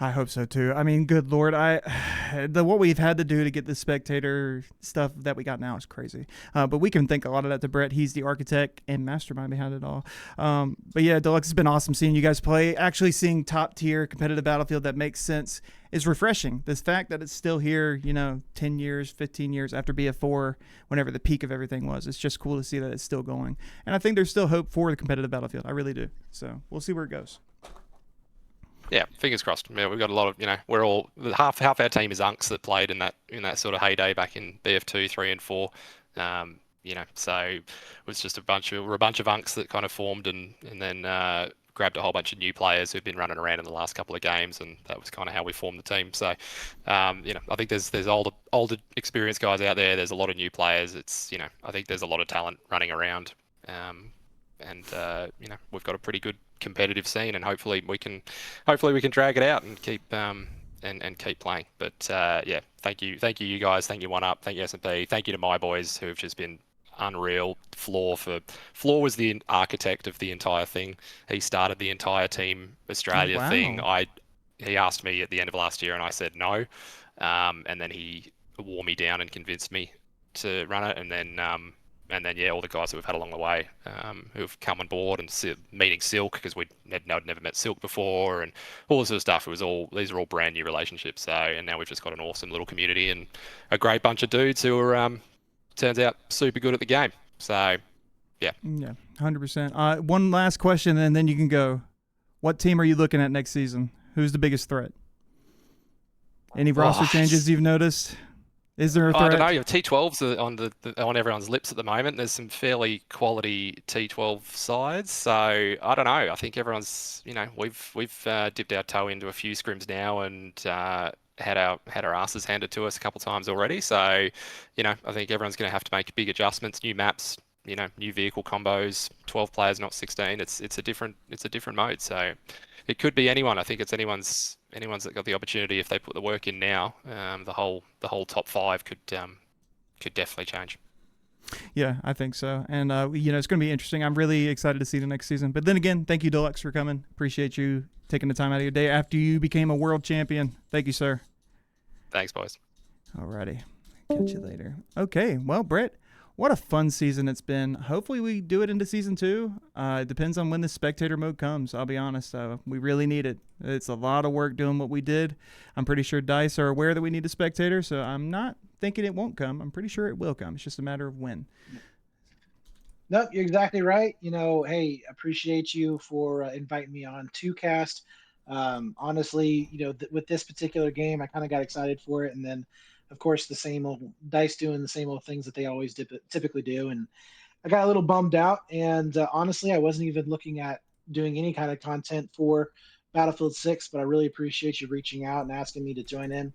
I hope so too. I mean, good Lord, what we've had to do to get the spectator stuff that we got now is crazy. But we can thank a lot of that to Brett. He's the architect and mastermind behind it all. But yeah, Deluxe, has been awesome seeing you guys play. Actually seeing top tier competitive Battlefield that makes sense is refreshing. This fact that it's still here, 10 years, 15 years after BF4, whenever the peak of everything was, it's just cool to see that it's still going. And I think there's still hope for the competitive Battlefield. I really do. So we'll see where it goes. Yeah, fingers crossed. Yeah, we've got a lot of, we're all half our team is unks that played in that sort of heyday back in BF2, 3, and 4. So it was just a bunch of unks that kind of formed and then grabbed a whole bunch of new players who've been running around in the last couple of games, and that was kind of how we formed the team. So, I think there's older experienced guys out there. There's a lot of new players. It's I think there's a lot of talent running around, and we've got a pretty good competitive scene, and hopefully we can drag it out and keep and keep playing. But thank you you guys, thank you 1UP, thank you SnP, thank you to my boys who have just been unreal. Floor was the architect of the entire thing. He started the entire Team Australia thing. wow. He asked me at the end of last year, and I said no. And then he wore me down and convinced me to run it. And then yeah, all the guys that we've had along the way who've come on board and meeting Silk, because I'd never met Silk before, and all this sort of stuff. These are all brand new relationships. So, and now we've just got an awesome little community and a great bunch of dudes who are turns out super good at the game. So yeah. Yeah, 100%. One last question, and then you can go. What team are you looking at next season? Who's the biggest threat? Any roster changes you've noticed? Is there a threat? I don't know. Your T12s are on everyone's lips at the moment. There's some fairly quality T12 sides, so I don't know. I think everyone's, we've dipped our toe into a few scrims now and had our asses handed to us a couple times already. So, I think everyone's going to have to make big adjustments, new maps, new vehicle combos, 12 players, not 16. It's a different mode. So it could be anyone. I think it's anyone's that got the opportunity if they put the work in now. The whole top 5 could definitely change. Yeah, I think so. And it's going to be interesting. I'm really excited to see the next season. But then again, thank you, Deluxe, for coming. Appreciate you taking the time out of your day after you became a world champion. Thank you, sir. Thanks, boys. Alrighty. Catch you later. Okay. Well, Brett, what a fun season it's been. Hopefully we do it into season 2. It depends on when the spectator mode comes. I'll be honest. We really need it. It's a lot of work doing what we did. I'm pretty sure DICE are aware that we need a spectator, so I'm not thinking it won't come. I'm pretty sure it will come. It's just a matter of when. Nope, you're exactly right. Hey, appreciate you for inviting me on to cast. Honestly, with this particular game, I kind of got excited for it, and then of course the same old DICE doing the same old things that they always typically do, and I got a little bummed out. And honestly, I wasn't even looking at doing any kind of content for Battlefield 6, but I really appreciate you reaching out and asking me to join in.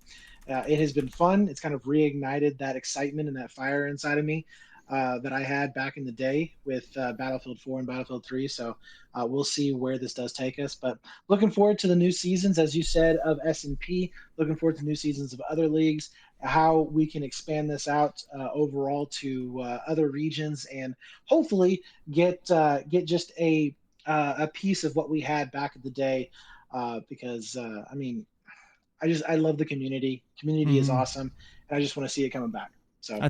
It has been fun. It's kind of reignited that excitement and that fire inside of me that I had back in the day with Battlefield 4 and Battlefield 3. So we'll see where this does take us. But looking forward to the new seasons, as you said, of SnP. Looking forward to new seasons of other leagues, how we can expand this out overall to other regions, and hopefully get just a piece of what we had back in the day. Because I love the community. Community is awesome, and I just want to see it coming back. So